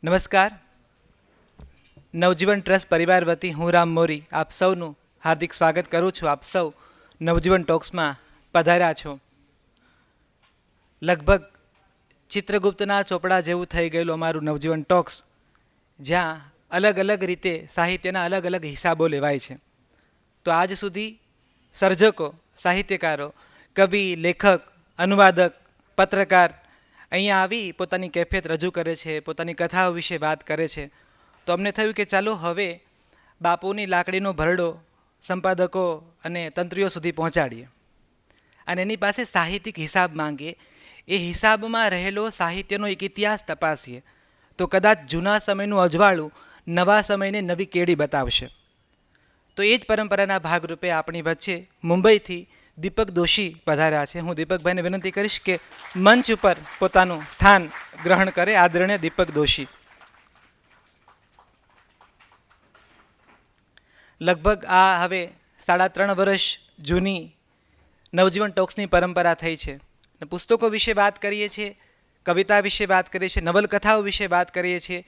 નમસ્કાર. નવજીવન ટ્રસ્ટ પરિવાર વતી હું રામ મોરી આપ સૌનું હાર્દિક સ્વાગત કરું છું. આપ સૌ નવજીવન ટોક્સમાં પધાર્યા છો. લગભગ ચિત્રગુપ્તના ચોપડા જેવું થઈ ગયેલું અમારું નવજીવન ટોક્સ, જ્યાં અલગ અલગ રીતે સાહિત્યના અલગ અલગ હિસાબો લેવાય છે. તો આજ સુધી સર્જકો, સાહિત્યકારો, કવિ, લેખક, અનુવાદક, પત્રકાર અહીંયા આવી પોતાની કેફિયત રજૂ કરે છે, પોતાની કથાઓ વિશે વાત કરે છે. તો અમને થયું કે ચાલો હવે બાપુની લાકડીનો ભરડો સંપાદકો અને તંત્રીઓ સુધી પહોંચાડીએ અને એની પાસે સાહિત્યિક હિસાબ માંગીએ. એ હિસાબમાં રહેલો સાહિત્યનો એક ઇતિહાસ તપાસીએ તો કદાચ જૂના સમયનું અજવાળું નવા સમયને નવી કેડી બતાવશે. તો એ જ પરંપરાના ભાગરૂપે આપણી વચ્ચે મુંબઈથી દીપક દોશી પધાર્યા છે. હું દીપકભાઈને વિનંતી કરીશ કે મંચ ઉપર પોતાનું સ્થાન ગ્રહણ કરે. આદરણીય દીપક દોશી. લગભગ આ હવે 3.5 વર્ષ જૂની નવજીવન ટોક્સની પરંપરા થઈ છે. પુસ્તકો વિશે વાત કરીએ છીએ, કવિતા વિશે વાત કરીએ છીએ, નવલકથાઓ વિશે વાત કરીએ છીએ.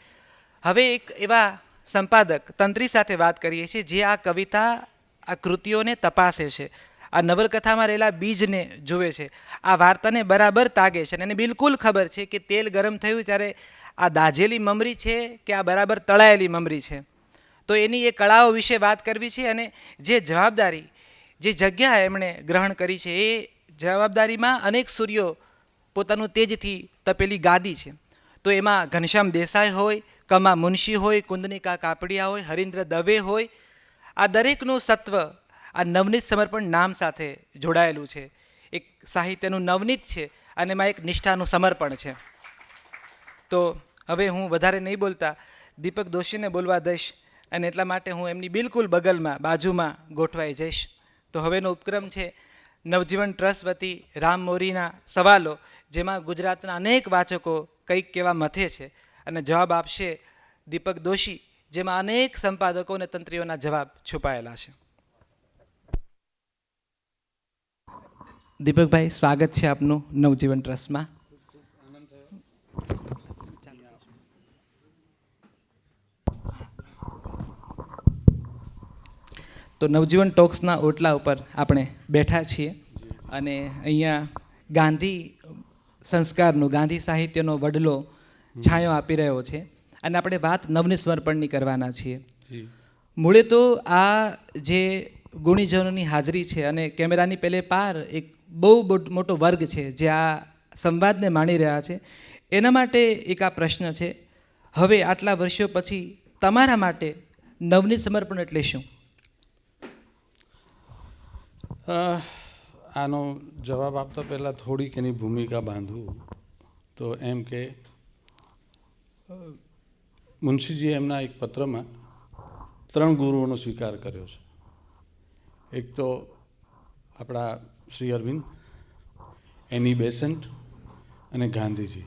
હવે એક એવા સંપાદક, તંત્રી સાથે વાત કરીએ છીએ જે આ કવિતા, આ કૃતિઓને તપાસે છે, આ નવલકથામાં રહેલા બીજને જુએ છે, આ વાર્તાને બરાબર તાગે છે અને એને બિલકુલ ખબર છે કે તેલ ગરમ થયું ત્યારે આ દાઝેલી મમરી છે કે આ બરાબર તળાયેલી મમરી છે. તો એની એ કળાઓ વિશે વાત કરવી છે અને જે જવાબદારી, જે જગ્યા એમણે ગ્રહણ કરી છે એ જવાબદારીમાં અનેક સૂર્યો પોતાનું તેજથી તપેલી ગાદી છે. તો એમાં ઘનશ્યામ દેસાઈ હોય, કમા મુનશી હોય, કુંદનિકા કાપડિયા હોય, હરીન્દ્ર દવે હોય, આ દરેકનું સત્વ આ નવનીત સમર્પણ નામ સાથે જોડાયેલું છે. એક સાહિત્યનું નવનીત છે અને એમાં એક નિષ્ઠાનું સમર્પણ છે. તો હવે હું વધારે નહીં બોલતા દીપક દોશીને બોલવા દઈશ અને એટલા માટે હું એમની બિલકુલ બગલમાં, બાજુમાં ગોઠવાઈ જઈશ. તો હવેનો ઉપક્રમ છે નવજીવન ટ્રસ્ટ વતી રામ મોરીના સવાલો, જેમાં ગુજરાતના અનેક વાચકો કંઈક કેવા મથે છે અને જવાબ આપશે દીપક દોશી, જેમાં અનેક સંપાદકો અને તંત્રીઓના જવાબ છુપાયેલા છે. દીપકભાઈ, સ્વાગત છે આપનું નવજીવન ટ્રસ્ટમાં. તો નવજીવન ટોક્સના ઓટલા ઉપર આપણે બેઠા છીએ અને અહીંયા ગાંધી સંસ્કારનો, ગાંધી સાહિત્યનો વડલો છાંયો આપી રહ્યો છે અને આપણે વાત નવનીત સમર્પણની કરવાના છીએ. મૂળે તો આ જે ગુણીજનોની હાજરી છે અને કેમેરાની પેલે પાર એક બહુ મોટો વર્ગ છે જે આ સંવાદને માણી રહ્યા છે, એના માટે એક આ પ્રશ્ન છે. હવે આટલા વર્ષો પછી તમારા માટે નવનીત સમર્પણ એટલે શું? આનો જવાબ આપતા પહેલાં થોડીક એની ભૂમિકા બાંધવું તો એમ કે મુનશીજીએ એમના એક પત્રમાં 3 ગુરુઓનો સ્વીકાર કર્યો છે. એક તો આપણા શ્રી અરવિંદ, એની બેસન્ટ અને ગાંધીજી.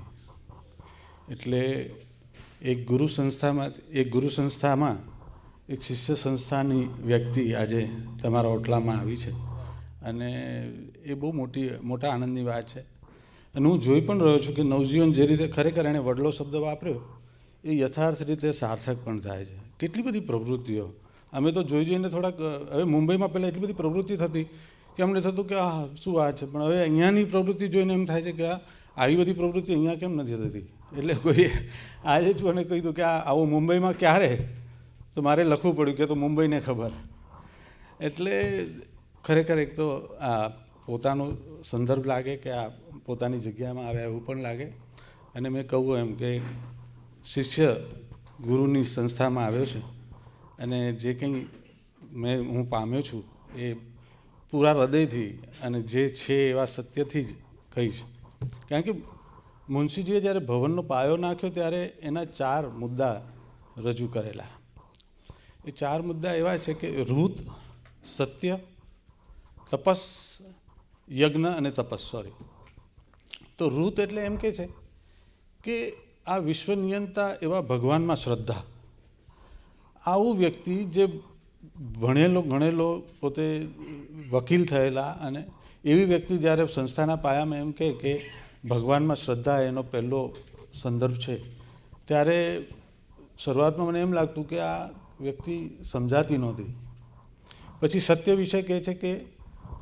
એટલે એક ગુરુ સંસ્થામાં એક શિષ્ય સંસ્થાની વ્યક્તિ આજે તમારા ઓટલામાં આવી છે અને એ બહુ મોટા આનંદની વાત છે. અને હું જોઈ પણ રહ્યો છું કે નવજીવન જે રીતે ખરેખર એણે વડલો શબ્દ વાપર્યો એ યથાર્થ રીતે સાર્થક પણ થાય છે. કેટલી બધી પ્રવૃત્તિઓ અમે તો જોઈને થોડાક, હવે મુંબઈમાં પહેલાં એટલી બધી પ્રવૃત્તિ થતી કે અમને થતું કે આ શું વાત છે, પણ હવે અહીંયાની પ્રવૃત્તિ જોઈને એમ થાય છે કે આવી બધી પ્રવૃત્તિ અહીંયા કેમ નથી થતી. એટલે કોઈ આજે જ મને કહ્યું કે આવું મુંબઈમાં ક્યારે, તો મારે લખવું પડ્યું કે તો મુંબઈને ખબર. એટલે ખરેખર એક તો આ પોતાનો સંદર્ભ લાગે કે આ પોતાની જગ્યામાં આવ્યા એવું પણ લાગે. અને મેં કહું એમ કે શિષ્ય ગુરુની સંસ્થામાં આવ્યો છે અને જે કંઈ હું પામ્યો છું એ પૂરા હૃદયથી અને જે છે એવા સત્યથી જ કહીશ. કારણ કે મુનશીજીએ જ્યારે ભવનનો પાયો નાખ્યો ત્યારે એના 4 મુદ્દા રજૂ કરેલા. એ 4 મુદ્દા એવા છે કે ઋત, સત્ય, તપસ, યજ્ઞ અને તપસ. તો ઋત એટલે એમ કે છે કે આ વિશ્વ નિયંતા એવા ભગવાનમાં શ્રદ્ધા. આવું વ્યક્તિ જે ભણેલો ગણેલો, પોતે વકીલ થયેલા, અને એવી વ્યક્તિ જ્યારે સંસ્થાના પાયામાં એમ કે ભગવાનમાં શ્રદ્ધા એનો પહેલો સંદર્ભ છે, ત્યારે શરૂઆતમાં મને એમ લાગતું કે આ વ્યક્તિ સમજાતી નહોતી. પછી સત્ય વિશે કહે છે કે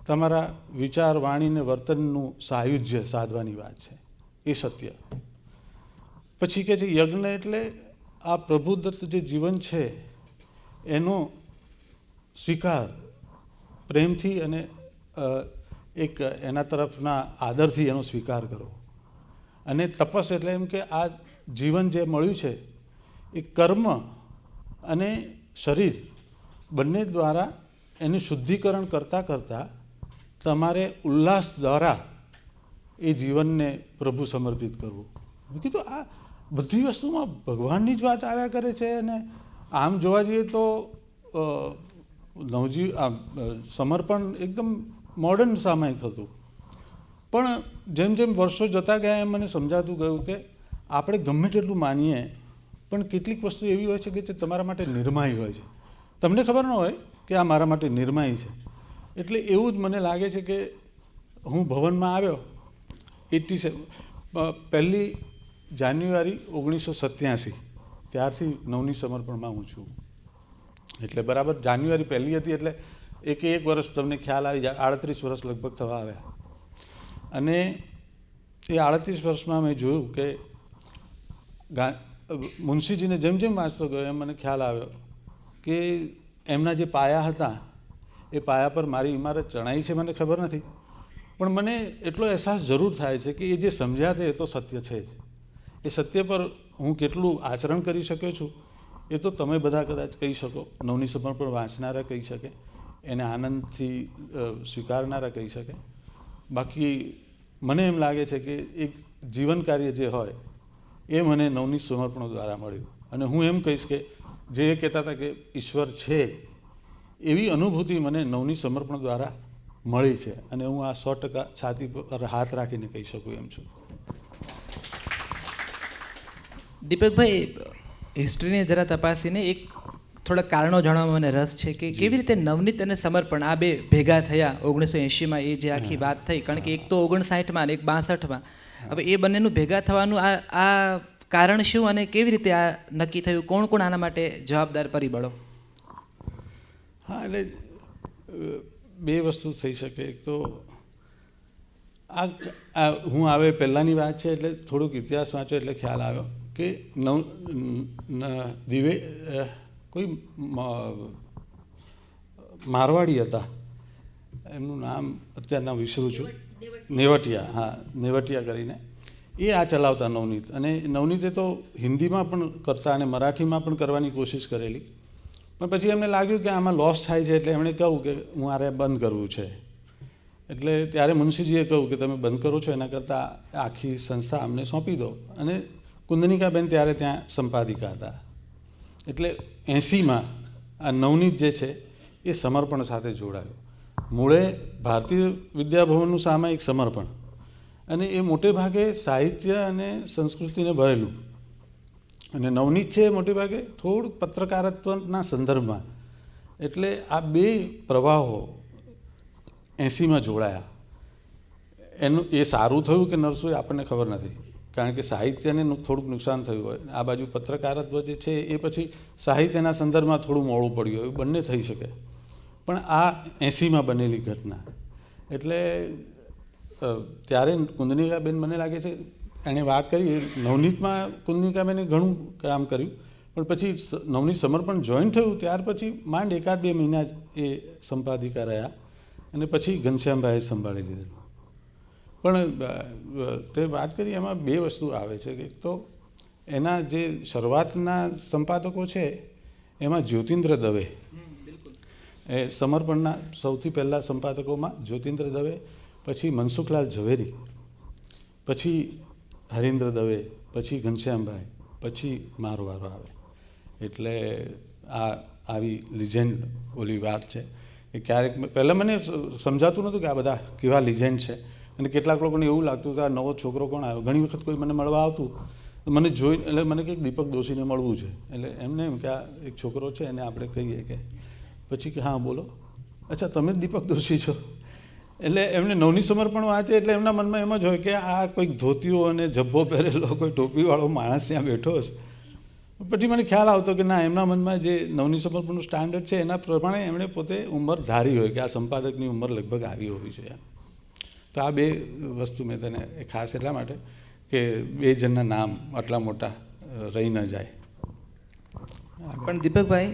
તમારા વિચાર, વાણી ને વર્તનનું સાયુજ્ય સાધવાની વાત છે, એ સત્ય. પછી કહે છે યજ્ઞ એટલે આ પ્રભુદત્ત જે જીવન છે એનો સ્વીકાર પ્રેમથી અને એક એના તરફના આદરથી એનો સ્વીકાર કરો. અને તપસ એટલે એમ કે આ જીવન જે મળ્યું છે એ કર્મ અને શરીર બંને દ્વારા એનું શુદ્ધિકરણ કરતાં કરતાં તમારે ઉલ્લાસ દ્વારા એ જીવનને પ્રભુ સમર્પિત કરવું. મેં કીધું આ બધી વસ્તુમાં ભગવાનની જ વાત આવ્યા કરે છે. અને આમ જોવા જઈએ તો સમર્પણ એકદમ મોડર્ન સામાયિક હતું. પણ જેમ જેમ વર્ષો જતા ગયા એમ મને સમજાતું ગયું કે આપણે ગમે તેટલું માનીએ પણ કેટલીક વસ્તુ એવી હોય છે કે જે તમારા માટે નિર્માય હોય છે. તમને ખબર ન હોય કે આ મારા માટે નિર્માય છે. એટલે એવું જ મને લાગે છે કે હું ભવનમાં આવ્યો 1 જાન્યુઆરી 1987 ત્યારથી નવની સમર્પણમાં હું છું. એટલે બરાબર જાન્યુઆરી 1 હતી એટલે એક વર્ષ તમને ખ્યાલ આવી જાય, 38 વર્ષ લગભગ થવા આવ્યા. અને એ 38 વર્ષમાં મેં જોયું કે મુનશીજીને જેમ જેમ વાંચતો ગયો એમ મને ખ્યાલ આવ્યો કે એમના જે પાયા હતા એ પાયા પર મારી ઇમારત ચણાઈ છે મને ખબર નથી, પણ મને એટલો અહેસાસ જરૂર થાય છે કે એ જે સમજ્યા છે એ તો સત્ય છે જ. એ સત્ય પર હું કેટલું આચરણ કરી શક્યો છું એ તો તમે બધા કદાચ કહી શકો, નવની સમર્પણ વાંચનારા કહી શકે, એને આનંદથી સ્વીકારનારા કહી શકે. બાકી મને એમ લાગે છે કે એક જીવન કાર્ય જે હોય એ મને નવની સમર્પણો દ્વારા મળ્યું. અને હું એમ કહીશ કે જે એ કહેતા હતા કે ઈશ્વર છે એવી અનુભૂતિ મને નવની સમર્પણ દ્વારા મળી છે. અને હું આ 100% છાતી પર હાથ રાખીને કહી શકું એમ છું. દીપકભાઈ, હિસ્ટ્રીને જરા તપાસીને એક થોડા કારણો જાણવામાં મને રસ છે કે કેવી રીતે નવનીત અને સમર્પણ આ બે ભેગા થયા 1980માં, એ જે આખી વાત થઈ. કારણ કે એક તો 59માં અને એક 62માં. હવે એ બંનેનું ભેગા થવાનું આ કારણ શું અને કેવી રીતે આ નક્કી થયું? કોણ કોણ આના માટે જવાબદાર પરિબળો? હા, એટલે બે વસ્તુ થઈ શકે. એક તો આ હું આવે પહેલાંની વાત છે એટલે થોડુંક ઇતિહાસ વાંચ્યો એટલે ખ્યાલ આવ્યો કે કોઈ મારવાડી હતા, એમનું નામ અત્યારના વિસરું છું, નેવટિયા. હા, નેવટિયા કરીને એ આ ચલાવતા નવનીત. અને નવનીતે તો હિન્દીમાં પણ કરતા અને મરાઠીમાં પણ કરવાની કોશિશ કરેલી. પણ પછી એમને લાગ્યું કે આમાં લોસ થાય છે એટલે એમણે કહ્યું કે હું આરે બંધ કરવું છે. એટલે ત્યારે મુનશીજીએ કહ્યું કે તમે બંધ કરો છો એના કરતાં આખી સંસ્થા અમને સોંપી દો. અને કુંદનિકાબેન ત્યારે ત્યાં સંપાદિકા હતા. એટલે 80માં આ નવનીત જે છે એ સમર્પણ સાથે જોડાયું. મૂળે ભારતીય વિદ્યાભવનનું સામાયિક સમર્પણ, અને એ મોટે ભાગે સાહિત્ય અને સંસ્કૃતિને ભરેલું. અને નવનીત છે મોટે ભાગે થોડુંક પત્રકારત્વના સંદર્ભમાં. એટલે આ બે પ્રવાહો 80માં જોડાયા. એનું એ સારું થયું કે નરસું એ આપણને ખબર નથી, કારણ કે સાહિત્યને થોડુંક નુકસાન થયું હોય. આ બાજુ પત્રકારત્વ જે છે એ પછી સાહિત્યના સંદર્ભમાં થોડું મોડું પડ્યું હોય, બંને થઈ શકે. પણ આ 80માં બનેલી ઘટના. એટલે ત્યારે કુંદનિકાબેન મને લાગે છે એણે વાત કરી, નવનીતમાં કુંદનિકાબેને ઘણું કામ કર્યું, પણ પછી નવનીત સમર્પણ જોઈન થયું ત્યાર પછી માંડ 1-2 મહિના જ એ સંપાદિકા રહ્યા અને પછી ઘનશ્યામભાઈએ સંભાળી લીધેલું. પણ તે વાત કરી એમાં બે વસ્તુ આવે છે. એક તો એના જે શરૂઆતના સંપાદકો છે એમાં જ્યોતિન્દ્ર દવે, એ સમર્પણના સૌથી પહેલાં સંપાદકોમાં જ્યોતિન્દ્ર દવે, પછી મનસુખલાલ ઝવેરી, પછી હરીન્દ્ર દવે, પછી ઘનશ્યામભાઈ, પછી મારો વારો આવે. એટલે આ આવી લિજેન્ડ ઓલી વાત છે કે ક્યારેક પહેલાં મને સમજાતું નહોતું કે આ બધા કેવા લિજેન્ડ છે. અને કેટલાક લોકોને એવું લાગતું કે આ નવો છોકરો કોણ આવ્યો. ઘણી વખત કોઈ મને મળવા આવતું મને જોઈ એટલે મને કંઈક દીપક દોશીને મળવું છે. એટલે એમને એમ કે આ એક છોકરો છે એને આપણે કહીએ કે, પછી કે હા બોલો, અચ્છા તમે જ દીપક દોશી છો. એટલે એમને નવની સમર્પણ વાંચે એટલે એમના મનમાં એમ જ હોય કે આ કોઈક ધોતીઓ અને જબ્બો પહેરેલો કોઈ ટોપીવાળો માણસ ત્યાં બેઠો છે. પછી મને ખ્યાલ આવતો કે ના, એમના મનમાં જે નવની સમર્પણનું સ્ટાન્ડર્ડ છે એના પ્રમાણે એમણે પોતે ઉંમર ધારી હોય કે આ સંપાદકની ઉંમર લગભગ આવી હોવી જોઈએ. તો આ બે વસ્તુ મેં તેને ખાસ એટલા માટે કે બે જણના નામ આટલા મોટા રહી ન જાય. પણ દીપકભાઈ,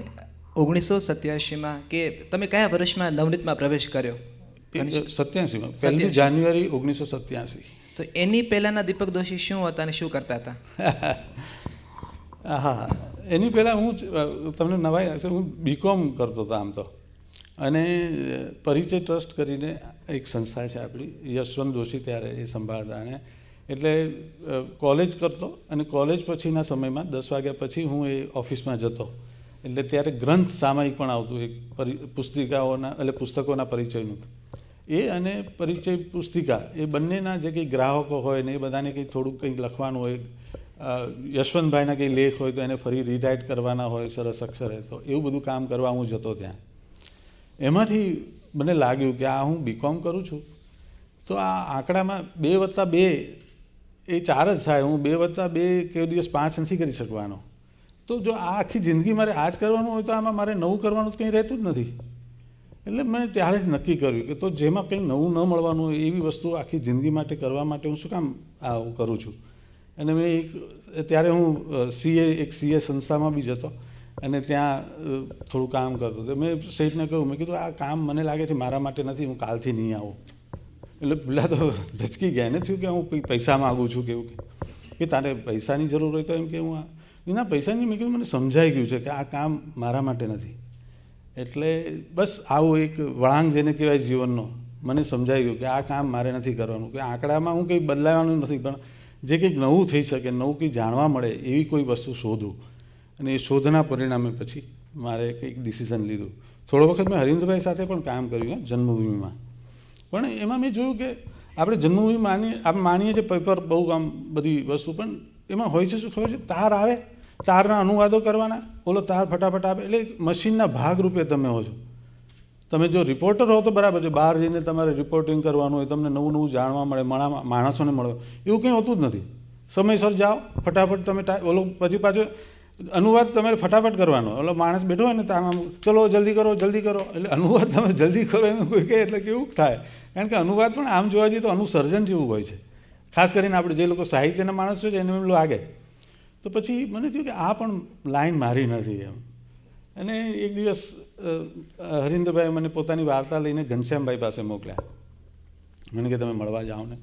1987માં કે તમે કયા વર્ષમાં નવનીતમાં પ્રવેશ કર્યો? 87માં, 1 જાન્યુઆરી 1987. તો એની પહેલાંના દીપક દોશી શું હતા અને શું કરતા હતા? હા, એની પહેલાં હું તમને નવાઈ હશે, હું બીકોમ કરતો હતો આમ તો. અને પરિચય ટ્રસ્ટ કરીને એક સંસ્થા છે આપણી, યશવંત દોશી ત્યારે એ સંભાળતા. અને એટલે કોલેજ કરતો અને કોલેજ પછીના સમયમાં 10 વાગ્યા પછી હું એ ઓફિસમાં જતો. એટલે ત્યારે ગ્રંથ સામાયિક પણ આવતું, એક પુસ્તકોના પરિચયનું. એ અને પરિચય પુસ્તિકા, એ બંનેના જે કંઈ ગ્રાહકો હોય ને એ બધાને કંઈ થોડુંક કંઈક લખવાનું હોય, યશવંતભાઈના કંઈ લેખ હોય તો એને ફરી રીરાઇટ કરવાના હોય સરસ અક્ષરે, તો એવું બધું કામ કરવા હું જતો ત્યાં. એમાંથી મને લાગ્યું કે આ હું બીકોમ કરું છું તો આ આંકડામાં 2+2 એ 4 જ થાય. હું 2+2 કોઈ દિવસ 5 નથી કરી શકવાનો. તો જો આ આખી જિંદગી મારે આ જ કરવાનું હોય તો આમાં મારે નવું કરવાનું તો કંઈ રહેતું જ નથી. એટલે મેં ત્યારે જ નક્કી કર્યું કે તો જેમાં કંઈ નવું ન મળવાનું હોય એવી વસ્તુ આખી જિંદગી માટે કરવા માટે હું શું કામ આવું કરું છું. અને મેં ત્યારે હું એક સીએ સંસ્થામાં બી જતો અને ત્યાં થોડું કામ કરતો. તો મેં શેઠને કહ્યું, મેં કીધું આ કામ મને લાગે છે મારા માટે નથી, હું કાલથી નહીં આવું. એટલે પેલા તો ધચકી ગયા, એને થયું કે હું પૈસા માગું છું કે એવું કે તારે પૈસાની જરૂર હોય તો એમ કે હું એના પૈસાની. મેં કીધું મને સમજાઈ ગયું છે કે આ કામ મારા માટે નથી. એટલે બસ આવું એક વળાંક જેને કહેવાય જીવનનો, મને સમજાઈ ગયું કે આ કામ મારે નથી કરવાનું. કે આંકડામાં હું કંઈ બદલાવાનું નથી, પણ જે કંઈક નવું થઈ શકે, નવું કંઈ જાણવા મળે એવી કોઈ વસ્તુ શોધું. અને એ શોધના પરિણામે પછી મારે કંઈક ડિસિઝન લીધું. થોડો વખત મેં હરીન્દ્રભાઈ સાથે પણ કામ કર્યું જન્મભૂમિમાં. પણ એમાં મેં જોયું કે આપણે જન્મભૂમિ માનીએ છીએ પેપર બહુ આમ બધી વસ્તુ, પણ એમાં હોય છે શું ખબર છે, તાર આવે, તારના અનુવાદો કરવાના, ઓલો તાર ફટાફટ આવે, એટલે મશીનના ભાગરૂપે તમે હો છો. તમે જો રિપોર્ટર હો તો બરાબર છે, બહાર જઈને તમારે રિપોર્ટિંગ કરવાનું હોય, તમને નવું નવું જાણવા મળે, માણસોને મળે, એવું કંઈ હોતું જ નથી. સમયસર જાઓ, ફટાફટ તમે ઓલો પછી પાછો અનુવાદ તમારે ફટાફટ કરવાનો. ઓલો માણસ બેઠો હોય ને તો આમ ચલો જલ્દી કરો જલ્દી કરો, એટલે અનુવાદ તમે જલ્દી કરો એમ કોઈ કહે એટલે કેવું થાય. કારણ કે અનુવાદ પણ આમ જોવા જઈએ તો અનુસર્જન જેવું હોય છે. ખાસ કરીને આપણે જે લોકો સાહિત્યના માણસો છે એને એમ લાગે. તો પછી મને થયું કે આ પણ લાઈન મારી નથી એમ. અને એક દિવસ હરીન્દ્રભાઈ મને પોતાની વાર્તા લઈને ઘનશ્યામભાઈ પાસે મોકલ્યા. મને કે તમે મળવા જાઓ ને.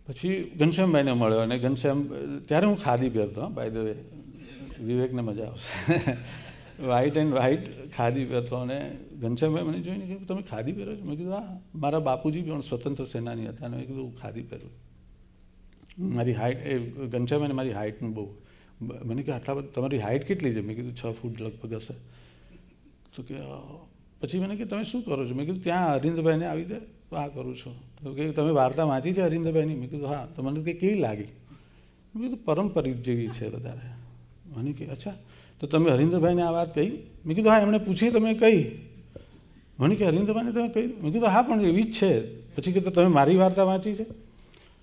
પછી ઘનશ્યામભાઈને મળ્યો અને ઘનશ્યામ, ત્યારે હું ખાદી પહેરતો, બાય ધ વે, વિવેકને મજા આવશે, વ્હાઇટ એન્ડ વ્હાઇટ ખાદી પહેરતો. અને ઘનશ્યામભાઈ મને જોઈને કહ્યું તમે ખાદી પહેરો છો? મેં કીધું હા, મારા બાપુજી પણ સ્વતંત્ર સેનાની હતા અને મેં કીધું હું ખાદી પહેરું. મારી હાઇટ, એ ઘનશ્યામભાઈને મારી હાઇટનું બહુ, મને કે આટલા બધા તમારી હાઇટ કેટલી છે? મેં કીધું 6 ફૂટ લગભગ હશે. તો કે પછી મને કે તમે શું કરો છો? મેં કીધું ત્યાં હરીન્દ્રભાઈને આવી રીતે આ કરું છું. તો કે તમે વાર્તા વાંચી છે હરીન્દ્રભાઈની? મેં કીધું હા. તો મને કંઈ કેવી લાગી? મેં કીધું પરંપરિત જેવી છે વધારે. મને કે અચ્છા, તો તમે હરીન્દ્રભાઈને આ વાત કહી? મેં કીધું હા, એમણે પૂછી તમે કહી? મને કે હરીન્દ્રભાઈને તમે કહી? મેં કીધું હા, પણ એવી જ છે. પછી કીધું તમે મારી વાર્તા વાંચી છે?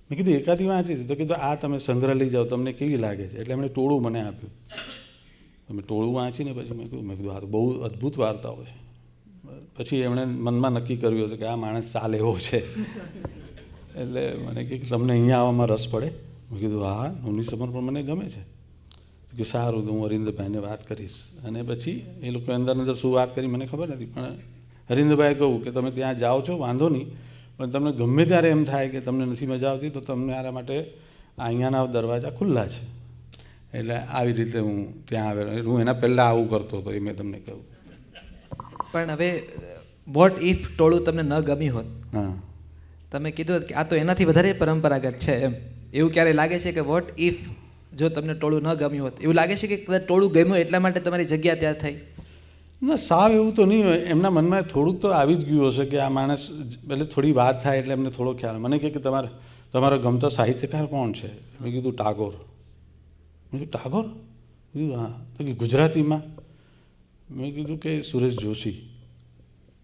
મેં કીધું એકાદી વાંચી છે. તો કીધું આ તમે સંગ્રહ લઈ જાઓ, તમને કેવી લાગે છે? એટલે એમણે ટોળું મને આપ્યું. તમે ટોળું વાંચીને પછી મેં કીધું હા, તો બહુ અદ્ભુત વાર્તાઓ છે. પછી એમણે મનમાં નક્કી કર્યું હશે કે આ માણસ ચાલે એવો છે. એટલે મને કે તમને અહીંયા આવવામાં રસ પડે? મેં કીધું હા, નવની સમર્પણ મને ગમે છે. કે સારું, તો હું હરીન્દ્રભાઈને વાત કરીશ. અને પછી એ લોકો અંદર શું વાત કરી મને ખબર નથી, પણ હરીન્દ્રભાઈએ કહ્યું કે તમે ત્યાં જાઓ છો વાંધો નહીં, પણ તમને ગમે ત્યારે એમ થાય કે તમને નથી મજા આવતી તો તમને આના માટે અહીંયાના દરવાજા ખુલ્લા છે. એટલે આવી રીતે હું ત્યાં આવેલો. હું એના પહેલાં આવું કરતો હતો એ મેં તમને કહ્યું. પણ હવે વોટ ઇફ ટોળું તમને ન ગમ્યું હોત? હા, તમે કીધું કે આ તો એનાથી વધારે પરંપરાગત છે એમ, એવું ક્યારે લાગે છે કે વોટ ઇફ જો તમને ટોળું ન ગમ્યું હોત? એવું લાગે છે કે કદાચ ટોળું ગમ્યું એટલા માટે તમારી જગ્યા ત્યાં થઈ? ના, સાવ એવું તો નહીં હોય. એમના મનમાં થોડુંક તો આવી જ ગયું હશે કે આ માણસ, એટલે થોડી વાત થાય એટલે એમને થોડો ખ્યાલ. મને કહે કે તમારો ગમતો સાહિત્યકાર કોણ છે? મેં કીધું ટાગોર. મેં કીધું ટાગોર? મેં કીધું હા. તો કે ગુજરાતીમાં? મેં કીધું કે સુરેશ જોશી.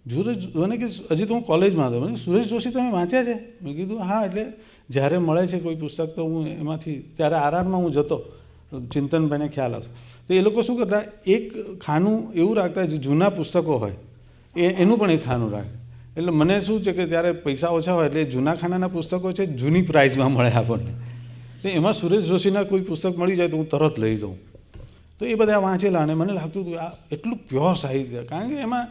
મને કે હજી તો હું કોલેજમાં હતો. મને સુરેશ જોશી તમે વાંચ્યા છે? મેં કીધું હા. એટલે જ્યારે મળે છે કોઈ પુસ્તક તો હું એમાંથી, ત્યારે આરઆરમાં હું જતો, ચિંતનભાઈને ખ્યાલ આવશે. તો એ લોકો શું કરતા, એક ખાનું એવું રાખતા જે જૂના પુસ્તકો હોય એનું પણ એક ખાનું રાખે. એટલે મને શું છે કે ત્યારે પૈસા ઓછા હોય એટલે જૂના ખાનાના પુસ્તકો છે જૂની પ્રાઇઝમાં મળે આપણને. તો એમાં સુરેશ જોશીના કોઈ પુસ્તક મળી જાય તો હું તરત લઈ દઉં. તો એ બધા વાંચેલા અને મને લાગતું હતું આ એટલું પ્યોર સાહિત્ય, કારણ કે એમાં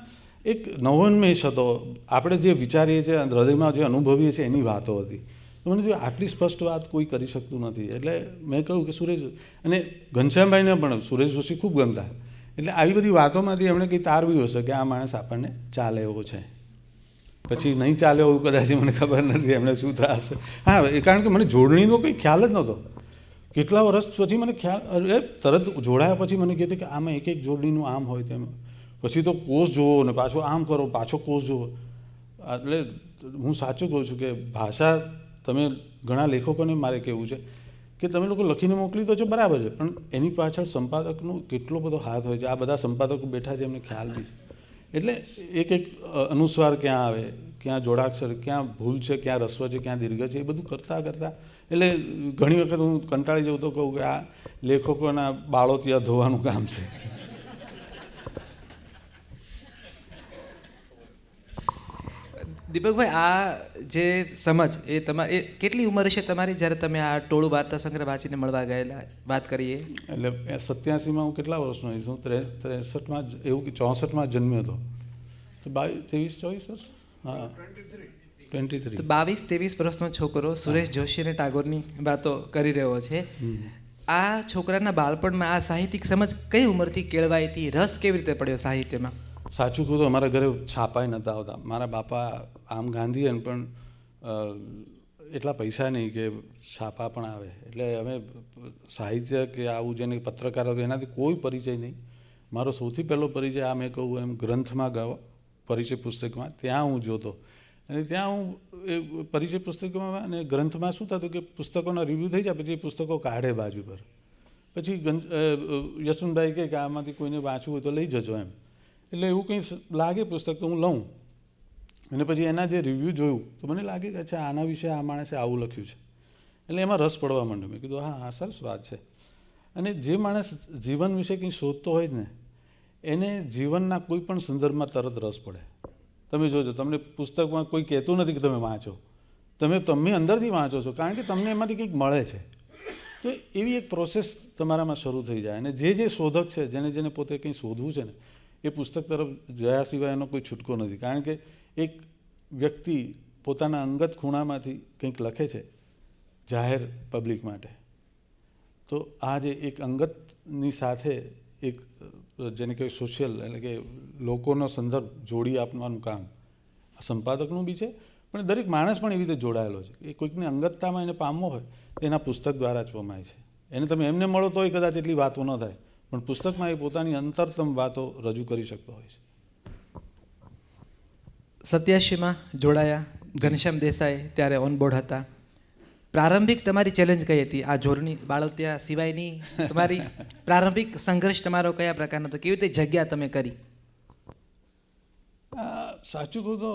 એક નવોન્મેષ હતો. આપણે જે વિચારીએ છીએ હૃદયમાં જે અનુભવીએ છીએ એની વાતો હતી. તો મને જો આટલી સ્પષ્ટ વાત કોઈ કરી શકતું નથી. એટલે મેં કહ્યું કે સુરેશ, અને ઘનશ્યામભાઈને પણ સુરેશ જોશી ખૂબ ગમતા. એટલે આવી બધી વાતોમાંથી એમણે કંઈ તારવી હશે કે આ માણસ આપણને ચાલે એવો છે. પછી નહીં ચાલે એવું કદાચ મને ખબર નથી એમણે શું ત્રાસ. હા, કારણ કે મને જોડણીનો કંઈ ખ્યાલ જ નહોતો. કેટલા વર્ષ પછી મને ખ્યાલ, તરત જોડાયા પછી મને કહેતું કે આમાં એક એક જોડણીનું આમ હોય તેમ. પછી તો કોષ જુઓ ને પાછો આમ કરો, પાછો કોષ જુઓ. એટલે હું સાચું કહું છું કે ભાષા, તમે ઘણા લેખકોને મારે કહેવું છે કે તમે લોકો લખીને મોકલી દો છો બરાબર છે, પણ એની પાછળ સંપાદકનો કેટલો બધો હાથ હોય છે. આ બધા સંપાદકો બેઠા છે એમને ખ્યાલ બી છે. એટલે એક એક અનુસ્વાર ક્યાં આવે, ક્યાં જોડાક્ષર, ક્યાં ભૂલ છે, ક્યાં રસ્વ છે, ક્યાં દીર્ઘ છે, એ બધું કરતાં એટલે ઘણી વખત હું કંટાળી જવું તો કહું કે આ લેખકોના બાળો ત્યાં ધોવાનું કામ છે. દીપકભાઈ, આ જે સમજ એ તમારી કેટલી ઉંમર હશે તમારી જ્યારે તમે આ ટોળું વાર્તા સંગ્રહ વાંચીને મળવા ગયેલા વાત કરીએ? એટલે 87માં હું કેટલા વર્ષનો હોઈશ? હું 63માં એવું કે 64માં જન્મ્યો હતો. તો 23-24 વર્ષ. હા, 23. તો 22-23 વર્ષનો છોકરો સુરેશ જોશી અને ટાગોરની વાતો કરી રહ્યો છે. આ છોકરાના બાળપણમાં આ સાહિત્યિક સમજ કઈ ઉંમરથી કેળવાઈ હતી? રસ કેવી રીતે પડ્યો સાહિત્યમાં? સાચું કહું તો અમારા ઘરે છાપાય નહોતા આવતા. મારા બાપા આમ ગાંધીયન, પણ એટલા પૈસા નહીં કે છાપા પણ આવે. એટલે અમે સાહિત્ય કે આવું જેને પત્રકાર હતું એનાથી કોઈ પરિચય નહીં. મારો સૌથી પહેલો પરિચય આ મેં કહું એમ ગ્રંથમાં ગયો, પરિચય પુસ્તકમાં. ત્યાં હું જોતો અને ત્યાં હું એ પરિચય પુસ્તકોમાં અને ગ્રંથમાં શું થતું કે પુસ્તકોના રિવ્યૂ થઈ જાય પછી એ પુસ્તકો કાઢે બાજુ પર. પછી યશવંતભાઈ કહે કે આમાંથી કોઈને વાંચવું હોય તો લઈ જજો એમ. એટલે એવું કંઈ લાગે પુસ્તક તો હું લઉં અને પછી એના જે રિવ્યૂ જોયું તો મને લાગે કે અચ્છા આના વિશે આ માણસે આવું લખ્યું છે. એટલે એમાં રસ પડવા માંડ્યો. મેં કીધું હા, સરસ વાત છે. અને જે માણસ જીવન વિશે કંઈ શોધતો હોય જ ને એને જીવનના કોઈ પણ સંદર્ભમાં તરત રસ પડે. તમે જોજો, તમને પુસ્તકમાં કોઈ કહેતું નથી કે તમે વાંચો, તમે અંદરથી વાંચો છો કારણ કે તમને એમાંથી કંઈક મળે છે. તો એવી એક પ્રોસેસ તમારામાં શરૂ થઈ જાય. અને જે શોધક છે, જેને પોતે કંઈ શોધવું છે ને, એ પુસ્તક તરફ જયા સિવાય એનો કોઈ છૂટકો નથી. કારણ કે એક વ્યક્તિ પોતાના અંગત ખૂણામાંથી કંઈક લખે છે જાહેર પબ્લિક માટે, તો આ જે એક અંગતની સાથે એક જેને કહેવાય સોશિયલ, એટલે કે લોકોનો સંદર્ભ જોડી આપવાનું કામ આ સંપાદકનું બી છે, પણ દરેક માણસ પણ એવી રીતે જોડાયેલો છે. એ કોઈકની અંગતતામાં એને પામવો હોય તો એના પુસ્તક દ્વારા જ પમાય છે. એને તમે એમને મળો તોય કદાચ એટલી વાતો ન થાય, પણ પુસ્તકમાં એ પોતાની અંતરતમ વાતો રજૂ કરી શકતો હોય છે. 87માં જોડાયા, ઘનશ્યામ દેસાઈ ત્યારે ઓનબોર્ડ હતા. પ્રારંભિક તમારી ચેલેન્જ કઈ હતી? આ જોડણી બાળોતિયા સિવાયની તમારી પ્રારંભિક સંઘર્ષ તમારો કયા પ્રકારનો હતો? કેવી રીતે જગ્યા તમે કરી? સાચું કહું તો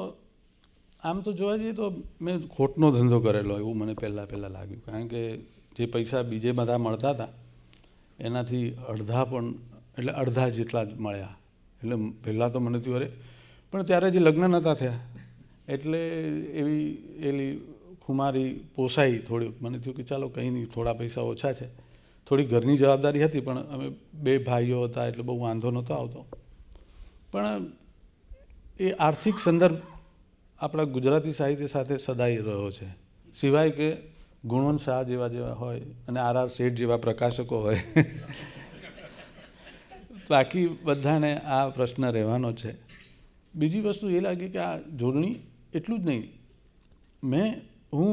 આમ તો જોવા જઈએ તો મેં ખોટનો ધંધો કરેલો એવું મને પહેલાં લાગ્યું. કારણ કે જે પૈસા બીજે બધા મળતા હતા એનાથી અડધા જેટલા જ મળ્યા. એટલે પહેલાં તો મને થયું અરે, પણ ત્યારે જે લગ્ન નહોતા થયા એટલે એવી ખુમારી પોસાઈ થોડી. મને થયું કે ચાલો કંઈ નહીં, થોડા પૈસા ઓછા છે, થોડી ઘરની જવાબદારી હતી, પણ અમે 2 ભાઈઓ હતા એટલે બહુ વાંધો નહોતો આવતો. પણ એ આર્થિક સંદર્ભ આપણા ગુજરાતી સાહિત્ય સાથે સદાય રહ્યો છે. સિવાય કે ગુણવંત શાહ જેવા હોય અને RR શેઠ જેવા પ્રકાશકો હોય બાકી બધાને આ પ્રશ્ન રહેવાનો છે. બીજી વસ્તુ એ લાગી કે આ જોડણી એટલું જ નહીં, હું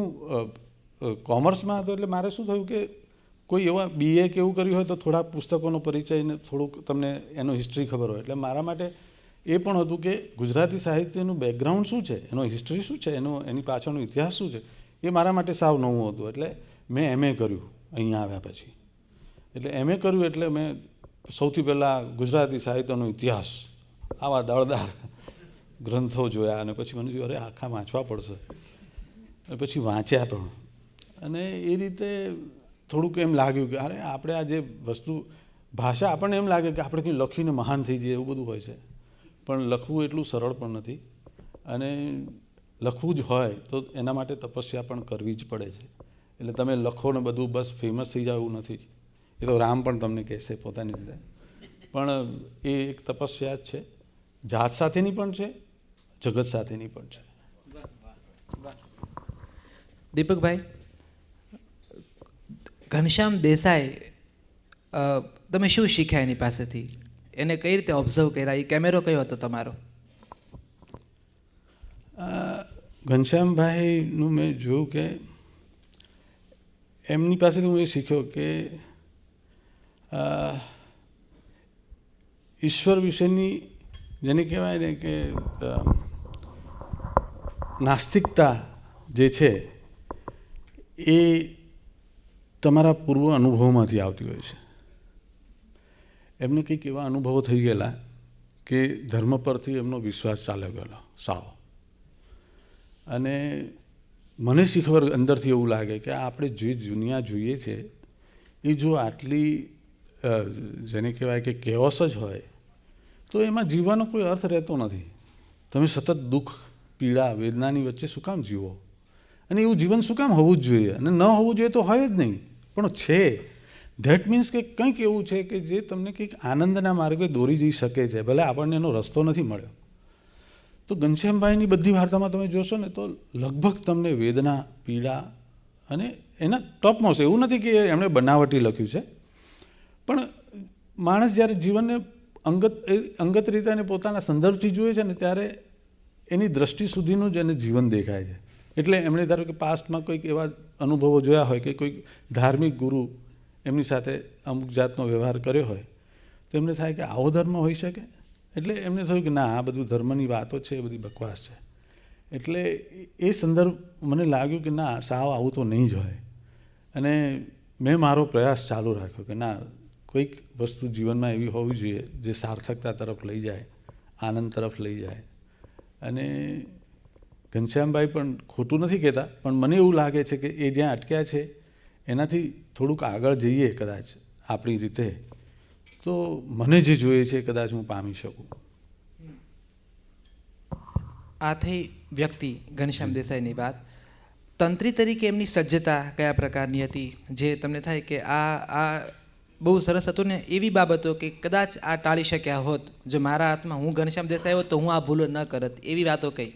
કોમર્સમાં હતો એટલે મારે શું થયું કે કોઈ એવા BA કે એવું કર્યું હોય તો થોડા પુસ્તકોનો પરિચય ને થોડુંક તમને એનો હિસ્ટ્રી ખબર હોય. એટલે મારા માટે એ પણ હતું કે ગુજરાતી સાહિત્યનું બેકગ્રાઉન્ડ શું છે, એનો હિસ્ટ્રી શું છે, એની પાછળનો ઇતિહાસ શું છે, એ મારા માટે સાવ નવું હતું. એટલે મેં MA કર્યું અહીંયા આવ્યા પછી. એટલે MA કર્યું એટલે મેં સૌથી પહેલાં ગુજરાતી સાહિત્યનો ઇતિહાસ, આવા દળદાર ગ્રંથો જોયા અને પછી મને થયું અરે આખા વાંચવા પડશે. પછી વાંચ્યા પણ. અને એ રીતે થોડુંક એમ લાગ્યું કે અરે આપણે આ જે વસ્તુ ભાષા આપણને એમ લાગે કે આપણે કંઈ લખીને મહાન થઈ જઈએ એવું બધું હોય છે, પણ લખવું એટલું સરળ પણ નથી. અને લખવું જ હોય તો એના માટે તપસ્યા પણ કરવી જ પડે છે. એટલે તમે લખો ને બધું બસ ફેમસ થઈ જાય એવું નથી. એ તો રામ પણ તમને કહેશે પોતાની રીતે, પણ એ એક તપસ્યા જ છે, જાત સાથેની પણ છે, જગત સાથેની પણ છે. દીપકભાઈ, ઘનશ્યામ દેસાઈ, તમે શું શીખ્યા એની પાસેથી? એને કઈ રીતે ઓબ્ઝર્વ કર્યા? એ કેમેરો કયો હતો તમારો? ઘનશ્યામભાઈનું મેં જોયું કે એમની પાસેથી હું એ શીખ્યો કે ઈશ્વર વિશેની જેને કહેવાય ને કે નાસ્તિકતા જે છે એ તમારા પૂર્વ અનુભવમાંથી આવતી હોય છે. એમને કંઈક એવા અનુભવો થઈ ગયેલા કે ધર્મ પરથી એમનો વિશ્વાસ ચાલ્યો ગયેલો સાવ. અને મને શીખવર અંદરથી એવું લાગે કે આપણે જે દુનિયા જોઈએ છે એ જો આટલી જેને કહેવાય કે કેઓસ જ હોય તો એમાં જીવવાનો કોઈ અર્થ રહેતો નથી. તમે સતત દુઃખ, પીડા, વેદનાની વચ્ચે શું કામ જીવો? અને એવું જીવન શું કામ હોવું જ જોઈએ? અને ન હોવું જોઈએ તો હોય જ નહીં, પણ છે. ધેટ મીન્સ કે કંઈક એવું છે કે જે તમને કંઈક આનંદના માર્ગે દોરી જઈ શકે છે, ભલે આપણને એનો રસ્તો નથી મળ્યો. તો ઘનશ્યામભાઈની બધી વાર્તામાં તમે જોશો ને તો લગભગ તમને વેદના, પીડા અને એના ટોપમોસ્ટ, એવું નથી કે એમણે બનાવટી લખ્યું છે, પણ માણસ જ્યારે જીવનને અંગત રીતે અને પોતાના સંદર્ભથી જોઈએ છે ને ત્યારે એની દ્રષ્ટિ સુધીનું જ એને જીવન દેખાય છે. એટલે એમણે ધારો કે પાસ્ટમાં કોઈક એવા અનુભવો જોયા હોય કે કોઈક ધાર્મિક ગુરુ એમની સાથે અમુક જાતનો વ્યવહાર કર્યો હોય તો એમને થાય કે આવો ધર્મ હોઈ શકે. એટલે એમને થયું કે ના, આ બધું ધર્મની વાતો છે, એ બધી બકવાસ છે. એટલે એ સંદર્ભ મને લાગ્યું કે ના, સાવ આવું તો નહીં જ હોય. અને મેં મારો પ્રયાસ ચાલુ રાખ્યો કે ના, કોઈક વસ્તુ જીવનમાં એવી હોવી જોઈએ જે સાર્થકતા તરફ લઈ જાય, આનંદ તરફ લઈ જાય. અને ઘનશ્યામભાઈ પણ ખોટું નથી કહેતા, પણ મને એવું લાગે છે કે એ જ્યાં અટક્યા છે એનાથી થોડુંક આગળ જઈએ કદાચ આપણી રીતે તો મને જે જોઈએ છે કદાચ હું પામી શકું. આ થઈ વ્યક્તિ ઘનશ્યામ દેસાઈની વાત. તંત્રી તરીકે એમની સજ્જતા કયા પ્રકારની હતી જે તમને થાય કે આ બહુ સરસ હતું ને? એવી બાબતો કે કદાચ આ ટાળી શક્યા હોત, જો મારા હાથમાં હું ઘનશ્યામ દેસાઈ હોત તો હું આ ભૂલો ન કરત, એવી વાતો કઈ?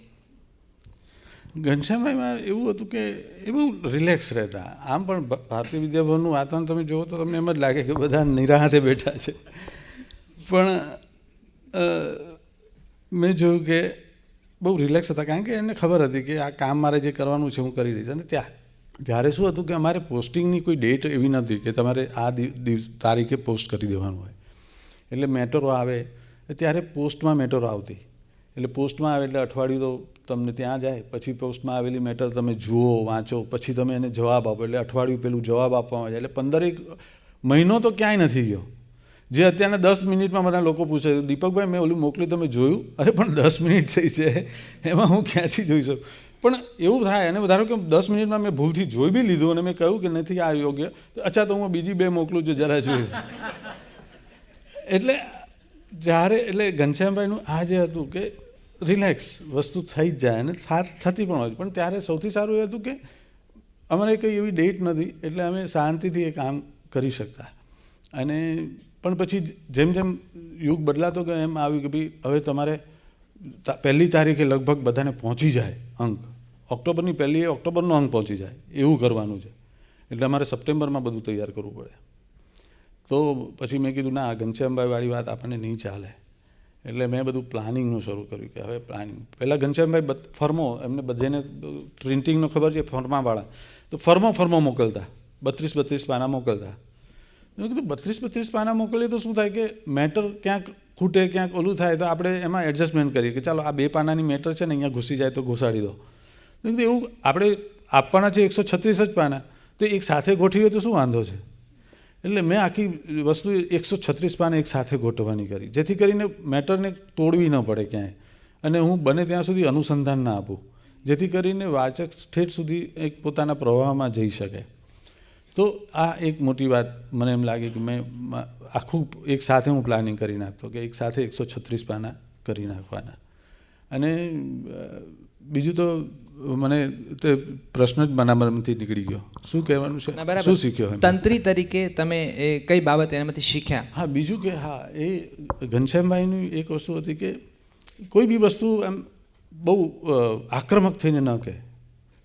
ઘનશ્યામભાઈમાં એવું હતું કે એ બહુ રિલેક્સ રહેતા. આમ પણ ભારતીય વિદ્યાભવનનું વાતાવરણ તમે જુઓ તો તમને એમ જ લાગે કે બધા નિરાહાતે બેઠા છે, પણ મેં જોયું કે બહુ રિલેક્સ હતા, કારણ કે એમને ખબર હતી કે આ કામ મારે જે કરવાનું છે હું કરી રહીશ. અને ત્યારે શું હતું કે અમારે પોસ્ટિંગની કોઈ ડેટ એવી નથી કે તમારે આ તારીખે પોસ્ટ કરી દેવાનું હોય. એટલે મેટરો આવે ત્યારે પોસ્ટમાં મેટરો આવતી, એટલે પોસ્ટમાં આવે એટલે અઠવાડિયું તો તમને ત્યાં જાય, પછી પોસ્ટમાં આવેલી મેટર તમે જુઓ, વાંચો, પછી તમે એને જવાબ આપો, એટલે અઠવાડિયું પેલું જવાબ આપવામાં જાય, એટલે 15 મહિનો તો ક્યાંય નથી ગયો. જે અત્યારના 10 મિનિટમાં બધા લોકો પૂછે દીપકભાઈ મેં ઓલું મોકલ્યું તમે જોયું? અરે પણ 10 મિનિટ થઈ છે, એમાં હું ક્યાંથી જોઈ શકું? પણ એવું થાય. અને ધારો કે 10 મિનિટમાં મેં ભૂલથી જોઈ બી લીધું અને મેં કહ્યું કે નથી આ યોગ્ય, અચ્છા તો હું બીજી 2 મોકલું છું, જરા જોયું. એટલે ત્યારે ઘનશ્યામભાઈનું આ જે હતું કે રિલેક્સ વસ્તુ થઈ જ જાય અને થતી પણ હોય. પણ ત્યારે સૌથી સારું એ હતું કે અમારે કંઈ એવી ડેટ નથી, એટલે અમે શાંતિથી એ કામ કરી શકતા. અને પણ પછી જેમ જેમ યુગ બદલાતો ગયો એમ આવ્યું કે ભાઈ હવે તમારે 1લી તારીખે લગભગ બધાને પહોંચી જાય અંક, ઓક્ટોબરની 1લી ઓક્ટોબરનો અંક પહોંચી જાય એવું કરવાનું છે. એટલે અમારે સપ્ટેમ્બરમાં બધું તૈયાર કરવું પડે. તો પછી મેં કીધું ના, ઘનશ્યામભાઈવાળી વાત આપણને નહીં ચાલે. એટલે મેં બધું પ્લાનિંગનું શરૂ કર્યું કે હવે પ્લાનિંગ. પહેલાં ઘનશ્યામભાઈ ફર્મો, એમને બધાને પ્રિન્ટિંગનો ખબર છે, ફર્માવાળા, તો ફર્મો મોકલતા, 32 પાના મોકલતા. મેં કીધું 32 પાના મોકલીએ તો શું થાય કે મેટર ક્યાંક ખૂટે, ક્યાંક ઓલું થાય તો આપણે એમાં એડજસ્ટમેન્ટ કરીએ કે ચાલો આ 2 પાનાની મેટર છે ને અહીંયા ઘૂસી જાય તો ઘૂસાડી દો. મેં કીધું એવું આપણે આપવાના છે 136 જ પાના, તો એક સાથે ગોઠવીએ તો શું વાંધો છે? એટલે મેં આખી વસ્તુ 136 પાના એક સાથે ગોઠવવાની કરી, જેથી કરીને મેટરને તોડવી ન પડે ક્યાંય, અને હું બને ત્યાં સુધી અનુસંધાન ના આપું, જેથી કરીને વાચક ઠેઠ સુધી એક પોતાના પ્રવાહમાં જઈ શકે. તો આ એક મોટી વાત મને એમ લાગે કે મેં આખું એક સાથે હું પ્લાનિંગ કરી નાખતો કે એક સાથે 136 પાના કરી નાખવાના. અને બીજું તો મને તે પ્રશ્ન જ મનામાંથી નીકળી ગયો, શું કહેવાનું છે, શું શીખ્યો તંત્રી તરીકે તમે એ કઈ બાબત એનામાંથી શીખ્યા? હા, બીજું કે હા, એ ઘનશ્યામભાઈની એક વસ્તુ હતી કે કોઈ બી વસ્તુ એમ બહુ આક્રમક થઈને ન કહે,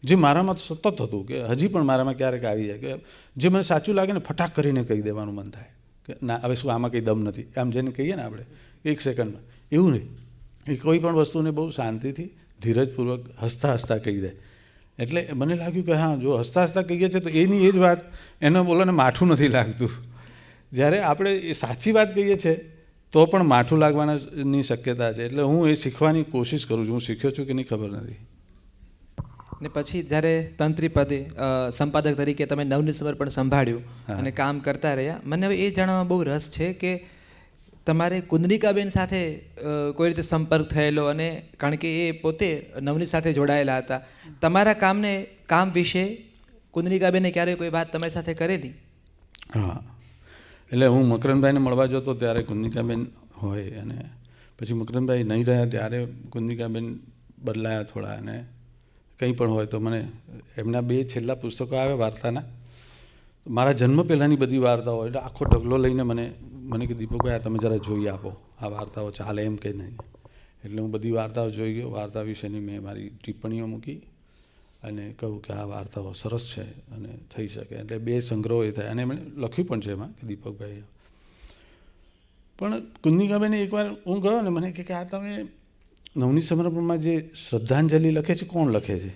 જે મારામાં સતત હતું કે હજી પણ મારામાં ક્યારેક આવી જાય કે જે મને સાચું લાગે ને ફટાક કરીને કહી દેવાનું મન થાય કે ના હવે શું આમાં કંઈ દમ નથી, આમ જેને કહીએ ને આપણે 1 સેકન્ડમાં, એવું નહીં. એ કોઈ પણ વસ્તુને બહુ શાંતિથી ધીરજપૂર્વક હસતા હસતા કહી દે. એટલે મને લાગ્યું કે હા, જો હસતા હસતા કહીએ છીએ તો એની એ જ વાત એને બોલોને માઠું નથી લાગતું. જ્યારે આપણે એ સાચી વાત કહીએ છીએ તો પણ માઠું લાગવાની શક્યતા છે. એટલે હું એ શીખવાની કોશિશ કરું છું. હું શીખ્યો છું કે નહીં ખબર નથી. ને પછી જ્યારે તંત્રી પદે સંપાદક તરીકે તમે નવનીત સમર્પણ સંભાળ્યું અને કામ કરતા રહ્યા, મને હવે એ જાણવામાં બહુ રસ છે કે તમારે કુંદનિકાબેન સાથે કોઈ રીતે સંપર્ક થયેલો, અને કારણ કે એ પોતે નવનીત સાથે જોડાયેલા હતા, તમારા કામ વિશે કુંદનિકાબેને ક્યારેય કોઈ વાત તમારી સાથે કરેલી? હા, એટલે હું મકરંદભાઈને મળવા જતો ત્યારે કુંદનિકાબેન હોય, અને પછી મકરંદભાઈ નહીં રહ્યા ત્યારે કુંદનિકાબેન બદલાયા થોડા, અને કંઈ પણ હોય તો મને એમના 2 છેલ્લા પુસ્તકો આવે વાર્તાના, મારા જન્મ પહેલાંની બધી વાર્તાઓ, એટલે આખો ઢગલો લઈને મને કે દીપકભાઈ આ તમે જરા જોઈ આપો, આ વાર્તાઓ ચાલે એમ કે નહીં. એટલે હું બધી વાર્તાઓ જોઈ ગયો. વાર્તા વિશેની મેં મારી ટિપ્પણીઓ મૂકી અને કહું કે આ વાર્તાઓ સરસ છે અને થઈ શકે. એટલે 2 સંગ્રહો એ થાય, અને એમણે લખ્યું પણ છે એમાં કે દીપકભાઈ. પણ કુંદનિકાબેને એકવાર હું ગયો ને મને કે આ તમે નવનીત સમર્પણમાં જે શ્રદ્ધાંજલિ લખે છે કોણ લખે છે?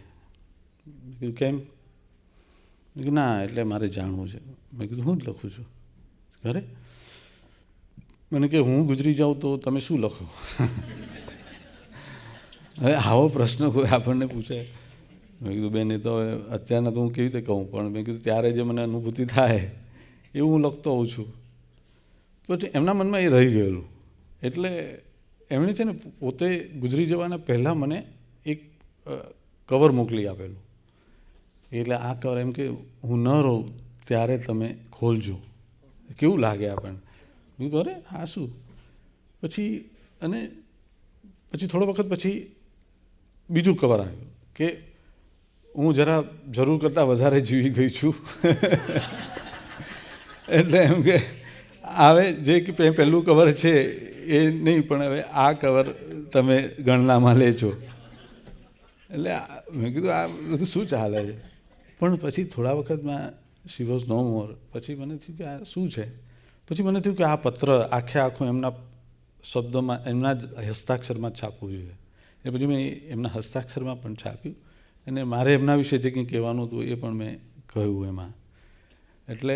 મેં કીધું કેમ? મેં કીધું ના, એટલે મારે જાણવું છે. મેં કીધું હું જ લખું છું. ઘરે મને કે હું ગુજરી જાઉં તો તમે શું લખો? હવે આવો પ્રશ્ન કોઈ આપણને પૂછે. મેં કીધું બેન એ તો હવે અત્યારના તો હું કેવી રીતે કહું, પણ મેં કીધું ત્યારે જે મને અનુભૂતિ થાય એવું હું લખતો હોઉં છું. પછી એમના મનમાં એ રહી ગયેલું. એટલે એમણે છે ને પોતે ગુજરી જવાના પહેલાં મને એક કવર મોકલી આપેલું. એટલે આ કવર એમ કે હું ન રહું ત્યારે તમે ખોલજો, કેવું લાગે આપણને. મેં કીધું અરે આ શું? પછી થોડો વખત પછી બીજું કવર આવ્યું કે હું જરા જરૂર કરતાં વધારે જીવી ગઈ છું. એટલે એમ કે હવે જે કે પહેલું કવર છે એ નહીં, પણ હવે આ કવર તમે ગણનામાં લેજો. એટલે મેં કીધું આ બધું શું ચાલે છે? પણ પછી થોડા વખતમાં શી વોઝ નો મોર. પછી મને થયું કે આ શું છે? પછી મને થયું કે આ પત્ર આખું એમના શબ્દોમાં, એમના જ હસ્તાક્ષરમાં છાપવું જોઈએ. એ પછી મેં એમના હસ્તાક્ષરમાં પણ છાપ્યું, અને મારે એમના વિશે જે કંઈ કહેવાનું હતું એ પણ મેં કહ્યું એમાં. એટલે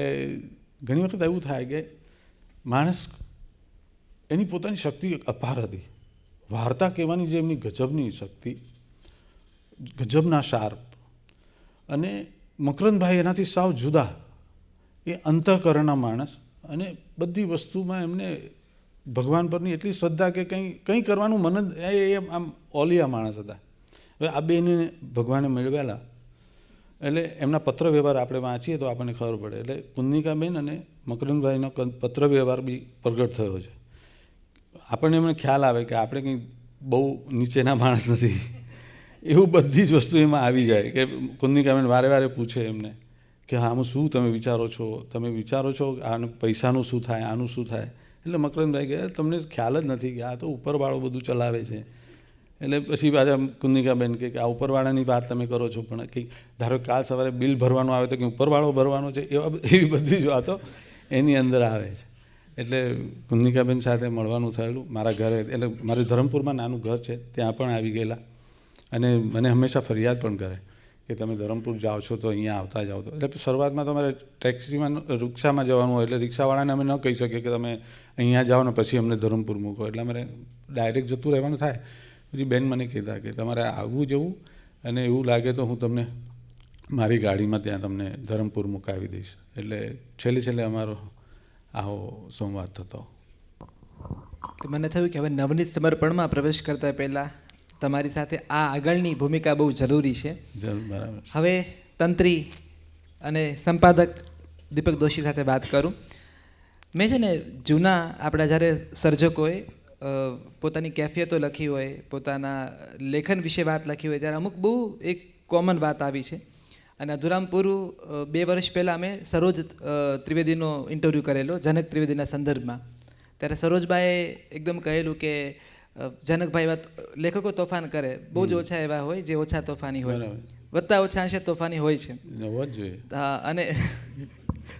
ઘણી વખત એવું થાય કે માણસ એની પોતાની શક્તિ અપાર હતી. વાર્તા કહેવાની જે એમની ગજબની શક્તિ, ગજબના શાર્પ, અને મકરંદભાઈ એનાથી સાવ જુદા, એ અંતઃકરણના માણસ, અને બધી વસ્તુમાં એમને ભગવાન પરની એટલી શ્રદ્ધા કે કંઈ કરવાનું મન જ, એ આમ ઓલિયા માણસ હતા. હવે આ બેને ભગવાને મેળવેલા, એટલે એમના પત્ર વ્યવહાર આપણે વાંચીએ તો આપણને ખબર પડે. એટલે કુંદનિકાબેન અને મકરંદભાઈનો પત્ર વ્યવહાર બી પ્રગટ થયો છે. આપણને એમને ખ્યાલ આવે કે આપણે કંઈ બહુ નીચેના માણસ નથી, એવું બધી જ વસ્તુ એમાં આવી જાય. કે કુંદનિકાબેન વારે વારે પૂછે એમને કે હા આમાં શું તમે વિચારો છો? તમે વિચારો છો આને પૈસાનું શું થાય, આનું શું થાય? એટલે મકરંદભાઈ કહે તમને ખ્યાલ જ નથી કે આ તો ઉપરવાળો બધું ચલાવે છે. એટલે પછી પાછા કુંદનિકાબેન કે આ ઉપરવાળાની વાત તમે કરો છો, પણ કંઈક ધારો કાલ સવારે બિલ ભરવાનું આવે તો કંઈ ઉપરવાળો ભરવાનો છે, એવી બધી જ વાતો એની અંદર આવે છે. એટલે કુંદનિકાબેન સાથે મળવાનું થયેલું મારા ઘરે. એટલે મારું ધરમપુરમાં નાનું ઘર છે, ત્યાં પણ આવી ગયેલા, અને મને હંમેશા ફરિયાદ પણ કરે કે તમે ધરમપુર જાઓ છો તો અહીંયા આવતા જાઓ. તો એટલે શરૂઆતમાં તમારે ટેક્સીમાં, રિક્ષામાં જવાનું હોય, એટલે રિક્ષાવાળાને અમે ન કહી શકીએ કે તમે અહીંયા જાઓ ને પછી અમને ધરમપુર મૂકો. એટલે અમારે ડાયરેક્ટ જતું રહેવાનું થાય. પછી બેન મને કહેતા કે તમારે આવવું જવું, અને એવું લાગે તો હું તમને મારી ગાડીમાં ત્યાં તમને ધરમપુર મુકાવી દઈશ. એટલે છેલ્લે અમારો આવો સંવાદ થતો. મને થયું કે હવે નવનીત સમર્પણમાં પ્રવેશ કરતા પહેલાં તમારી સાથે આ આગળની ભૂમિકા બહુ જરૂરી છે. જરૂર, બરાબર. હવે તંત્રી અને સંપાદક દીપક દોશી સાથે વાત કરું. મેં છે ને જૂના આપણા જ્યારે સર્જકોએ પોતાની કેફિયતો લખી હોય, પોતાના લેખન વિશે વાત લખી હોય, ત્યારે અમુક બહુ એક કોમન વાત આવી છે. અને અધૂરામ પૂરું 2 વર્ષ પહેલાં અમે સરોજ ત્રિવેદીનો ઇન્ટરવ્યૂ કરેલો જનક ત્રિવેદીના સંદર્ભમાં. ત્યારે સરોજબાઈએ એકદમ કહેલું કે જનકભાઈ વાત લેખકો તોફાન કરે, બહુ જ ઓછા એવા હોય જે ઓછા તોફાની હોય, વધતા ઓછા અંશે તોફાની હોય છે. હા, અને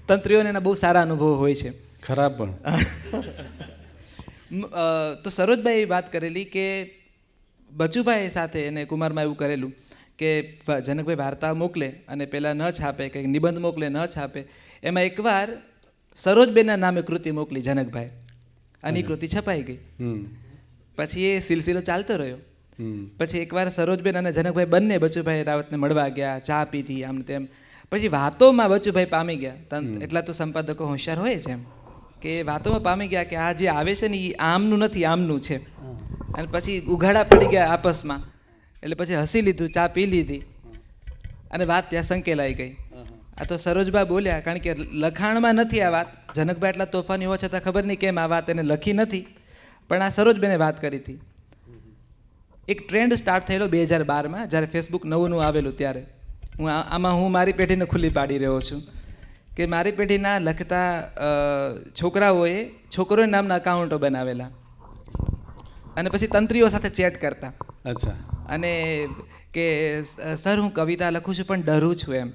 તંત્રીઓને એના બહુ સારા અનુભવો હોય છે, ખરાબ પણ. તો સરોજભાઈ વાત કરેલી કે બચુભાઈ સાથે અને કુમારમાં એવું કરેલું કે જનકભાઈ વાર્તા મોકલે અને પહેલાં ન છાપે, કંઈક નિબંધ મોકલે ન છાપે. એમાં એકવાર સરોજબેનના નામે કૃતિ મોકલી જનકભાઈ, અને એ કૃતિ છપાઈ ગઈ. પછી એ સિલસિલો ચાલતો રહ્યો. પછી એકવાર સરોજબેન અને જનકભાઈ બંને બચુભાઈ રાવતને મળવા ગયા, ચા પીધી, આમ તેમ. પછી વાતોમાં બચુભાઈ પામી ગયા, એટલા તો સંપાદકો હોશિયાર હોય છે, એમ કે વાતોમાં પામી ગયા કે આ જે આવે છે ને એ આમનું નથી, આમનું છે. અને પછી ઉઘાડા પડી ગયા આપસમાં. એટલે પછી હસી લીધું, ચા પી લીધી, અને વાત ત્યાં સંકેલાઈ ગઈ. આ તો સરોજબા બોલ્યા, કારણ કે લખાણમાં નથી આ વાત. જનકભાઈ એટલા તોફાની હોવા છતાં ખબર નહીં કેમ આ વાત એને લખી નથી, પણ આ સરોજબેને વાત કરી હતી. એક ટ્રેન્ડ સ્ટાર્ટ થયેલો 2012માં, જ્યારે ફેસબુક નવું આવેલું ત્યારે. હું મારી પેઢીને ખુલ્લી પાડી રહ્યો છું કે મારી પેઢીના લખતા છોકરાઓએ છોકરીઓ નામના અકાઉન્ટો બનાવેલા અને પછી તંત્રીઓ સાથે ચેટ કરતા. અચ્છા. અને કે સર હું કવિતા લખું છું પણ ડરું છું એમ.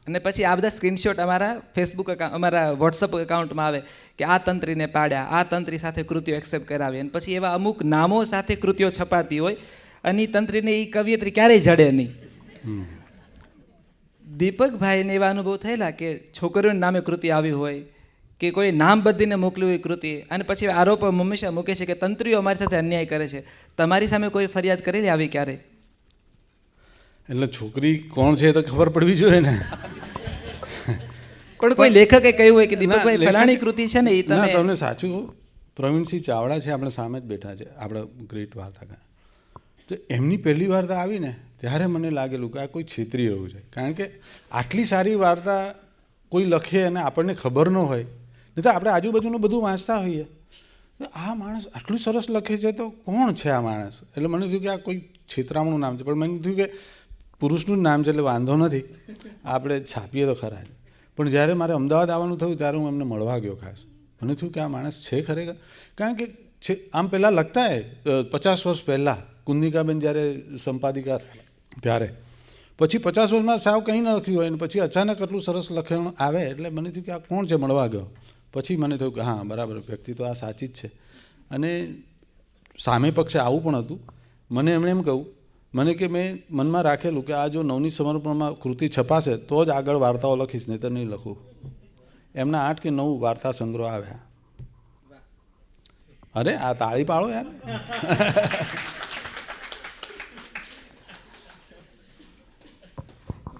અને પછી આ બધા સ્ક્રીનશોટ અમારા ફેસબુક અમારા વોટ્સઅપ એકાઉન્ટમાં આવે કે આ તંત્રીને પાડ્યા, આ તંત્રી સાથે કૃતિઓ એક્સેપ્ટ કરાવી. અને પછી એવા અમુક નામો સાથે કૃતિઓ છપાતી હોય અને એ તંત્રીને એ કવિયત્રી ક્યારેય જડે નહીં. દીપકભાઈને એવા અનુભવ થયેલા કે છોકરીઓના નામે કૃતિ આવી હોય કે કોઈ નામ બદલીને મોકલી હોય કૃતિ, અને પછી આરોપ હંમેશા મૂકે છે કે તંત્રીઓ અમારી સાથે અન્યાય કરે છે. તમારી સામે કોઈ ફરિયાદ કરેલી આવી ક્યારે? એટલે છોકરી કોણ છે તો ખબર પડવી જોઈએ ને. પણ કોઈ લેખકે કહ્યું હોય કે દીપકભાઈ ફલાણી કૃતિ છે ને એ તમે. તમને સાચું કહું, પ્રવીણસિંહ ચાવડા છે, આપણે સામે જ બેઠા છે, આપણે ગ્રેટ વાર્તાકાર. તો એમની પહેલી વાર્તા આવી ને ત્યારે મને લાગેલું કે આ કોઈ છેતરી રહ્યું છે. કારણ કે આટલી સારી વાર્તા કોઈ લખે અને આપણને ખબર ન હોય, નહીં તો આપણે આજુબાજુનું બધું વાંચતા હોઈએ, આ માણસ આટલું સરસ લખે છે તો કોણ છે આ માણસ? એટલે મને થયું કે આ કોઈ છેતરામણું નામ છે. પણ મને થયું કે પુરુષનું જ નામ છે એટલે વાંધો નથી, આપણે છાપીએ તો ખરા જ. પણ જ્યારે મારે અમદાવાદ આવવાનું થયું ત્યારે હું એમને મળવા ગયો ખાસ. મને થયું કે આ માણસ છે ખરેખર. કારણ કે આમ પહેલાં લખતા 50 વર્ષ પહેલાં કુંદિકાબેન જ્યારે સંપાદિકા ત્યારે, પછી 50 વર્ષમાં સાવ કંઈ ન લખ્યું હોય, અને પછી અચાનક આટલું સરસ લખાણ આવે એટલે મને થયું કે આ કોણ છે? મળવા ગયો પછી મને થયું કે હા બરાબર, વ્યક્તિ તો આ સાચી જ છે. અને સામે પક્ષે આવું પણ હતું. મને એમણે એમ કહ્યું, મને કે મેં મનમાં રાખેલું કે આ જો નવની સમર્પણમાં કૃતિ છપાશે તો જ આગળ વાર્તાઓ લખીશ, નહીં તો નહીં લખું. એમના 8 કે 9 વાર્તા સંગ્રહ આવ્યા. અરે આ તાળી પાડો યાર.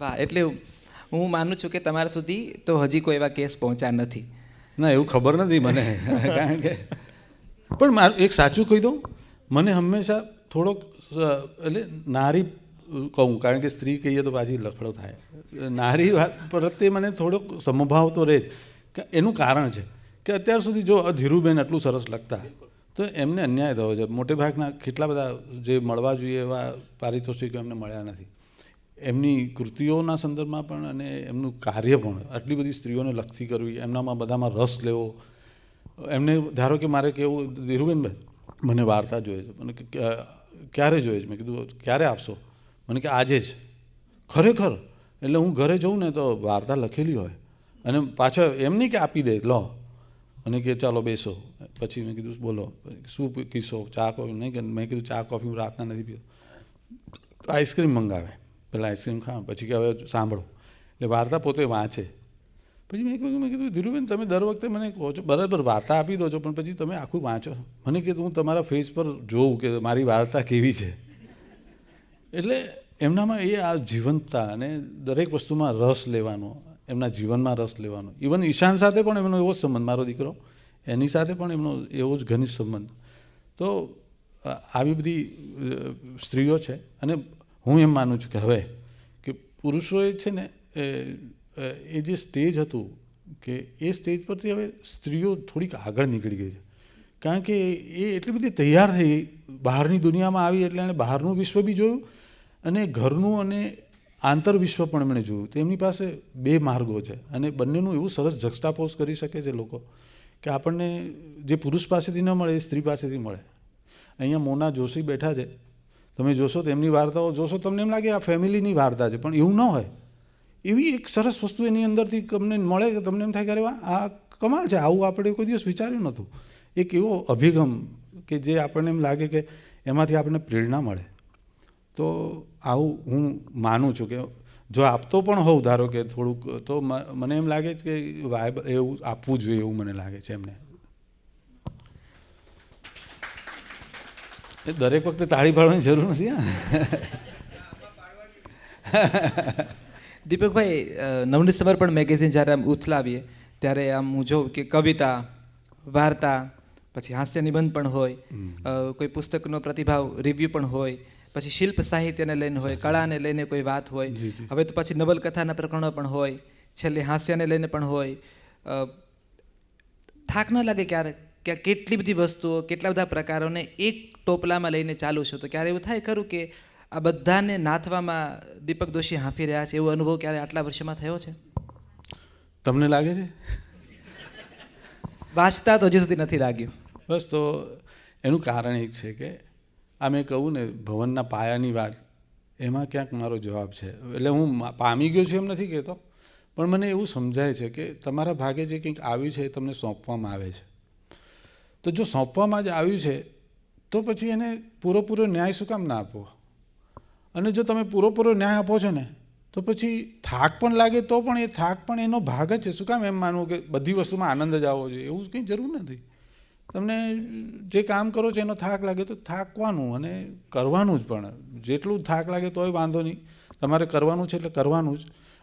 વાહ. એટલે હું માનું છું કે તમારા સુધી તો હજી કોઈ એવા કેસ પહોંચ્યા નથી. ના, એવું ખબર નથી મને. કારણ કે પણ મારું એક સાચું કહી દઉં, મને હંમેશા થોડોક એટલે નારી કહું, કારણ કે સ્ત્રી કહીએ તો પાછી લફડો થાય. નારી વાત પ્રત્યે મને થોડોક સમભાવ તો રહે જ. એનું કારણ છે કે અત્યાર સુધી જો ધીરુબેન આટલું સરસ લખતા તો એમને અન્યાય થયો છે. મોટે ભાગના કેટલા બધા જે મળવા જોઈએ એવા પારિતોષિકો એમને મળ્યા નથી. એમની કૃતિઓના સંદર્ભમાં પણ અને એમનું કાર્ય પણ, આટલી બધી સ્ત્રીઓને લખતી કરવી, એમનામાં બધામાં રસ લેવો. એમને ધારો કે મારે કેવું, ધીરુબેનભાઈ મને વાર્તા જોઈએ છે, મને ક્યારે જોઈએ છે? મેં કીધું ક્યારે આપશો? મને કે આજે જ. ખરેખર? એટલે હું ઘરે જઉં ને તો વાર્તા લખેલી હોય, અને પાછળ એમ નહીં કે આપી દે લો અને કે ચાલો બેસો. પછી મેં કીધું બોલો શું કિસ્સો? ચા કોફી? નહીં કે મેં કીધું ચા કોફી હું રાતના નથી પીતો. આઈસ્ક્રીમ મંગાવે, પહેલાં આઈસ્ક્રીમ ખાવા, પછી કે હવે સાંભળો. એટલે વાર્તા પોતે વાંચે. પછી મેં કીધું ધીરુબેન તમે દર વખતે મને કહો છો બરાબર, વાર્તા આપી દો છો, પણ પછી તમે આખું વાંચો. મને કીધું હું તમારા ફેસ પર જોઉં કે મારી વાર્તા કેવી છે. એટલે એમનામાં એ આ જીવંતતા અને દરેક વસ્તુમાં રસ લેવાનો, એમના જીવનમાં રસ લેવાનો. ઇવન ઈશાન સાથે પણ એમનો એવો જ સંબંધ, મારો દીકરો, એની સાથે પણ એમનો એવો જ ઘનિષ્ઠ સંબંધ. તો આવી બધી સ્ત્રીઓ છે. અને હું એમ માનું છું કે હવે કે પુરુષોએ છે ને એ જે સ્ટેજ હતું કે એ સ્ટેજ પરથી હવે સ્ત્રીઓ થોડીક આગળ નીકળી ગઈ છે, કારણ કે એ એટલી બધી તૈયાર થઈ બહારની દુનિયામાં આવી એટલે એણે બહારનું વિશ્વ બી જોયું અને ઘરનું અને આંતર વિશ્વ પણ એમણે જોયું. તો એમની પાસે બે માર્ગો છે અને બંનેનું એવું સરસ જક્સ્ટાપોઝ કરી શકે છે લોકો કે આપણને જે પુરુષ પાસેથી ન મળે એ સ્ત્રી પાસેથી મળે. અહીંયા મોના જોશી બેઠા છે, તમે જોશો તો એમની વાર્તાઓ જોશો તમને એમ લાગે આ ફેમિલીની વાર્તા છે, પણ એવું ન હોય. એવી એક સરસ વસ્તુ એની અંદરથી તમને મળે કે તમને એમ થાય કે અરે વાહ, આ કમાલ છે, આવું આપણે કોઈ દિવસ વિચાર્યું નહોતું. એક એવો અભિગમ કે જે આપણને એમ લાગે કે એમાંથી આપણને પ્રેરણા મળે. તો આવું હું માનું છું કે જો આપતો પણ હોઉં ધારો કે થોડુંક, તો મને એમ લાગે છે કે વાઇબ એવું આપવું જોઈએ એવું મને લાગે છે એમને. એ દરેક વખતે તાળી પાડવાની જરૂર નથી. દીપકભાઈ, નવનીત સમર્પણ મેગેઝિન જ્યારે આમ ઉથલાવીએ ત્યારે આમ હું જોઉં કે કવિતા, વાર્તા, પછી હાસ્ય નિબંધ પણ હોય, કોઈ પુસ્તકનો પ્રતિભાવ રિવ્યૂ પણ હોય, પછી શિલ્પ સાહિત્યને લઈને હોય, કળાને લઈને કોઈ વાત હોય, હવે તો પછી નવલકથાના પ્રકરણો પણ હોય, છેલ્લે હાસ્યને લઈને પણ હોય. થાક ન લાગે ક્યારેક કે કેટલી બધી વસ્તુઓ, કેટલા બધા પ્રકારોને એક ટોપલામાં લઈને ચાલુ છું, તો ક્યારે એવું થાય ખરું કે આ બધાને નાથવામાં દીપક દોશી હાંફી રહ્યા છે, એવો અનુભવ ક્યારે આટલા વર્ષોમાં થયો છે? તમને લાગે છે? વાંચતા તો હજી સુધી નથી લાગ્યું. બસ, તો એનું કારણ એક છે કે આ મેં કહું ને ભવનના પાયાની વાત, એમાં ક્યાંક મારો જવાબ છે. એટલે હું પામી ગયો છું એમ નથી કહેતો, પણ મને એવું સમજાય છે કે તમારા ભાગે જે કંઈક આવ્યું છે એ તમને સોંપવામાં આવે છે. તો જો સોંપવામાં જ આવ્યું છે તો પછી એને પૂરેપૂરો ન્યાય શું કામ ના આપો? અને જો તમે પૂરેપૂરો ન્યાય આપો છો ને તો પછી થાક પણ લાગે તો પણ એ થાક પણ એનો ભાગ જ છે. શું કામ એમ માનવું કે બધી વસ્તુમાં આનંદ જ આવવો જોઈએ? એવું કંઈ જરૂર નથી. તમને જે કામ કરો છો એનો થાક લાગે તો થાકવાનું અને કરવાનું જ, પણ જેટલું થાક લાગે તોય વાંધો નહીં, તમારે કરવાનું છે એટલે કરવાનું જ,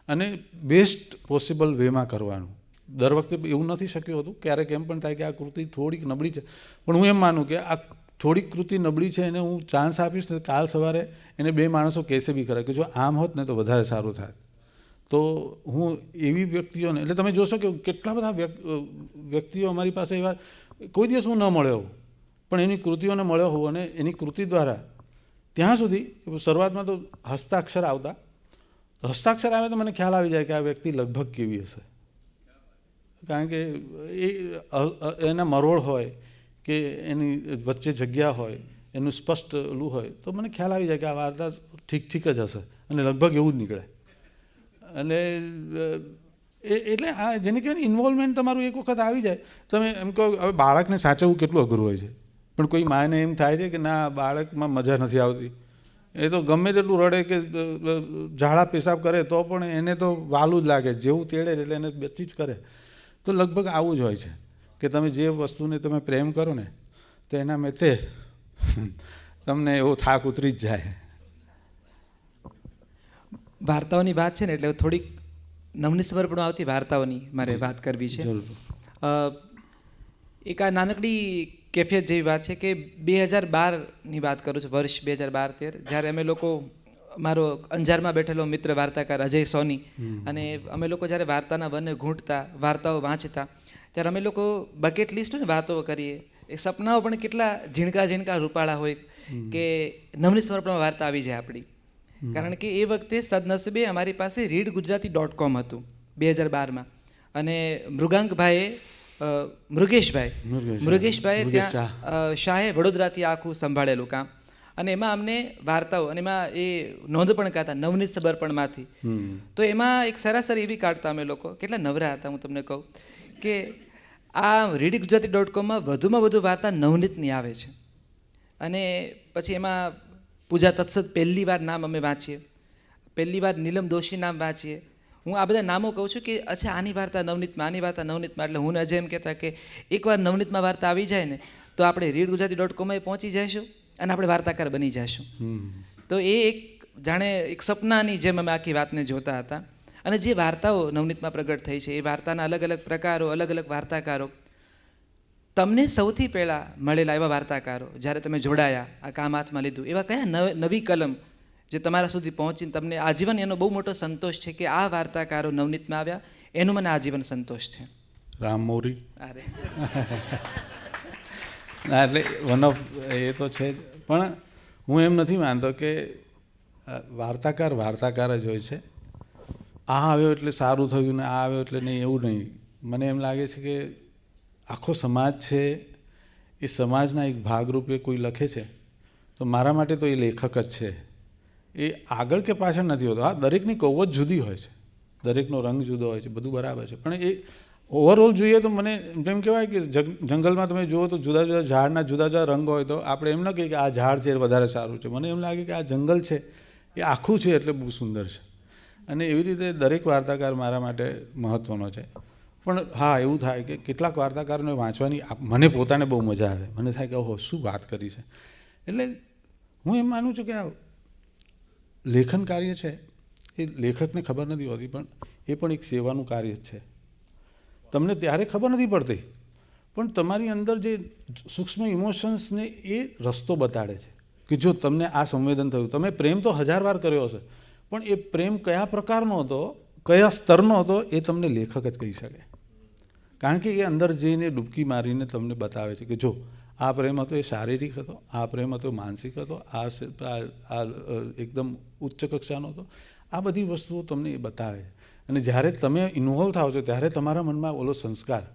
અને બેસ્ટ પોસિબલ વેમાં કરવાનું. દર વખતે એવું નથી શક્યું હતું, ક્યારેક એમ પણ થાય કે આ કૃતિ થોડીક નબળી છે, પણ હું એમ માનું કે આ થોડીક કૃતિ નબળી છે એને હું ચાન્સ આપીશ ને કાલ સવારે એને બે માણસો કહેશે બી ખરા કે જો આમ હોત ને તો વધારે સારું થાય. તો હું એવી વ્યક્તિઓને, એટલે તમે જોશો કે કેટલા બધા વ્યક્તિઓ અમારી પાસે એવા કોઈ દિવસ હું ન મળ્યો હોઉં પણ એની કૃતિઓને મળ્યો હોઉં, અને એની કૃતિ દ્વારા ત્યાં સુધી શરૂઆતમાં તો હસ્તાક્ષર આવતા, હસ્તાક્ષર આવે તો મને ખ્યાલ આવી જાય કે આ વ્યક્તિ લગભગ કેવી હશે, કારણ કે એ એના મરોડ હોય કે એની વચ્ચે જગ્યા હોય, એનું સ્પષ્ટ ઓલું હોય, તો મને ખ્યાલ આવી જાય કે આ વાર્તા ઠીક જ હશે, અને લગભગ એવું જ નીકળે. અને એટલે આ જેને કહેવાય ને ઇન્વોલ્વમેન્ટ તમારું એક વખત આવી જાય, તમે એમ કહો હવે બાળકને સાચવવું કેટલું અઘરું હોય છે, પણ કોઈ માને એમ થાય છે કે ના બાળકમાં મજા નથી આવતી, એ તો ગમે તેટલું રડે કે ઝાડા પેશાબ કરે તો પણ એને તો વાલું જ લાગે, જેવું તેડે એટલે એને બચી જ કરે. તો લગભગ આવું જ હોય છે કે તમે જે વસ્તુને તમે પ્રેમ કરો ને તો એના મેતે તમને એવો થાક ઉતરી જ જાય. વાર્તાઓની વાત છે ને એટલે થોડીક નવનીત સમર્પણમાં આવતી વાર્તાઓની મારે વાત કરવી છે. એક આ નાનકડી કેફિયત જેવી વાત છે કે 2012ની વાત કરું છું, વર્ષ 2012-13, જ્યારે અમે લોકો, મારો અંજારમાં બેઠેલો મિત્ર વાર્તાકાર અજય સોની અને અમે લોકો જ્યારે વાર્તાના વનને ઘૂંટતા, વાર્તાઓ વાંચતા, ત્યારે અમે લોકો બકેટ લિસ્ટ ને વાતો કરીએ, એ સપનાઓ પણ કેટલા ઝીણકા ઝીણકા રૂપાળા હોય કે નવનીત સમર્પણમાં વાર્તા આવી જાય આપણી. કારણ કે એ વખતે સદનસીબે અમારી પાસે readgujarati.com હતું 2012માં, અને મૃગેશભાઈ ત્યાં શાહે વડોદરાથી આખું સંભાળેલું કામ, અને એમાં અમને વાર્તાઓ, અને એમાં એ નોંધ પણ કાઢતા નવનીત સમર્પણમાંથી. તો એમાં એક સરાસરી એવી કાઢતા અમે લોકો, કેટલા નવરા હતા હું તમને કહું કે આ readgujarati.comમાં વધુમાં વધુ વાર્તા નવનીતની આવે છે. અને પછી એમાં પૂજા તત્સત પહેલી વાર નામ અમે વાંચીએ, પહેલી વાર નીલમ દોશી નામ વાંચીએ. હું આ બધા નામો કહું છું કે અચ્છા આની વાર્તા નવનીતમાં, આની વાર્તા નવનીતમાં, એટલે હું અજય એમ કહેતા કે એકવાર નવનીતમાં વાર્તા આવી જાય ને તો આપણે readgujarati.com પહોંચી જઈશું અને આપણે વાર્તાકાર બની જઈશું. તો એ એક જાણે એક સપનાની જેમ અમે આખી વાતને જોતા હતા. અને જે વાર્તાઓ નવનીતમાં પ્રગટ થઈ છે, એ વાર્તાના અલગ અલગ પ્રકારો, અલગ અલગ વાર્તાકારો, તમને સૌથી પહેલાં મળેલા એવા વાર્તાકારો, જ્યારે તમે જોડાયા, આ કામ હાથમાં લીધું, એવા કયા નવી કલમ જે તમારા સુધી પહોંચીને તમને આજીવન એનો બહુ મોટો સંતોષ છે કે આ વાર્તાકારો નવનીતમાં આવ્યા, એનો મને આજીવન સંતોષ છે. રામ મોરી. અરે ના, એટલે વન ઓફ એ તો છે જ, પણ હું એમ નથી માનતો કે વાર્તાકાર જ હોય છે. આ આવ્યો એટલે સારું થયું ને આ આવ્યો એટલે નહીં, એવું નહીં. મને એમ લાગે છે કે આખો સમાજ છે, એ સમાજના એક ભાગરૂપે કોઈ લખે છે તો મારા માટે તો એ લેખક જ છે. એ આગળ કે પાછળ નથી હોતો. હા, દરેકની કૌવત જુદી હોય છે, દરેકનો રંગ જુદો હોય છે, બધું બરાબર છે, પણ એ ઓવરઓલ જોઈએ તો મને જેમ કહેવાય કે જંગલમાં તમે જુઓ તો જુદા જુદા ઝાડના જુદા જુદા રંગ હોય તો આપણે એમ ન કહીએ કે આ ઝાડ છે એ વધારે સારું છે. મને એમ લાગે કે આ જંગલ છે એ આખું છે એટલે બહુ સુંદર છે. અને એવી રીતે દરેક વાર્તાકાર મારા માટે મહત્ત્વનો છે. પણ હા, એવું થાય કે કેટલાક વાર્તાકારોને વાંચવાની મને પોતાને બહુ મજા આવે. મને થાય કે ઓહો, શું વાત કરી છે. એટલે હું એમ માનું છું કે આ લેખન કાર્ય છે એ લેખકને ખબર નથી હોતી, પણ એ પણ એક સેવાનું કાર્ય જ છે. તમને ત્યારે ખબર નથી પડતી, પણ તમારી અંદર જે સૂક્ષ્મ ઇમોશન્સને એ રસ્તો બતાડે છે કે જો તમને આ સંવેદન થયું, તમે પ્રેમ તો 1000 વાર કર્યો હશે, પણ એ પ્રેમ કયા પ્રકારનો હતો, કયા સ્તરનો હતો, એ તમને લેખક જ કહી શકે. કારણ કે એ અંદર જઈને ડૂબકી મારીને તમને બતાવે છે કે જો આ પ્રેમ હતો એ શારીરિક હતો, આ પ્રેમ હતો માનસિક હતો, આ એકદમ ઉચ્ચ કક્ષાનો હતો. આ બધી વસ્તુઓ તમને એ બતાવે છે. અને જ્યારે તમે ઇન્વોલ્વ થાવ છો ત્યારે તમારા મનમાં ઓલો સંસ્કાર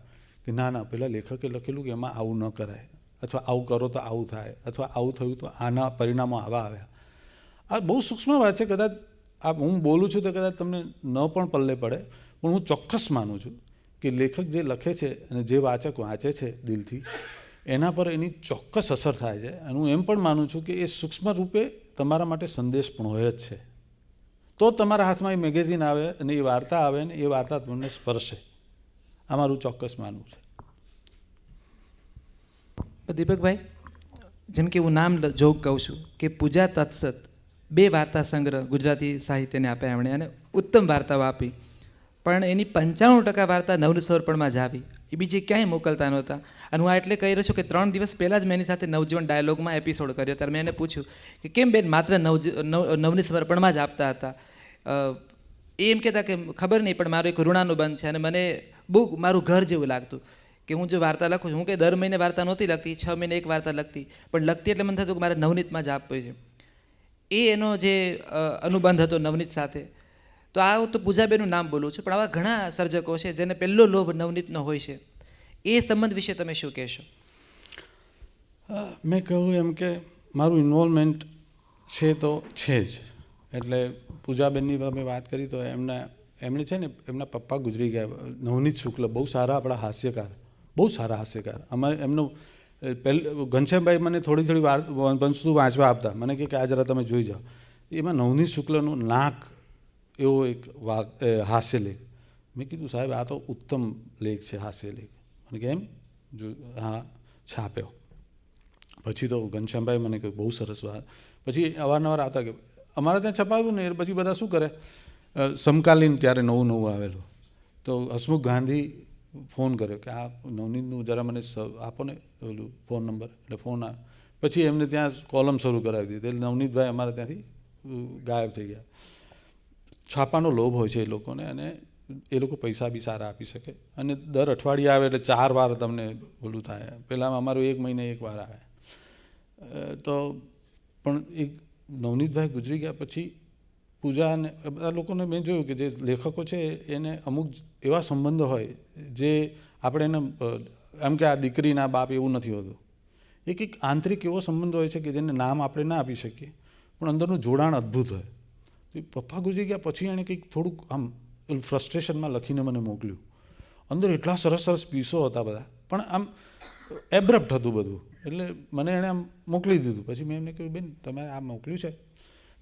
કે ના ના, પેલા લેખકે લખેલું કે એમાં આવું ન કરાય, અથવા આવું કરો તો આવું થાય, અથવા આવું થયું તો આના પરિણામો આવા આવ્યા. આ બહુ સૂક્ષ્મ વાત છે. કદાચ આ હું બોલું છું તો કદાચ તમને ન પણ પલ્લે પડે, પણ હું ચોક્કસ માનું છું કે લેખક જે લખે છે અને જે વાચક વાંચે છે દિલથી, એના પર એની ચોક્કસ અસર થાય છે. અને હું એમ પણ માનું છું કે એ સૂક્ષ્મ રૂપે તમારા માટે સંદેશ પણ હોય જ છે. તો તમારા હાથમાં એ મેગેઝિન આવે અને એ વાર્તા આવે ને એ વાર્તા તમને સ્પર્શે. આ મારું ચોક્કસ માનવું છે. દીપકભાઈ, જેમ કે હું નામ જોગ કહું છું કે પૂજા તત્સત 2 વાર્તા સંગ્રહ ગુજરાતી સાહિત્યને આપ્યા એમણે, અને ઉત્તમ વાર્તાઓ આપી. પણ એની 95% વાર્તા નવનીત સમર્પણમાં જ આવી, એ બીજે ક્યાંય મોકલતા નહોતા. અને હું આ એટલે કહી રહ્યો છું કે 3 દિવસ પહેલાં જ મેં એની સાથે નવજીવન ડાયલોગમાં એપિસોડ કર્યો. ત્યારે મેં એને પૂછ્યું કે કેમ બેન માત્ર નવનીત સમર્પણમાં જ આપતા હતા. એ એમ કહેતા કે ખબર નહીં, પણ મારું એક ઋણાનુબંધ છે અને મને બહુ મારું ઘર જેવું લાગતું કે હું જો વાર્તા લખું છું. હું કે દર મહિને વાર્તા નહોતી લખતી, 6 મહિને એક વાર્તા લખતી, પણ લખતી એટલે મને થતું કે મારે નવનીતમાં જ આપવી છે. એ એનો જે અનુબંધ હતો નવનીત સાથે. તો આ તો પૂજાબેનનું નામ બોલું છું, પણ આવા ઘણા સર્જકો છે જેને પહેલો લોભ નવનીતનો હોય છે. એ સંબંધ વિશે તમે શું કહેશો? મેં કહ્યું એમ કે મારું ઇન્વોલ્વમેન્ટ છે તો છે જ. એટલે પૂજાબેનની તમે વાત કરી તો એમણે છે ને, એમના પપ્પા ગુજરી ગયા, નવનીત શુક્લ, બહુ સારા આપણા હાસ્યકાર, બહુ સારા હાસ્યકાર. અમારે એમનું ઘનશ્યામભાઈ મને થોડી વસ્તુ વાંચવા આપતા, મને કે આ જરા તમે જોઈ જાઓ. એમાં નવનીત શુક્લનું નાક એવો એક હાસ્યલેખ. મેં કીધું સાહેબ આ તો ઉત્તમ લેખ છે, હાસ્યલેખ. મને કે એમ જો હા, છાપ્યો. પછી તો ઘનશ્યામભાઈ મને કહ્યું બહુ સરસ વાત. પછી અવારનવાર આવતા કે અમારે ત્યાં છપાવ્યું ને, પછી બધા શું કરે, સમકાલીન ત્યારે નવું આવેલું, તો હસમુખ ગાંધી ફોન કર્યો કે આ નવનીતનું જરા મને આપો ને ઓલું ફોન નંબર. એટલે ફોન આવ્યો. પછી એમને ત્યાં કોલમ શરૂ કરાવી દીધી. એટલે નવનીતભાઈ અમારે ત્યાંથી ગાયબ થઈ ગયા. છાપાનો લોભ હોય છે એ લોકોને, અને એ લોકો પૈસા બી સારા આપી શકે. અને દર અઠવાડિયે આવે એટલે 4 વાર તમને ઓલું થાય. પહેલાં અમારું 1 મહિને 1 વાર આવે. તો પણ એક નવનીતભાઈ ગુજરી ગયા પછી પૂજા અને બધા લોકોને મેં જોયું કે જે લેખકો છે એને અમુક એવા સંબંધો હોય જે આપણે એને એમ કે આ દીકરીના બાપ એવું નથી હોતું. એક આંતરિક એવો સંબંધ હોય છે કે જેને નામ આપણે ના આપી શકીએ, પણ અંદરનું જોડાણ અદ્ભુત હોય. પપ્પા ગુજરી ગયા પછી એણે કંઈક થોડુંક આમ ફ્રસ્ટ્રેશનમાં લખીને મને મોકલ્યું. અંદર એટલા સરસ સરસ પીસો હતા બધા, પણ આમ એબ્રપ્ટ હતું બધું. એટલે મને એણે આમ મોકલી દીધું. પછી મેં એમને કહ્યું બેન તમે આ મોકલ્યું છે,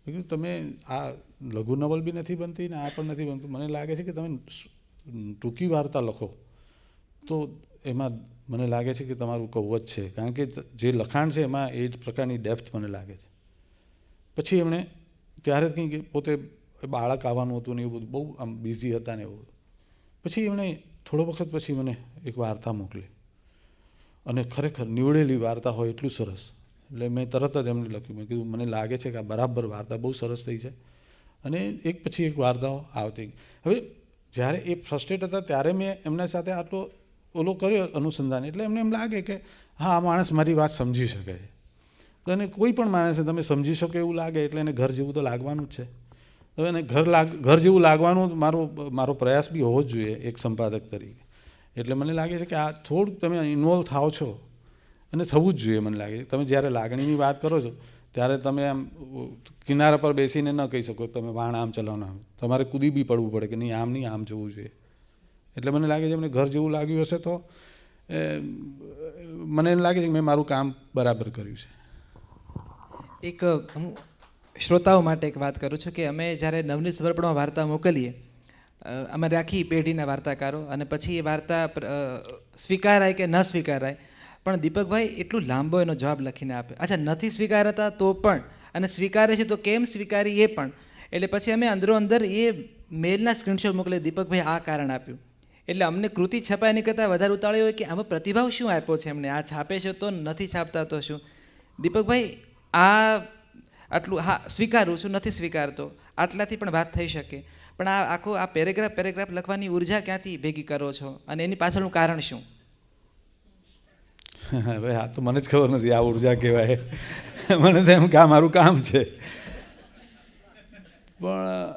મેં કીધું તમે આ લઘુ નવલ બી નથી બનતી ને આ પણ નથી બનતું. મને લાગે છે કે તમે ટૂંકી વાર્તા લખો તો એમાં મને લાગે છે કે તમારું કૌવત છે, કારણ કે જે લખાણ છે એમાં એ જ પ્રકારની ડેપ્થ મને લાગે છે. પછી એમણે ત્યારે કંઈક પોતે બાળક આવવાનું હતું ને એવું બધું, બહુ આમ બિઝી હતા ને એવું. પછી એમણે થોડો વખત પછી મને એક વાર્તા મોકલી, અને ખરેખર નીવડેલી વાર્તા હોય એટલું સરસ. એટલે મેં તરત જ એમને લખ્યું, મેં કીધું મને લાગે છે કે આ બરાબર વાર્તા બહુ સરસ થઈ છે, અને એક પછી એક વાર્તાઓ આવતી. હવે જ્યારે એ ફ્રસ્ટ્રેટ હતા ત્યારે મેં એમના સાથે આટલો ઓલો કર્યો અનુસંધાન, એટલે એમને એમ લાગે કે હા આ માણસ મારી વાત સમજી શકે છે. તો એને કોઈ પણ માણસને તમે સમજી શકો એવું લાગે એટલે એને ઘર જેવું તો લાગવાનું જ છે. હવે એને ઘર જેવું લાગવાનું મારો પ્રયાસ બી હોવો જ જોઈએ એક સંપાદક તરીકે. એટલે મને લાગે છે કે આ થોડુંક તમે ઇન્વોલ્વ થાઓ છો, અને થવું જ જોઈએ. મને લાગે છે તમે જ્યારે લાગણીની વાત કરો છો ત્યારે તમે આમ કિનારા પર બેસીને ન કહી શકો તમે વાણ આમ ચલાવના, તમારે કૂદી બી પડવું પડે કે નહીં આમ જવું જોઈએ. એટલે મને લાગે છે એમને ઘર જેવું લાગ્યું હશે તો મને એમ લાગે છે કે મેં મારું કામ બરાબર કર્યું છે. એક હું શ્રોતાઓ માટે એક વાત કરું છું કે અમે જ્યારે નવની સમર્પણમાં વાર્તા મોકલીએ, અમારે આખી પેઢીના વાર્તાકારો, અને પછી એ વાર્તા સ્વીકારાય કે ન સ્વીકારાય, પણ દીપકભાઈ એટલું લાંબો એનો જવાબ લખીને આપે. અચ્છા, નથી સ્વીકારતા તો પણ, અને સ્વીકારે છે તો કેમ સ્વીકારી એ પણ. એટલે પછી અમે અંદરો અંદર એ મેલના સ્ક્રીનશોટ મોકલે, દીપકભાઈ આ કારણ આપ્યું. એટલે અમને કૃતિ છપાય એની કરતાં વધારે ઉતાવળી હોય કે આમાં પ્રતિભાવ શું આપ્યો છે એમને, આ છાપે છે તો નથી છાપતા તો શું. દીપકભાઈ આ આટલું હા સ્વીકારું છું, નથી સ્વીકારતો, આટલાથી પણ વાત થઈ શકે, પણ આ આખો આ પેરેગ્રાફ લખવાની ઉર્જા ક્યાંથી ભેગી કરો છો, અને એની પાછળનું કારણ શું? હવે આ તો મને જ ખબર નથી આ ઉર્જા કહેવાય. મને તો એમ કે આ મારું કામ છે. પણ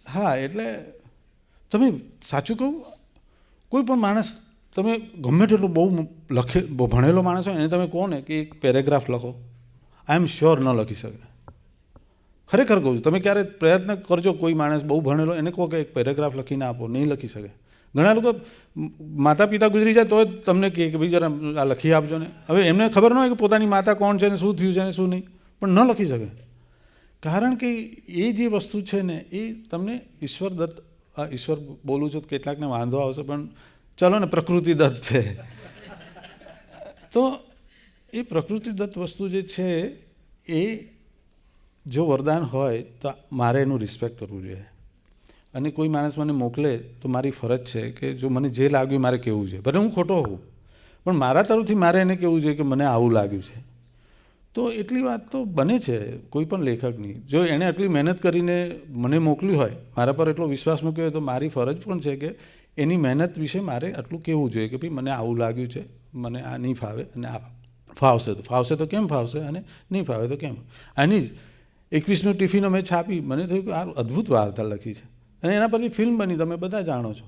હા, એટલે તમે સાચું કહું, કોઈ પણ માણસ તમે ગમે તેટલો બહુ ભણેલો માણસ હોય એને તમે કહો ને કે એક પેરેગ્રાફ લખો, આઈ એમ શ્યોર ન લખી શકે. ખરેખર કહું છું, તમે ક્યારે પ્રયત્ન કરજો, કોઈ માણસ બહુ ભણેલો એને કહો કે એક પેરેગ્રાફ લખીને આપો, નહીં લખી શકે. ઘણા લોકો માતા પિતા ગુજરી જાય તો જ તમને કહે કે ભાઈ જરા આ લખી આપજો ને. હવે એમને ખબર ન હોય કે પોતાની માતા કોણ છે ને શું થયું છે ને શું નહીં, પણ ન લખી શકે. કારણ કે એ જે વસ્તુ છે ને એ તમને ઈશ્વર બોલું છું કેટલાકને વાંધો આવશે, પણ ચલો ને પ્રકૃતિદત્ત છે. તો એ પ્રકૃતિદત્ત વસ્તુ જે છે એ જો વરદાન હોય તો મારે એનું રિસ્પેક્ટ કરવું જોઈએ. અને કોઈ માણસ મને મોકલે તો મારી ફરજ છે કે જો મને જે લાગ્યું મારે કહેવું જોઈએ, ભલે હું ખોટો હોઉં, પણ મારા તરફથી મારે એને કહેવું જોઈએ કે મને આવું લાગ્યું છે. તો એટલી વાત તો બને છે કોઈ પણ લેખકની. જો એણે આટલી મહેનત કરીને મને મોકલ્યું હોય, મારા પર એટલો વિશ્વાસ મૂક્યો હોય, તો મારી ફરજ પણ છે કે એની મહેનત વિશે મારે આટલું કહેવું જોઈએ કે ભાઈ મને આવું લાગ્યું છે, મને આ નહીં ફાવે, અને આ ફાવશે તો કેમ ફાવશે, અને નહીં ફાવે તો કેમ. આની જ 21મી ટિફિનો મેં છાપી, મને થયું કે આ અદ્ભુત વાર્તા લખી છે, અને એના પરથી ફિલ્મ બની, તમે બધા જાણો છો.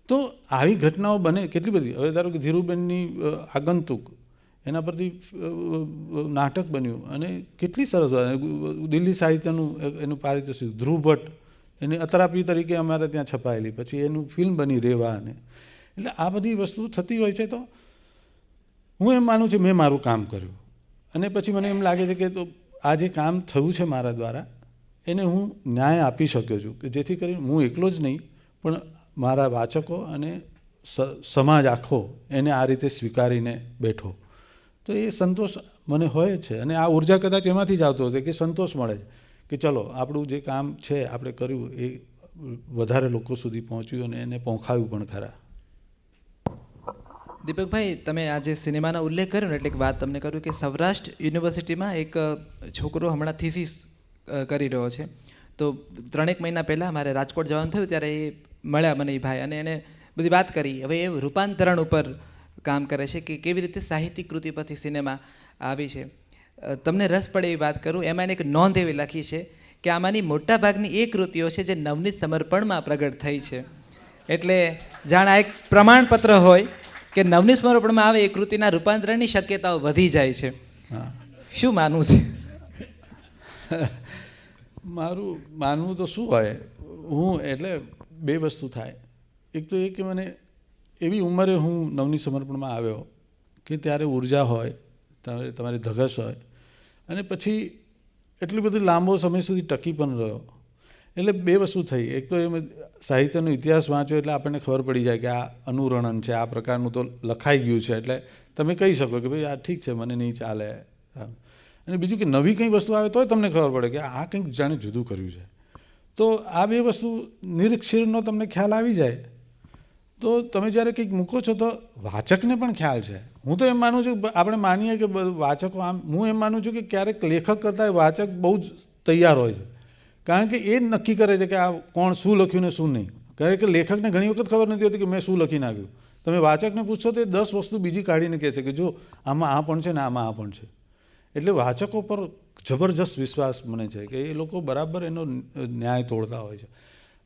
તો આવી ઘટનાઓ બને કેટલી બધી. હવે ધારો કે ધીરુબેનની આગંતુક, એના પરથી નાટક બન્યું, અને કેટલી સરસ દિલ્હી સાહિત્યનું એનું પારિતોષિક, ધ્રુવ ભટ્ટ એની અતરાપી તરીકે અમારે ત્યાં છપાયેલી, પછી એનું ફિલ્મ બની રેવા. અને એટલે આ બધી વસ્તુ થતી હોય છે. તો હું એમ માનું છું મેં મારું કામ કર્યું, અને પછી મને એમ લાગે છે કે તો આ જે કામ થયું છે મારા દ્વારા એને હું ન્યાય આપી શક્યો છું, કે જેથી કરીને હું એકલો જ નહીં પણ મારા વાચકો અને સમાજ આખો એને આ રીતે સ્વીકારીને બેઠો. તો એ સંતોષ મને હોય છે, અને આ ઉર્જા કદાચ એમાંથી જ આવતો હશે કે સંતોષ મળે કે ચલો આપણું જે કામ છે આપણે કર્યું એ વધારે લોકો સુધી પહોંચ્યું, અને એને પહોંચાયું પણ ખરા. દીપકભાઈ, તમે આજે સિનેમાનો ઉલ્લેખ કર્યો ને એટલે એક વાત તમને કરું કે સૌરાષ્ટ્ર યુનિવર્સિટીમાં એક છોકરો હમણાં થીસીસ કરી રહ્યો છે. તો 3 મહિના પહેલાં મારે રાજકોટ જવાનું થયું ત્યારે એ મળ્યા મને એ ભાઈ, અને એણે બધી વાત કરી. હવે એ રૂપાંતરણ ઉપર કામ કરે છે કે કેવી રીતે સાહિત્યિક કૃતિ પરથી સિનેમા આવી છે. તમને રસ પડે એવી વાત કરું, એમાં એને એક નોંધ એવી લખી છે કે આમાંની મોટાભાગની એ કૃતિઓ છે જે નવનીત સમર્પણમાં પ્રગટ થઈ છે. એટલે જાણે આ એક પ્રમાણપત્ર હોય કે નવનીત સમર્પણમાં આવે એ કૃતિના રૂપાંતરણની શક્યતાઓ વધી જાય છે. શું માનવું છે? મારું માનવું તો શું હોય, હું એટલે બે વસ્તુ થાય. એક તો એ કે મને એવી ઉંમરે હું નવનીત સમર્પણમાં આવ્યો કે ત્યારે ઉર્જા હોય, તમારી ધગશ હોય, અને પછી એટલું બધું લાંબો સમય સુધી ટકી પણ રહ્યો. એટલે બે વસ્તુ થઈ. એક તો એમ સાહિત્યનો ઇતિહાસ વાંચ્યો એટલે આપણને ખબર પડી જાય કે આ અનુરણન છે, આ પ્રકારનું તો લખાઈ ગયું છે, એટલે તમે કહી શકો કે ભાઈ આ ઠીક છે, મને નહીં ચાલે. અને બીજું કે નવી કંઈ વસ્તુ આવે તોય તમને ખબર પડે કે આ કંઈક જાણે જુદું કર્યું છે. તો આ બે વસ્તુ નિરીક્ષીરનો તમને ખ્યાલ આવી જાય તો તમે જ્યારે કંઈક મૂકો છો તો વાચકને પણ ખ્યાલ છે. હું તો એમ માનું છું, આપણે માનીએ કે વાચકો આમ, હું એમ માનું છું કે ક્યારેક લેખક કરતાં વાચક બહુ જ તૈયાર હોય છે, કારણ કે એ જ નક્કી કરે છે કે આ કોણ શું લખ્યું ને શું નહીં. કારણ કે લેખકને ઘણી વખત ખબર નથી હોતી કે મેં શું લખી નાખ્યું. તમે વાચકને પૂછશો તો એ 10 વસ્તુ બીજી કાઢીને કહે છે કે જો આમાં આ પણ છે ને આમાં આ પણ છે. એટલે વાચકો પર જબરજસ્ત વિશ્વાસ મને છે કે એ લોકો બરાબર એનો ન્યાય તોડતા હોય છે.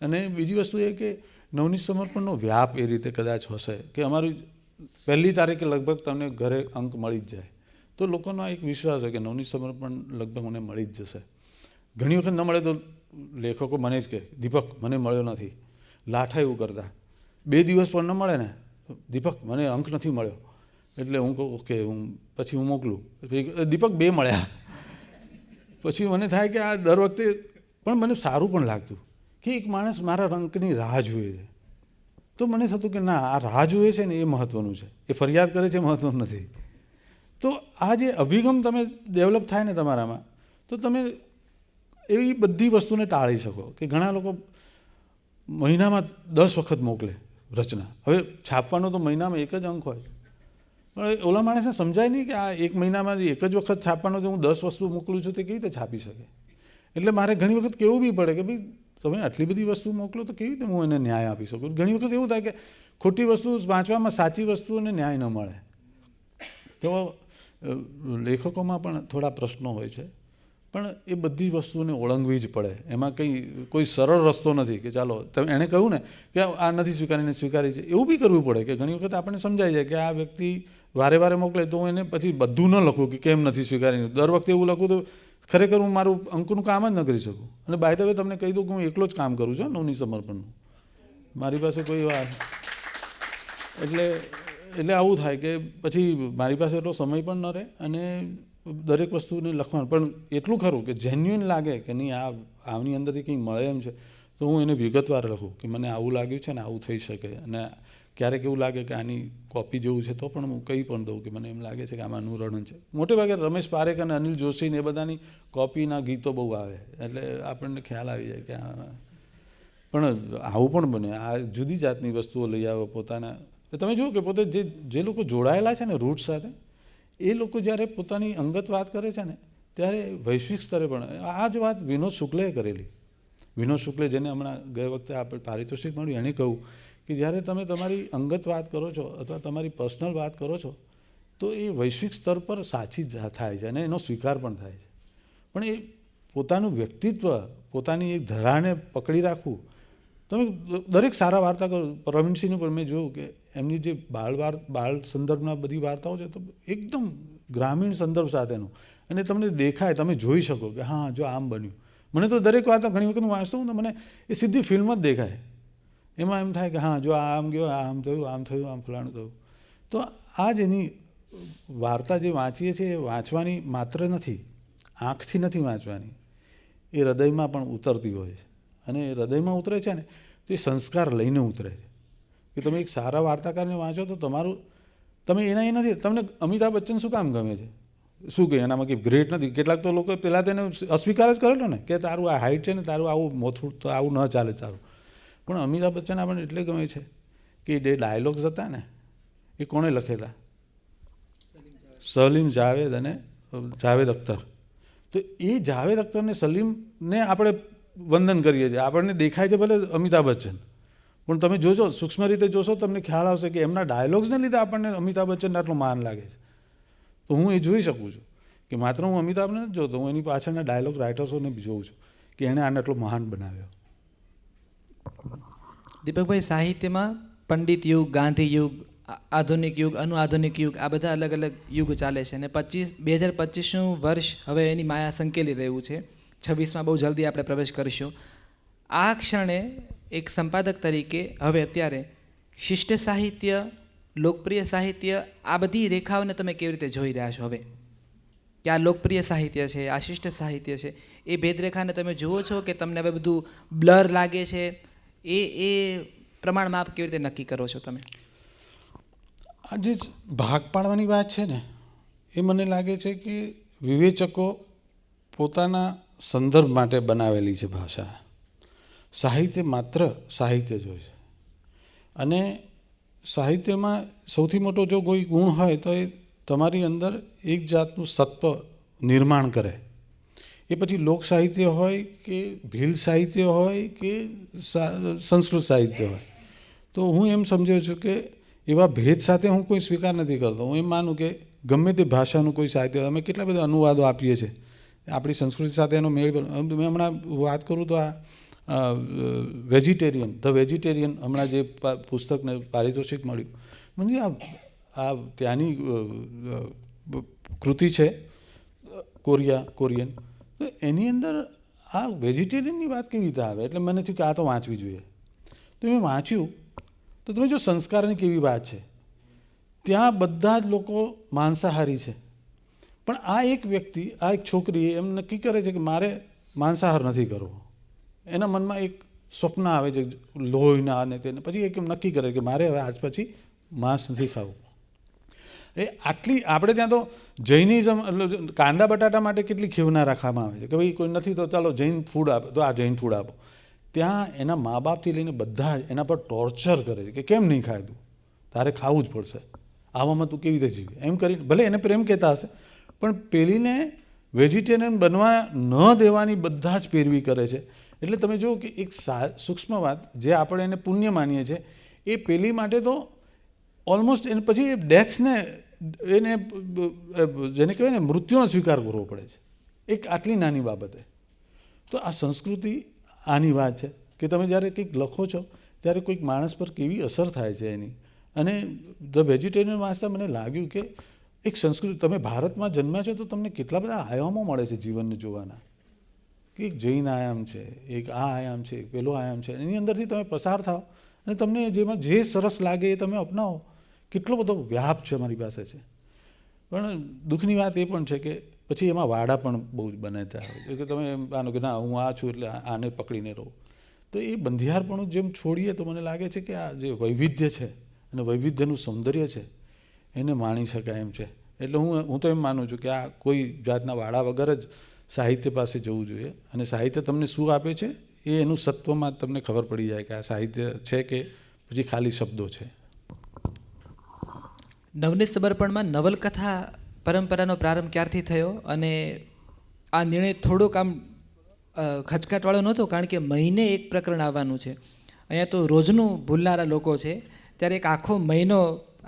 અને બીજી વસ્તુ એ કે નવનીત સમર્પણનો વ્યાપ એ રીતે કદાચ હશે કે અમારી 1લી તારીખે લગભગ તમને ઘરે અંક મળી જ જાય, તો લોકોનો એક વિશ્વાસ છે કે નવનીત સમર્પણ લગભગ મને મળી જ જશે. ઘણી વખત ન મળે તો લેખકો મને જ કહે, દીપક મને મળ્યો નથી. લાઠા એવું કરતા, 2 દિવસ પણ ન મળે ને, દીપક મને અંક નથી મળ્યો. એટલે હું કહું ઓકે, પછી હું મોકલું, દીપક 2 મળ્યા. પછી મને થાય કે આ દર વખતે, પણ મને સારું પણ લાગતું કે એક માણસ મારા અંકની રાહ જુએ છે. તો મને થતું કે ના, આ રાહ જુએ છે ને એ મહત્ત્વનું છે, એ ફરિયાદ કરે છે મહત્ત્વનું નથી. તો આ જે અભિગમ તમે ડેવલપ થાય ને તમારામાં, તો તમે એવી બધી વસ્તુને ટાળી શકો. કે ઘણા લોકો મહિનામાં 10 વખત મોકલે રચના. હવે છાપવાનો તો મહિનામાં 1 જ અંક હોય, પણ ઓલા માણસને સમજાય નહીં કે આ 1 મહિનામાં 1 જ વખત છાપવાનો, તો હું 10 વસ્તુ મોકલું છું તે કેવી રીતે છાપી શકે. એટલે મારે ઘણી વખત કહેવું બી પડે કે ભાઈ તમે આટલી બધી વસ્તુ મોકલો તો કેવી રીતે હું એને ન્યાય આપી શકું. ઘણી વખત એવું થાય કે ખોટી વસ્તુ વાંચવામાં સાચી વસ્તુઓને ન્યાય ન મળે. તો લેખકોમાં પણ થોડા પ્રશ્નો હોય છે, પણ એ બધી વસ્તુને ઓળંગવી જ પડે. એમાં કોઈ સરળ રસ્તો નથી કે ચાલો તમે એણે કહ્યું ને કે આ નથી સ્વીકારીને સ્વીકારી છે, એવું બી કરવું પડે કે ઘણી વખત આપણને સમજાઈ જાય કે આ વ્યક્તિ વારે વારે મોકલે તો હું એને પછી બધું ન લખું કે કેમ નથી સ્વીકારીને. દર વખતે એવું લખું તો ખરેખર હું મારું અંકનું કામ જ ન કરી શકું. અને બાય ધ વે તમને કહી દઉં કે હું એકલો જ કામ કરું છું નવનીત સમર્પણનું, મારી પાસે કોઈ વાત. એટલે આવું થાય કે પછી મારી પાસે એટલો સમય પણ ન રહે અને દરેક વસ્તુને લખવાનું પણ એટલું ખરું કે જેન્યુઇન લાગે કે નહીં આની અંદરથી કંઈ મળે એમ છે, તો હું એને વિગતવાર લખું કે મને આવું લાગ્યું છે ને આવું થઈ શકે. અને ક્યારેક એવું લાગે કે આની કોપી જેવું છે તો પણ હું કહી પણ દઉં કે મને એમ લાગે છે કે આમાં અનુરણન છે. મોટે ભાગે રમેશ પારેખ અને અનિલ જોશી ને એ બધાની કોપીના ગીતો બહુ આવે, એટલે આપણને ખ્યાલ આવી જાય કે પણ આવું પણ બને. આ જુદી જાતની વસ્તુઓ લઈ આવે પોતાના. તમે જુઓ કે પોતે જે લોકો જોડાયેલા છે ને રૂટ સાથે, એ લોકો જ્યારે પોતાની અંગત વાત કરે છે ને ત્યારે વૈશ્વિક સ્તરે પણ આ જ વાત વિનોદ શુક્લે કરેલી. વિનોદ શુક્લે, જેને હમણાં ગયા વખતે આપણે પારિતોષિક મળ્યું, એણે કહ્યું કે જ્યારે તમે તમારી અંગત વાત કરો છો અથવા તમારી પર્સનલ વાત કરો છો તો એ વૈશ્વિક સ્તર પર સાચી થાય છે અને એનો સ્વીકાર પણ થાય છે. પણ એ પોતાનું વ્યક્તિત્વ, પોતાની એક ધરાને પકડી રાખવું. તમે દરેક સારા વાર્તા કરો, પ્રવીણસિંહનું પણ મેં જોયું કે એમની જે બાળ સંદર્ભના બધી વાર્તાઓ છે તો એકદમ ગ્રામીણ સંદર્ભ સાથેનું, અને તમને દેખાય, તમે જોઈ શકો કે હા જો આમ બન્યું. મને તો દરેક વાર્તા ઘણી વખત હું વાંચતો હું તો મને એ સીધી ફિલ્મ જ દેખાય. એમાં એમ થાય કે હા જો આમ ગયો, આમ થયું, આમ થયું, આમ ફલાણું થયું. તો આ જ એની વાર્તા જે વાંચીએ છીએ એ વાંચવાની માત્ર નથી, આંખથી નથી વાંચવાની, એ હૃદયમાં પણ ઉતરતી હોય છે. અને એ હૃદયમાં ઉતરે છે ને તો એ સંસ્કાર લઈને ઉતરે છે. કે તમે એક સારા વાર્તાકારને વાંચો તો તમે એના એ નથી. તમને અમિતાભ બચ્ચન શું કામ ગમે છે? શું કહે એનામાં કંઈ ગ્રેટ નથી? કેટલાક તો લોકો પહેલાં તેને અસ્વીકાર જ કરેલો ને કે તારું આ હાઇટ છે ને, તારું આવું મોથું, તો આવું ન ચાલે તારું. પણ અમિતાભ બચ્ચન આપણને એટલે ગમે છે કે એ ડાયલોગ્સ હતા ને એ કોણે લખેલા? સલીમ જાવેદ અને જાવેદ અખ્તર. તો એ જાવેદ અખ્તરને સલીમને આપણે વંદન કરીએ છીએ. આપણને દેખાય છે ભલે અમિતાભ બચ્ચન, પણ તમે જોજો, સૂક્ષ્મ રીતે જોશો તમને ખ્યાલ આવશે કે એમના ડાયલોગ્સને લીધે આપણને અમિતાભ બચ્ચનને આટલું માન લાગે છે. તો હું એ જોઈ શકું છું કે માત્ર હું અમિતાભને નથી જોતો, હું એની પાછળના ડાયલોગ રાઇટર્સોને બી જોઉં છું કે એણે આને આટલો મહાન બનાવ્યો. દીપકભાઈ, સાહિત્યમાં પંડિત યુગ, ગાંધી યુગ, આધુનિક યુગ, અનુઆધુનિક યુગ, આ બધા અલગ અલગ યુગ ચાલે છે. અને 2025નું વર્ષ હવે એની માયા સંકેલી રહ્યું છે. 26માં બહુ જલ્દી આપણે પ્રવેશ કરીશું. આ ક્ષણે એક સંપાદક તરીકે હવે અત્યારે શિષ્ટ સાહિત્ય, લોકપ્રિય સાહિત્ય, આ બધી રેખાઓને તમે કેવી રીતે જોઈ રહ્યા છો હવે? કે આ લોકપ્રિય સાહિત્ય છે, આ શિષ્ટ સાહિત્ય છે, એ ભેદરેખાને તમે જુઓ છો કે તમને હવે બધું બ્લર લાગે છે? એ પ્રમાણમાં આપ કેવી રીતે નક્કી કરો છો તમે? આ જે ભાગ પાડવાની વાત છે ને, એ મને લાગે છે કે વિવેચકો પોતાના સંદર્ભ માટે બનાવેલી છે ભાષા. સાહિત્ય માત્ર સાહિત્ય જ હોય છે. અને સાહિત્યમાં સૌથી મોટો જો કોઈ ગુણ હોય તો એ તમારી અંદર એક જાતનું સત્વ નિર્માણ કરે. એ પછી લોક સાહિત્ય હોય કે ભીલ સાહિત્ય હોય કે સંસ્કૃત સાહિત્ય હોય. તો હું એમ સમજ્યો છું કે એવા ભેદ સાથે હું કોઈ સ્વીકાર નથી કરતો. હું એમ માનું કે ગમે તે ભાષાનું કોઈ સાહિત્ય, અમે કેટલા બધા અનુવાદો આપીએ છીએ, આપણી સંસ્કૃતિ સાથે એનો મેળ. મેં હમણાં વાત કરું તો આ વેજીટેરિયન, ધ વેજીટેરિયન, હમણાં જે પુસ્તકને પારિતોષિક મળ્યું, મને આ ત્યાંની કૃતિ છે કોરિયન, તો એની અંદર આ વેજીટેરિયનની વાત કેવી રીતે આવે? એટલે મને થયું કે આ તો વાંચવી જોઈએ. તો મેં વાંચ્યું તો તમે જો સંસ્કારની કેવી વાત છે, ત્યાં બધા જ લોકો માંસાહારી છે, પણ આ એક વ્યક્તિ, આ એક છોકરી એમ નક્કી કરે છે કે મારે માંસાહાર નથી કરવો. એના મનમાં એક સ્વપ્ન આવે છે લોહીના અને તેને, પછી એક નક્કી કરે કે મારે હવે આજ પછી માંસ નથી ખાવું. આટલી આપણે ત્યાં તો જૈનિઝમ, કાંદા બટાટા માટે કેટલી ખેવના રાખવામાં આવે છે કે ભાઈ કોઈ નથી તો ચાલો જૈન ફૂડ આપો, તો આ જૈન ફૂડ આપો. ત્યાં એના મા બાપથી લઈને બધા જ એના પર ટોર્ચર કરે છે કે કેમ નહીં ખાય તું, તારે ખાવું જ પડશે, આવામાં તું કેવી રીતે જીવે, એમ કરીને. ભલે એને પ્રેમ કહેતા હશે, પણ પેલીને વેજીટેરિયન બનવા ન દેવાની બધા જ પેરવી કરે છે. એટલે તમે જુઓ કે એક સૂક્ષ્મ વાત જે આપણે એને પુણ્ય માનીએ છીએ, એ પેલી માટે તો ઓલમોસ્ટ એને પછી ડેથને, એને જેને કહેવાય ને મૃત્યુનો સ્વીકાર કરવો પડે છે એક આટલી નાની બાબતે. તો આ સંસ્કૃતિ આની વાત છે કે તમે જ્યારે કંઈક લખો છો ત્યારે કોઈક માણસ પર કેવી અસર થાય છે એની. અને ધ વેજીટેરિયન વાંચતા મને લાગ્યું કે એક સંસ્કૃતિ, તમે ભારતમાં જન્મ્યા છો તો તમને કેટલા બધા આયામો મળે છે જીવનને જોવાના, કે એક જૈન આયામ છે, એક આ આયામ છે, એક પેલો આયામ છે. એની અંદરથી તમે પસાર થાઓ અને તમને જેમાં જે સરસ લાગે એ તમે અપનાવો. કેટલો બધો વ્યાપ છે અમારી પાસે છે. પણ દુઃખની વાત એ પણ છે કે પછી એમાં વાડા પણ બહુ જ બનેતા હોય કે તમે એમ માનો કે ના હું આ છું એટલે આને પકડીને રહું. તો એ બંધિયારપણું જેમ છોડીએ તો મને લાગે છે કે આ જે વૈવિધ્ય છે અને વૈવિધ્યનું સૌંદર્ય છે એને માણી શકાય એમ છે. એટલે હું તો એમ માનું છું કે આ કોઈ જાતના વાડા વગર જ સાહિત્ય પાસે જવું જોઈએ. અને સાહિત્ય તમને શું આપે છે એ એનું સત્વમાં તમને ખબર પડી જાય કે આ સાહિત્ય છે કે પછી ખાલી શબ્દો છે. નવનીત સમર્પણમાં નવલકથા પરંપરાનો પ્રારંભ ક્યારથી થયો? અને આ નિર્ણય થોડોક આમ ખચકાટવાળો નહોતો, કારણ કે મહિને એક પ્રકરણ આવવાનું છે. અહીંયા તો રોજનું ભૂલનારા લોકો છે, ત્યારે એક આખો મહિનો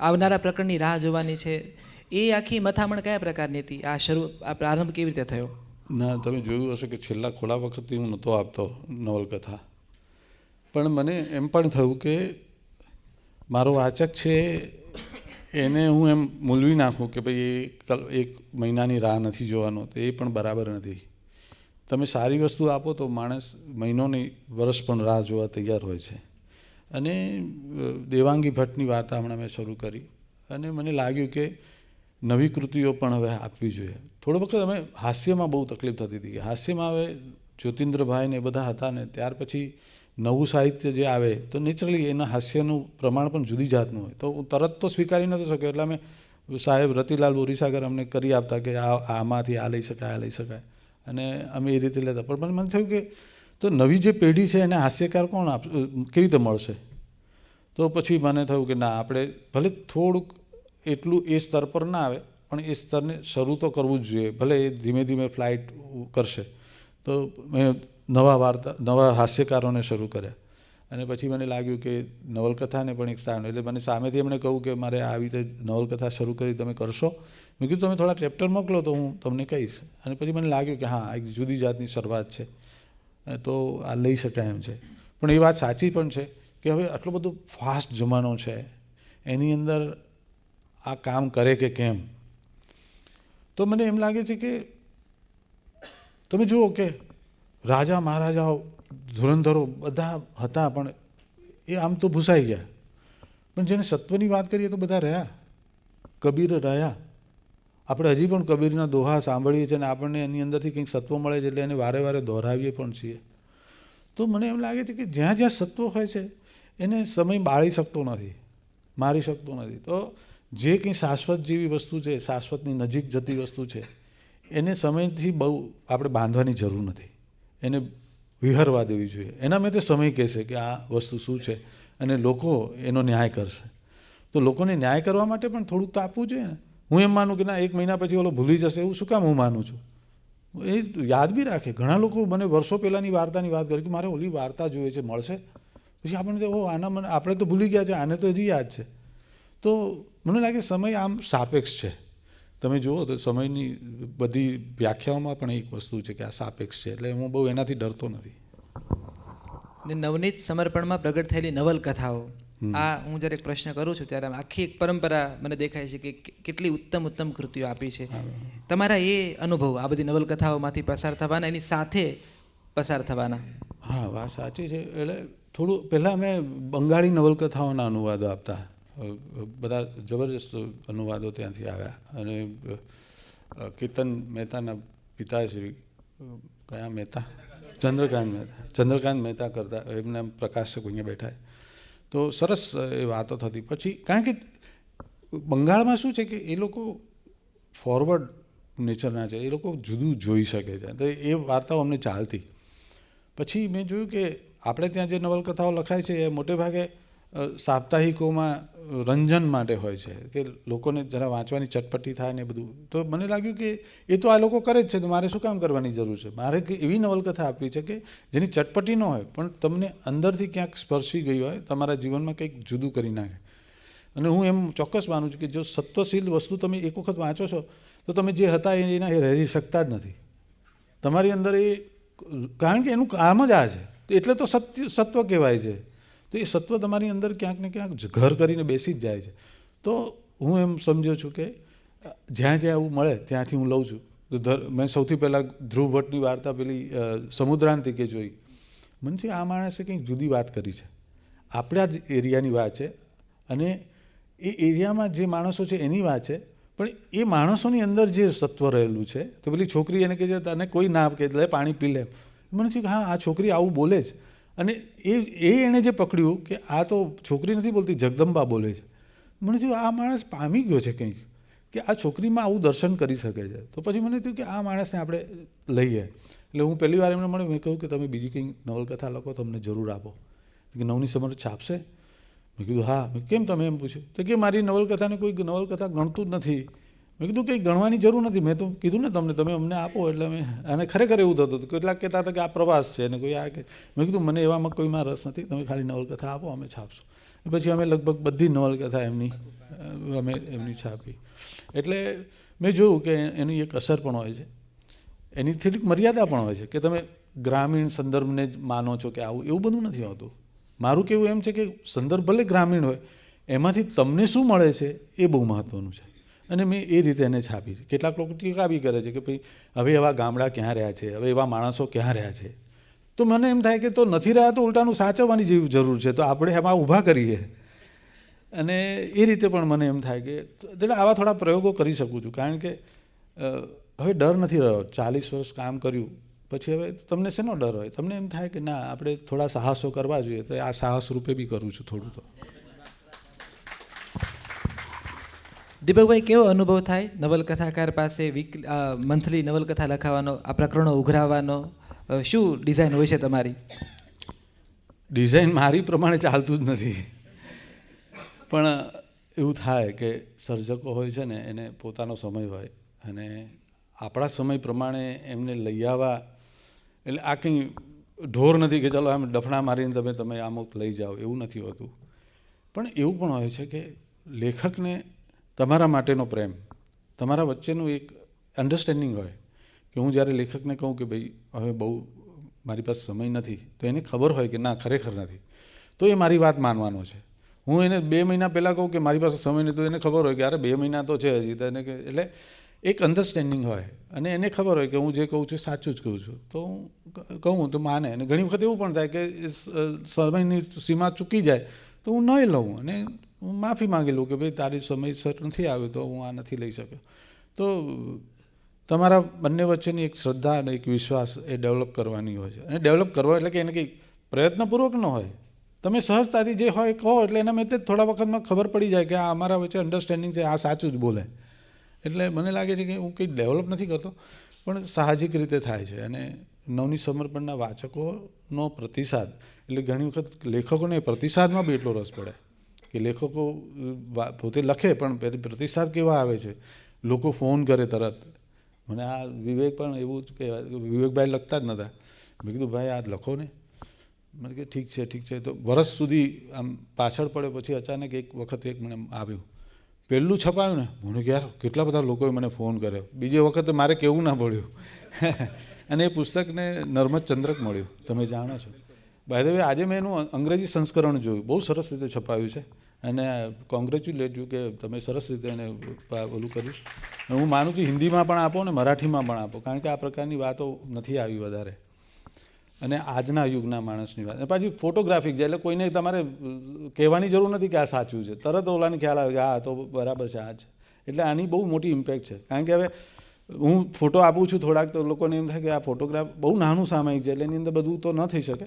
આવનારા પ્રકરણની રાહ જોવાની છે. એ આખી મથામણ કયા પ્રકારની હતી? આ પ્રારંભ કેવી રીતે થયો? ના, તમે જોયું હશે કે છેલ્લા થોડા વખતથી હું નહોતો આપતો નવલકથા, પણ મને એમ પણ થયું કે મારો વાચક છે એને હું એમ મૂલવી નાખું કે ભાઈ એક મહિનાની રાહ નથી જોવાનો, તો એ પણ બરાબર નથી. તમે સારી વસ્તુ આપો તો માણસ મહિનો નહીં, વર્ષ પણ રાહ જોવા તૈયાર હોય છે. અને દેવાંગી ભટ્ટની વાર્તા હમણાં મેં શરૂ કરી અને મને લાગ્યું કે નવી કૃતિઓ પણ હવે આપવી જોઈએ. થોડો વખત અમે હાસ્યમાં બહુ તકલીફ થતી હતી કે હાસ્યમાં હવે જ્યોતિન્દ્રભાઈ ને એ બધા હતા ને, ત્યાર પછી નવું સાહિત્ય જે આવે તો નેચરલી એના હાસ્યનું પ્રમાણ પણ જુદી જાતનું હોય. તો હું તરત તો સ્વીકારી નહોતો શક્યો, એટલે અમે સાહેબ રતિલાલ બોરીસાગર અમને કરી આપતા કે આમાંથી આ લઈ શકાય, આ લઈ શકાય, અને અમે એ રીતે લેતા. પણ મને થયું કે તો નવી જે પેઢી છે એને હાસ્યકાર કોણ કેવી રીતે મળશે? તો પછી મને થયું કે ના, આપણે ભલે થોડુંક એટલું એ સ્તર પર ના આવે પણ એ સ્તરને શરૂ તો કરવું જ જોઈએ. ભલે એ ધીમે ધીમે ફ્લાઇટ કરશે. તો મેં નવા હાસ્યકારોને શરૂ કર્યા. અને પછી મને લાગ્યું કે નવલકથાને પણ એક સ્થાન, એટલે મને સામેથી એમણે કહ્યું કે મારે આવી રીતે નવલકથા શરૂ કરી, તમે કરશો? મેં કીધું તમે થોડા ચેપ્ટર મોકલો તો હું તમને કહીશ. અને પછી મને લાગ્યું કે હા, એક જુદી જાતની શરૂઆત છે, તો આ લઈ શકાય એમ છે. પણ એ વાત સાચી પણ છે કે હવે આટલો બધો ફાસ્ટ જમાનો છે, એની અંદર આ કામ કરે કે કેમ? તો મને એમ લાગે છે કે તમે જુઓ કે રાજા મહારાજાઓ, ધુરંધરો બધા હતા, પણ એ આમ તો ભૂસાઈ ગયા. પણ જેને સત્વની વાત કરીએ તો બધા રહ્યા. કબીર રહ્યા. આપણે હજી પણ કબીરના દોહા સાંભળીએ છીએ અને આપણને એની અંદરથી કંઈક સત્વ મળે છે, એટલે એને વારે વારે દોહરાવીએ પણ છીએ. તો મને એમ લાગે છે કે જ્યાં જ્યાં સત્વ હોય છે એને સમય બાળી શકતો નથી, મારી શકતો નથી. તો જે કંઈ શાશ્વત જેવી વસ્તુ છે, શાશ્વતની નજીક જતી વસ્તુ છે, એને સમયથી બહુ આપણે બાંધવાની જરૂર નથી, એને વિહરવા દેવી જોઈએ. એના માટે સમય કહેશે કે આ વસ્તુ શું છે અને લોકો એનો ન્યાય કરશે. તો લોકોને ન્યાય કરવા માટે પણ થોડુંક તો આપવું જોઈએ ને. હું એમ માનું કે ના 1 મહિના પછી ઓલો ભૂલી જશે, એવું શું કામ હું માનું છું? એ યાદ બી રાખે. ઘણા લોકો મને વર્ષો પહેલાંની વાર્તાની વાત કરી કે મારે ઓલી વાર્તા જોઈએ છે, મળશે? પછી આપણને તો આના મને આપણે તો ભૂલી ગયા છે, આને તો હજી યાદ છે. તો મને લાગે સમય આમ સાપેક્ષ છે. તમે જુઓ તો સમયની બધી વ્યાખ્યાઓમાં પણ એક વસ્તુ છે કે આ સાપેક્ષ છે. એટલે હું બહુ એનાથી ડરતો નથી. ને નવનીત સમર્પણમાં પ્રગટ થયેલી નવલકથાઓ, આ હું જ્યારે એક પ્રશ્ન કરું છું ત્યારે આખી એક પરંપરા મને દેખાય છે કે કેટલી ઉત્તમ ઉત્તમ કૃતિઓ આપી છે. તમારા એ અનુભવ આ બધી નવલકથાઓમાંથી પસાર થવાના, એની સાથે પસાર થવાના? હા, વાત સાચી છે. એટલે થોડું પહેલાં અમે બંગાળી નવલકથાઓના અનુવાદો આપતા. બધા જબરજસ્ત અનુવાદો ત્યાંથી આવ્યા. અને કેતન મહેતાના પિતાશ્રી, કયા મહેતા? ચંદ્રકાંત મહેતા કરતા. એમના પ્રકાશક અહીંયા બેઠા. તો સરસ એ વાતો થતી. પછી કારણ કે બંગાળમાં શું છે કે એ લોકો ફોરવર્ડ નેચરના છે, એ લોકો જુદું જોઈ શકે છે. તો એ વાર્તાઓ અમને ચાલતી. પછી મેં જોયું કે આપણે ત્યાં જે નવલકથાઓ લખાય છે એ મોટે ભાગે સાપ્તાહિકોમાં રંજન માટે હોય છે, કે લોકોને જરા વાંચવાની ચટપટી થાય ને બધું. તો મને લાગ્યું કે એ તો આ લોકો કરે જ છે, તો મારે શું કામ કરવાની જરૂર છે? મારે એવી નવલકથા આપવી છે કે જેની ચટપટી ન હોય પણ તમને અંદરથી ક્યાંક સ્પર્શી ગઈ હોય, તમારા જીવનમાં કંઈક જુદું કરી નાખે. અને હું એમ ચોક્કસ માનું છું કે જો સત્વશીલ વસ્તુ તમે એક વખત વાંચો છો તો તમે જે હતા એના એ રહી શકતા જ નથી. તમારી અંદર એ, કારણ કે એનું કામ જ આ છે, એટલે તો સત્વ કહેવાય છે. તો એ સત્વ તમારી અંદર ક્યાંક ને ક્યાંક ઘર કરીને બેસી જ જાય છે. તો હું એમ સમજ્યો છું કે જ્યાં જ્યાં એવું મળે ત્યાંથી હું લઉં છું. તો મેં સૌથી પહેલાં ધ્રુવ ભટ્ટની વાર્તા પેલી સમુદ્રાંતિકે જોઈ. મને થયું આ માણસે કંઈક જુદી વાત કરી છે, આપણા જ એરિયાની વાત છે, અને એ એરિયામાં જે માણસો છે એની વાત છે, પણ એ માણસોની અંદર જે સત્વ રહેલું છે. તો પેલી છોકરી એને કહે છે તને કોઈ ના કે લે પાણી પી લે. મને થયું કે હા, આ છોકરી આવું બોલે જ. અને એણે જે પકડ્યું કે આ તો છોકરી નથી બોલતી, જગદંબા બોલે છે. મને થયું આ માણસ પામી ગયો છે કંઈક, કે આ છોકરીમાં આવું દર્શન કરી શકે છે. તો પછી મને થયું કે આ માણસને આપણે લઈએ. એટલે હું પહેલી વાર એમને મળ્યો, મેં કહ્યું કે તમે બીજી કંઈ નવલકથા લખો તો અમને જરૂર આપો. કે નવની સમર છાપશે? મેં કીધું હા. કેમ તમે એમ પૂછ્યું? તો કે મારી નવલકથાને કોઈ નવલકથા ગણતું જ નથી. મેં કીધું કંઈ ગણવાની જરૂર નથી, મેં તો કીધું ને તમે અમને આપો. એટલે અને ખરેખર એવું થતું હતું. કેટલાક કહેતા હતા કે આ પ્રવાસ છે અને કોઈ આ કે. મેં કીધું મને એવામાં કોઈમાં રસ નથી, તમે ખાલી નવલકથા આપો, અમે છાપશું. પછી અમે લગભગ બધી નવલકથા એમની છાપી. એટલે મેં જોયું કે એની એક અસર પણ હોય છે, એની થોડીક મર્યાદા પણ હોય છે, કે તમે ગ્રામીણ સંદર્ભને જ માનો છો કે આવું, એવું બધું નથી હોતું. મારું કહેવું એમ છે કે સંદર્ભ ભલે ગ્રામીણ હોય, એમાંથી તમને શું મળે છે એ બહુ મહત્ત્વનું છે. અને મેં એ રીતે એને છાપી છે. કેટલાક લોકો ટીકા બી કરે છે કે ભાઈ હવે એવા ગામડા ક્યાં રહ્યા છે, હવે એવા માણસો ક્યાં રહ્યા છે. તો મને એમ થાય કે તો નથી રહ્યા તો ઉલટાનું સાચવવાની જેવી જરૂર છે, તો આપણે એમાં ઊભા કરીએ. અને એ રીતે પણ મને એમ થાય કે એટલે આવા થોડા પ્રયોગો કરી શકું છું. કારણ કે હવે ડર નથી રહ્યો. 40 વર્ષ કામ કર્યું પછી હવે તમને શેનો ડર હોય? તમને એમ થાય કે ના, આપણે થોડા સાહસો કરવા જોઈએ. તો આ સાહસ રૂપે બી કરું છું થોડું. તો દીપકભાઈ, કેવો અનુભવ થાય નવલકથાકાર પાસે મંથલી નવલકથા લખાવાનો, આ પ્રકરણો ઉઘરાવવાનો? શું ડિઝાઇન હોય છે તમારી? ડિઝાઇન મારી પ્રમાણે ચાલતું જ નથી. પણ એવું થાય કે સર્જકો હોય છે ને, એને પોતાનો સમય હોય, અને આપણા સમય પ્રમાણે એમને લઈ આવવા. એટલે આ કંઈ ઢોર નથી કે ચાલો આમ ડફણા મારીને તમે અમુક લઈ જાઓ, એવું નથી હોતું. પણ એવું પણ હોય છે કે લેખકને તમારા માટેનો પ્રેમ, તમારા વચ્ચેનું એક અન્ડરસ્ટેન્ડિંગ હોય. કે હું જ્યારે લેખકને કહું કે ભાઈ હવે બહુ મારી પાસે સમય નથી, તો એને ખબર હોય કે ના, ખરેખર નથી, તો એ મારી વાત માનવાનો છે. હું એને 2 મહિના પહેલાં કહું કે મારી પાસે સમય નથી, તો એને ખબર હોય કે અરે 2 મહિના તો છે હજી. તો એને એટલે એક અન્ડરસ્ટેન્ડિંગ હોય, અને એને ખબર હોય કે હું જે કહું છું સાચું જ કહું છું. તો હું કહું તો માને. અને ઘણી વખત એવું પણ થાય કે સમયની સીમા ચૂકી જાય તો હું નહીં લઉં, અને હું માફી માંગી લઉં કે ભાઈ તારી સમયસર નથી આવ્યું તો હું આ નથી લઈ શક્યો. તો તમારા બંને વચ્ચેની એક શ્રદ્ધા અને એક વિશ્વાસ એ ડેવલપ કરવાની હોય છે. અને ડેવલપ કરવો એટલે કે એને કંઈ પ્રયત્નપૂર્વક ન હોય, તમે સહજતાથી જે હોય કહો, એટલે એના મેં થોડા વખતમાં ખબર પડી જાય કે આ અમારા વચ્ચે અન્ડરસ્ટેન્ડિંગ છે, આ સાચું જ બોલે. એટલે મને લાગે છે કે હું કંઈ ડેવલપ નથી કરતો, પણ સાહજિક રીતે થાય છે. અને નવની સમર્પણના વાચકોનો પ્રતિસાદ, એટલે ઘણી વખત લેખકોને પ્રતિસાદમાં બી એટલો રસ પડે કે લેખકો પોતે લખે પણ પ્રતિસાદ કેવા આવે છે, લોકો ફોન કરે તરત. મને આ વિવેક પણ એવું જ કહેવાય, વિવેકભાઈ લખતા જ નહોતા. મેં કીધું ભાઈ આ લખો ને. મને કે ઠીક છે. તો વર્ષ સુધી આમ પાછળ પડે પછી અચાનક એક વખત એક મને આવ્યું, પહેલું છપાયું ને, મને કે યાર કેટલા બધા લોકોએ મને ફોન કર્યો. બીજી વખતે મારે કહેવું ના પડ્યું. અને એ પુસ્તકને નર્મદ ચંદ્રક મળ્યું, તમે જાણો છો. બાય ધ વે આજે મેં એનું અંગ્રેજી સંસ્કરણ જોયું, બહુ સરસ રીતે છપાયું છે. અને કોંગ્રેચ્યુલેટ યુ કે તમે સરસ રીતે એને ઓલું કર્યું છે. હું માનું છું હિન્દીમાં પણ આપો ને મરાઠીમાં પણ આપો, કારણ કે આ પ્રકારની વાતો નથી આવી વધારે. અને આજના યુગના માણસની વાત. અને પાછી ફોટોગ્રાફિક છે, એટલે કોઈને તમારે કહેવાની જરૂર નથી કે આ સાચું છે, તરત ઓલાને ખ્યાલ આવે કે હા તો બરાબર છે આ છે. એટલે આની બહુ મોટી ઇમ્પેક્ટ છે. કારણ કે હવે હું ફોટો આપું છું થોડાક, તો લોકોને એમ થાય કે આ ફોટોગ્રાફ બહુ નાનું સામાયિક છે, એટલે એની અંદર બધું તો ન થઈ શકે.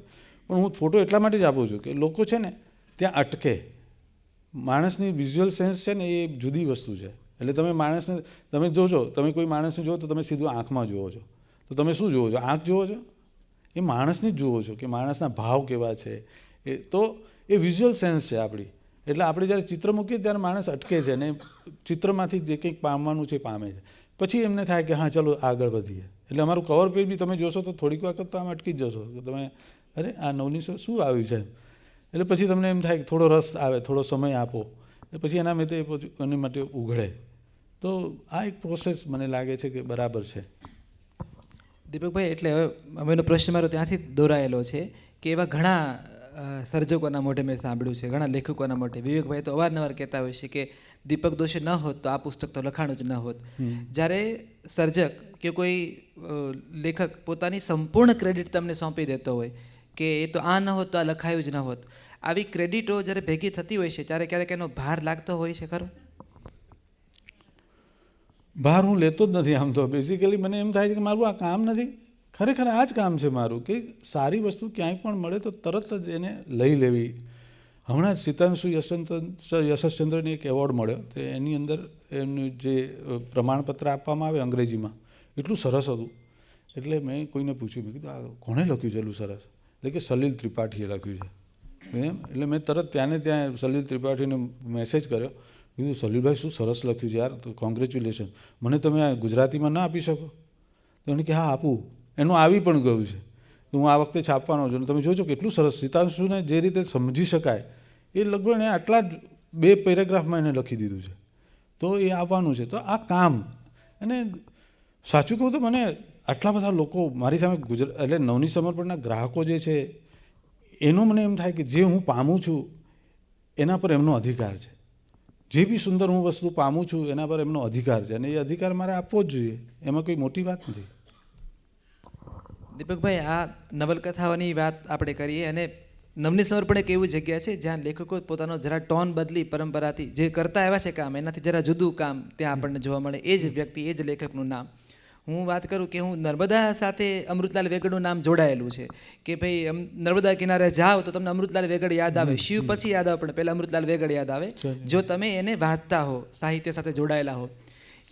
પણ હું ફોટો એટલા માટે જ આપું છું કે લોકો છે ને ત્યાં અટકે. માણસની વિઝ્યુઅલ સેન્સ છે ને એ જુદી વસ્તુ છે. એટલે તમે માણસને તમે જોજો, તમે કોઈ માણસને જુઓ તો તમે સીધું આંખમાં જુઓ છો. તો તમે શું જુઓ છો? આંખ જુઓ છો? એ માણસને જ જુઓ છો કે માણસના ભાવ કેવા છે. તો એ વિઝ્યુઅલ સેન્સ છે આપણી. એટલે આપણે જ્યારે ચિત્ર મૂકીએ ત્યારે માણસ અટકે છે અને ચિત્રમાંથી જે કંઈક પામવાનું છે એ પામે છે. પછી એમને થાય કે હા ચલો આગળ વધીએ. એટલે અમારું કવર પેજ બી તમે જોશો તો થોડીક વખત તો આમ અટકી જ જશો કે તમે અરે આ નવનીસો શું આવ્યું છે. એટલે પછી તમને એમ થાય કે થોડો રસ આવે, થોડો સમય આપો, પછી એના માટે એની માટે ઉઘડે. તો આ એક પ્રોસેસ મને લાગે છે કે બરાબર છે. દીપકભાઈ, એટલે હવે હવેનો પ્રશ્ન મારો ત્યાંથી દોરાયેલો છે કે એવા ઘણા સર્જકોના મોઢે મેં સાંભળ્યું છે, ઘણા લેખકોના મોઢે. વિવેકભાઈ તો અવારનવાર કહેતા હોય છે કે દીપક દોશી ન હોત તો આ પુસ્તક તો લખાણું જ ન હોત. જ્યારે સર્જક કે કોઈ લેખક પોતાની સંપૂર્ણ ક્રેડિટ તમને સોંપી દેતો હોય કે એ તો આ ન હોત તો આ લખાયું જ ન હોત, આવી ક્રેડિટો જ્યારે ભેગી થતી હોય છે ત્યારે ક્યારેક એનો ભાર લાગતો હોય છે ખરો? બહાર હું લેતો જ નથી. આમ તો બેઝિકલી મને એમ થાય છે કે મારું આ કામ નથી, ખરેખર આ જ કામ છે મારું, કે સારી વસ્તુ ક્યાંય પણ મળે તો તરત જ એને લઈ લેવી. હમણાં જ સિતાંશુ યશસ્ચંદ્રને એક એવોર્ડ મળ્યો, તો એની અંદર એમનું જે પ્રમાણપત્ર આપવામાં આવે અંગ્રેજીમાં એટલું સરસ હતું. એટલે મેં કોઈને પૂછ્યું, મેં કીધું આ કોણે લખ્યું છે એટલું સરસ? એટલે કે સલીલ ત્રિપાઠીએ લખ્યું છે એમ. એટલે મેં તરત ત્યાં સલીલ ત્રિપાઠીને મેસેજ કર્યો, કીધું સલીલભાઈ શું સરસ લખ્યું છે યાર, તો કોંગ્રેચ્યુલેશન, મને તમે આ ગુજરાતીમાં ના આપી શકો? તો એને કે હા આપું. એનું આવી પણ ગયું છે, તો હું આ વખતે છાપવાનો છું. તમે જોજો કેટલું સરસ, સિતાંશુને જે રીતે સમજી શકાય એ લગભગ એને આટલા જ 2 પેરેગ્રાફમાં એને લખી દીધું છે. તો એ આવવાનું છે. તો આ કામ, અને સાચું કહું તો મને આટલા બધા લોકો મારી સામે એટલે નવની સમર્પણના ગ્રાહકો જે છે એનો મને એમ થાય કે જે હું પામું છું એના પર એમનો અધિકાર છે. જે બી સુંદર હું વસ્તુ પામું છું એના પર એમનો અધિકાર છે, અને એ અધિકાર મારે આપવો જ જોઈએ. એમાં કોઈ મોટી વાત નથી. દીપકભાઈ, આ નવલકથાઓની વાત આપણે કરીએ, અને નવની સમર્પણ એક એવી જગ્યા છે જ્યાં લેખકો પોતાનો જરા ટોન બદલી પરંપરાથી જે કરતા આવ્યા છે કામ, એનાથી જરા જુદું કામ ત્યાં આપણને જોવા મળે. એ જ વ્યક્તિ, એ જ લેખકનું નામ હું વાત કરું કે હું નર્મદા સાથે અમૃતલાલ વેગડનું નામ જોડાયેલું છે કે ભાઈ નર્મદા કિનારે જાઓ તો તમને અમૃતલાલ વેગડ યાદ આવે. શિવ પછી યાદ આવે પણ પહેલાં અમૃતલાલ વેગડ યાદ આવે જો તમે એને વાંચતા હો, સાહિત્ય સાથે જોડાયેલા હો.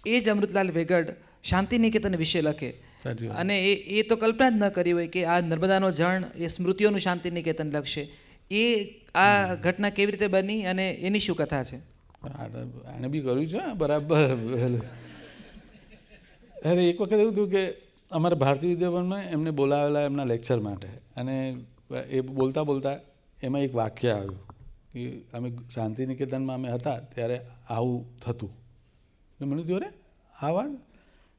એ જ અમૃતલાલ વેગડ શાંતિનિકેતન વિશે લખે, અને એ તો કલ્પના જ ન કરી હોય કે આ નર્મદાનો જળ એ સ્મૃતિઓનું શાંતિનિકેતન લખશે. એ આ ઘટના કેવી રીતે બની અને એની શું કથા છે? આને બી કર્યું છે બરાબર. અરે એક વખત એવું થયું કે અમારા ભારતીય વિદ્યાભવનમાં એમને બોલાવેલા એમના લેક્ચર માટે, અને એ બોલતા બોલતા એમાં એક વાક્ય આવ્યું કે અમે શાંતિનિકેતનમાં અમે હતા ત્યારે આવું થતું. એટલે મને થયું અરે આ વાત,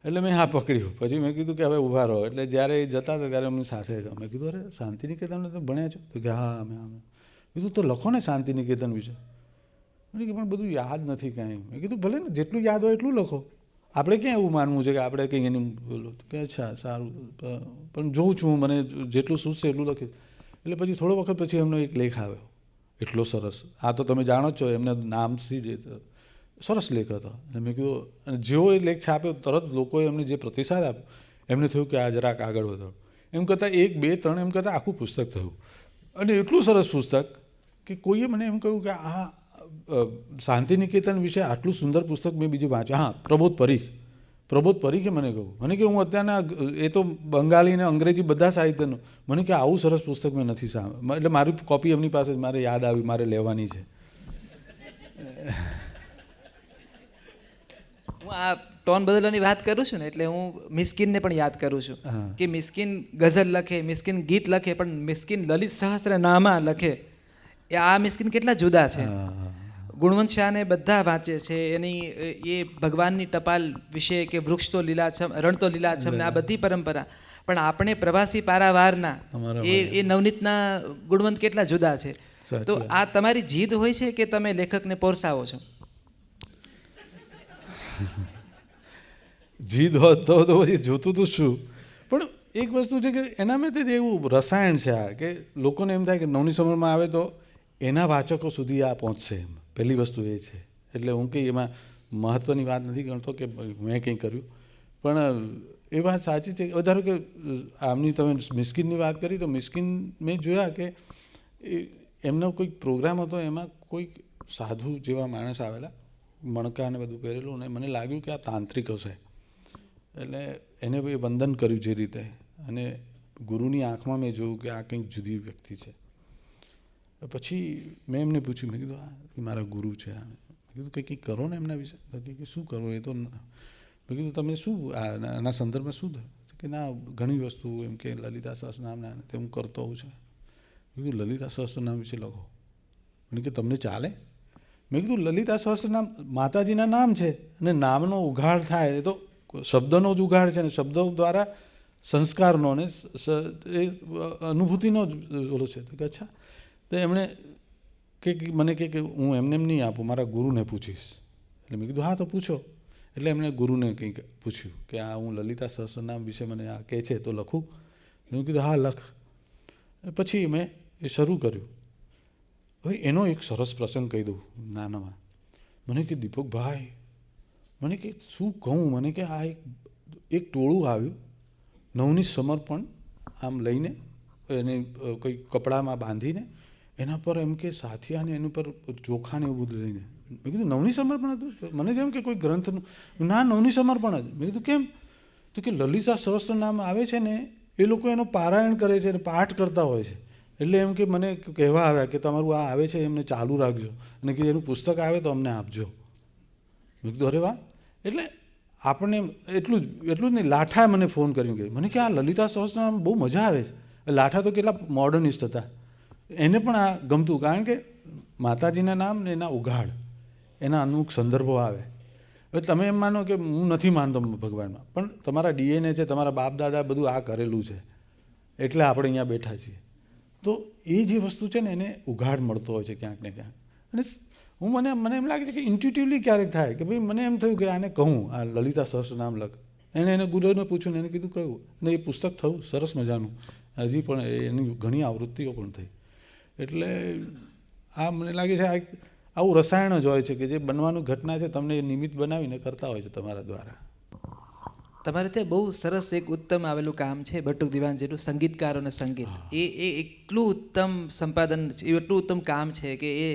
એટલે મેં હા પકડ્યું. પછી મેં કીધું કે હવે ઊભા રહો. એટલે જ્યારે એ જતા હતા ત્યારે અમને સાથે હતા. મેં કીધું અરે શાંતિનિકેતનમાં તો ભણ્યા છો? તો કે હા અમે કીધું તો લખો ને શાંતિનિકેતન વિશે. મને કે પણ બધું યાદ નથી કાંઈ. મેં કીધું ભલે ને જેટલું યાદ હોય એટલું લખો, આપણે ક્યાં એવું માનવું છે કે આપણે કંઈ એની બોલો કે અચ્છા સારું પણ જોઉં છું મને જેટલું સૂચશે એટલું લખીશ. એટલે પછી થોડો વખત પછી એમનો એક લેખ આવ્યો એટલો સરસ. આ તો તમે જાણો જ છો એમના નામથી જ સરસ લેખ હતો. અને મેં કીધું, અને જેવો એ લેખ છાપ્યો તરત લોકોએ એમને જે પ્રતિસાદ આપ્યો એમને થયું કે આ જરાક આગળ વધારો. એમ કરતાં 1, 2, 3 એમ કરતાં આખું પુસ્તક થયું. અને એટલું સરસ પુસ્તક કે કોઈએ મને એમ કહ્યું કે આ શાંતિનિકેતન વિશે આટલું સુંદર પુસ્તક મેં બીજું વાંચ્યું. હા, પ્રબોધ પરીખે મને કહ્યું, મને કે હું અત્યારના એ તો બંગાળી ને અંગ્રેજી બધા સાહિત્યનું, મને કે આવું સરસ પુસ્તક મેં નથી સાંભળ્યું. એટલે મારી કોપી એમની પાસે મારે યાદ આવી, મારે લેવાની છે. હું આ ટોન બદલવાની વાત કરું છું ને એટલે હું મિસ્કિનને પણ યાદ કરું છું હા. કે મિસ્કિન ગઝલ લખે, મિસ્કિન ગીત લખે, પણ મિસ્કિન લલિત સહસ્રનામા લખે. એ આ મિસ્કિન કેટલા જુદા છે. ગુણવંત શાહને બધા વાંચે છે, એની એ ભગવાનની ટપાલ વિશે કે વૃક્ષ તો લીલાછમ, રણ તો લીલાછમ ને આ બધી પરંપરા, પણ આપણે પ્રવાસી પારાવારના અમારા એ નવનીતના ગુણવંત કેટલા જુદા છે. સાચી તો વાત. આ તમારી જીદ હોય છે કે તમે લેખકને પોરસાવો છો? જીદ હોત તો પછી જોતું તું શું. પણ એક વસ્તુ છે કે એના મેં જ એવું રસાયણ છે આ કે લોકોને એમ થાય કે નવની સમરમાં આવે તો એના વાચકો સુધી આ પહોંચશે એમ. પહેલી વસ્તુ એ છે. એટલે હું કંઈ એમાં મહત્ત્વની વાત નથી ગણતો કે મેં કંઈ કર્યું, પણ એ વાત સાચી છે. વધારો કે આમની તમે મિસ્કિનની વાત કરી તો મિસ્કિન મેં જોયા કે એમનો કોઈક પ્રોગ્રામ હતો, એમાં કોઈક સાધુ જેવા માણસ આવેલા, મણકા ને બધું પહેરેલું, અને મને લાગ્યું કે આ તાંત્રિક હશે. એટલે એને ભાઈ વંદન કર્યું જે રીતે, અને ગુરુની આંખમાં મેં જોયું કે આ કંઈક જુદી વ્યક્તિ છે. પછી મેં એમને પૂછ્યું, મેં કીધું આ મારા ગુરુ છે, મેં કીધું કંઈક કરો ને એમના વિશે. કે શું કરવું એ તો, મેં કીધું તમે શું આના સંદર્ભમાં શું થયું? કે ના ઘણી વસ્તુ એમ કે લલિતા સહસ્રનામના તે હું કરતો હોઉં છું. મેં કીધું લલિતા સહસ્રનામ વિશે લખો. મને કે તમને ચાલે? મેં કીધું લલિતા સહસ્રનામ માતાજીના નામ છે, અને નામનો ઉઘાડ થાય એ તો શબ્દનો જ ઉઘાડ છે, ને શબ્દો દ્વારા સંસ્કારનો ને એ અનુભૂતિનો જ ઓલો છે. તો કે અચ્છા. તો એમણે કે મને કે હું એમને એમ નહીં આપું, મારા ગુરુને પૂછીશ. એટલે મેં કીધું હા તો પૂછો. એટલે એમણે ગુરુને કંઈક પૂછ્યું કે આ હું લલિતા સહસ્રનામ વિશે મને આ કહે છે તો લખું? મેં કીધું હા લખ. પછી મેં એ શરૂ કર્યું. હવે એનો એક સરસ પ્રસંગ કહી દઉં નાનામાં. મને કે દીપકભાઈ, મને કે શું કહું, મને કે આ એક ટોળું આવ્યું, નવની સમર્પણ આમ લઈને એને કોઈ કપડામાં બાંધીને એના પર એમ કે સાથિયાને એની પર ચોખાને એવું બધું લઈને. મેં કીધું નવની સમર્પણ હતું? મને જેમ કે કોઈ ગ્રંથનું. ના નવની સમર્પણ જ. મેં કીધું કેમ? તો કે લલિતા સહસ્રનામ આવે છે ને એ લોકો એનો પારાયણ કરે છે અને પાઠ કરતા હોય છે. એટલે એમ કે મને કહેવા આવ્યા કે તમારું આ આવે છે એમને ચાલુ રાખજો, અને કે એનું પુસ્તક આવે તો અમને આપજો. મેં કીધું અરે વાહ. એટલે આપણને એટલું જ નહીં, લાઠાએ મને ફોન કરીને કહ્યું, મને કે આ લલિતા સહસ્રનામ બહુ મજા આવે છે. લાઠા તો કેટલા મોડર્નિસ્ટ હતા, એને પણ આ ગમતું, કારણ કે માતાજીના નામ ને એના ઉઘાડ, એના અમુક સંદર્ભો આવે. હવે તમે એમ માનો કે હું નથી માનતો ભગવાનમાં, પણ તમારા ડીએનએ છે, તમારા બાપ દાદા બધું આ કરેલું છે, એટલે આપણે અહીંયા બેઠા છીએ. તો એ જે વસ્તુ છે ને એને ઉઘાડ મળતો હોય છે ક્યાંક ને ક્યાંક. અને મને એમ લાગે છે કે ઇન્ટ્યુટિવલી ક્યારેક થાય કે ભાઈ મને એમ થયું કે આને કહું આ લલિતા સહસ્રનામ લખ. એને ગુરુને પૂછ્યું ને એને કીધું કહ્યું, ને એ પુસ્તક થયું સરસ મજાનું. હજી પણ એની ઘણી આવૃત્તિઓ પણ થઈ. એટલે આ મને લાગે છે આ એક આવું રસાયણ જ હોય છે કે જે બનવાનું ઘટના છે તમને એ નિમિત્ત બનાવીને કરતા હોય છે તમારા દ્વારા. તમારે ત્યાં બહુ સરસ એક ઉત્તમ આવેલું કામ છે બટુક દિવાનજીનું, સંગીતકારોને સંગીત. એ એટલું ઉત્તમ સંપાદન છે, એટલું ઉત્તમ કામ છે કે એ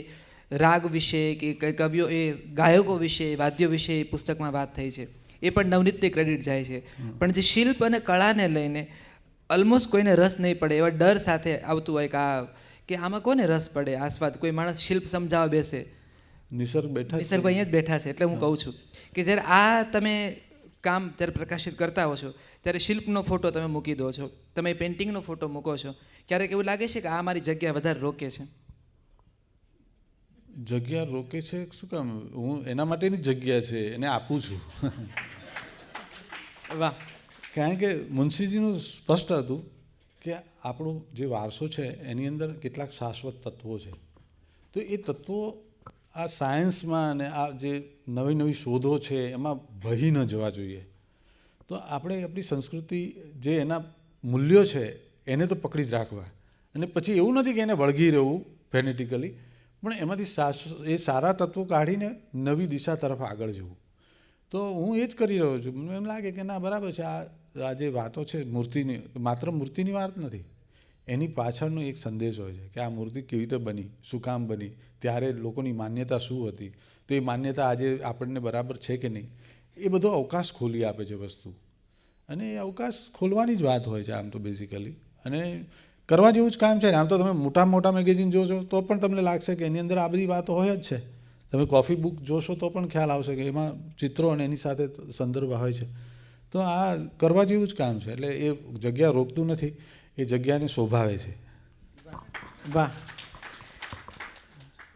રાગ વિશે કે કવિઓ, એ ગાયકો વિશે, વાદ્યો વિશે એ પુસ્તકમાં વાત થઈ છે. એ પણ નવનીતને ક્રેડિટ જાય છે. પણ જે શિલ્પ અને કળાને લઈને ઓલમોસ્ટ કોઈને રસ નહીં પડે એવા ડર સાથે આવતું હોય કે આમાં કોને રસ પડે, આસ્વાદ, કોઈ માણસ શિલ્પ સમજાવવા બેસે. નિસર્ગ બેઠા નિસર્ગ અહીંયા જ બેઠા છે. એટલે હું કહું છું કે જ્યારે આ તમે કામ જ્યારે પ્રકાશિત કરતા હો છો ત્યારે શિલ્પનો ફોટો તમે મૂકી દો છો, તમે પેઇન્ટિંગનો ફોટો મૂકો છો, ક્યારેક એવું લાગે છે કે આ મારી જગ્યા વધારે રોકે છે? જગ્યા રોકે છે શું કામ? હું એના માટેની જગ્યા છે, એને આપું છું. વાહ. કારણ કે મુનશીજીનું સ્પષ્ટ હતું કે આપણો જે વારસો છે એની અંદર કેટલાક શાશ્વત તત્વો છે. તો એ તત્વો આ સાયન્સમાં અને આ જે નવી નવી શોધો છે એમાં વહી ન જવા જોઈએ. તો આપણે આપણી સંસ્કૃતિ જે એના મૂલ્યો છે એને તો પકડી જ રાખવા, અને પછી એવું નથી કે એને વળગી રહેવું ફેનેટિકલી, પણ એમાંથી એ સારા તત્વો કાઢીને નવી દિશા તરફ આગળ જવું. તો હું એ જ કરી રહ્યો છું. મને એમ લાગે કે ના બરાબર છે, આ જે વાતો છે મૂર્તિની, માત્ર મૂર્તિની વાત નથી, એની પાછળનો એક સંદેશ હોય છે કે આ મૂર્તિ કેવી રીતે બની, શું કામ બની, ત્યારે લોકોની માન્યતા શું હતી, તો એ માન્યતા આજે આપણને બરાબર છે કે નહીં, એ બધો અવકાશ ખોલી આપે છે વસ્તુ. અને એ અવકાશ ખોલવાની જ વાત હોય છે આમ તો બેઝિકલી, અને કરવા જેવું જ કામ છે. આમ તો તમે મોટા મોટા મેગેઝિન જોશો તો પણ તમને લાગશે કે એની અંદર આ બધી વાતો હોય જ છે, તમે કોફી બુક જોશો તો પણ ખ્યાલ આવશે કે એમાં ચિત્રો અને એની સાથે સંદર્ભ હોય છે. તો આ કરવા જેવું જ કામ છે. એટલે એ જગ્યા રોકતું નથી, એ જગ્યાને શોભાવે છે. વાહ.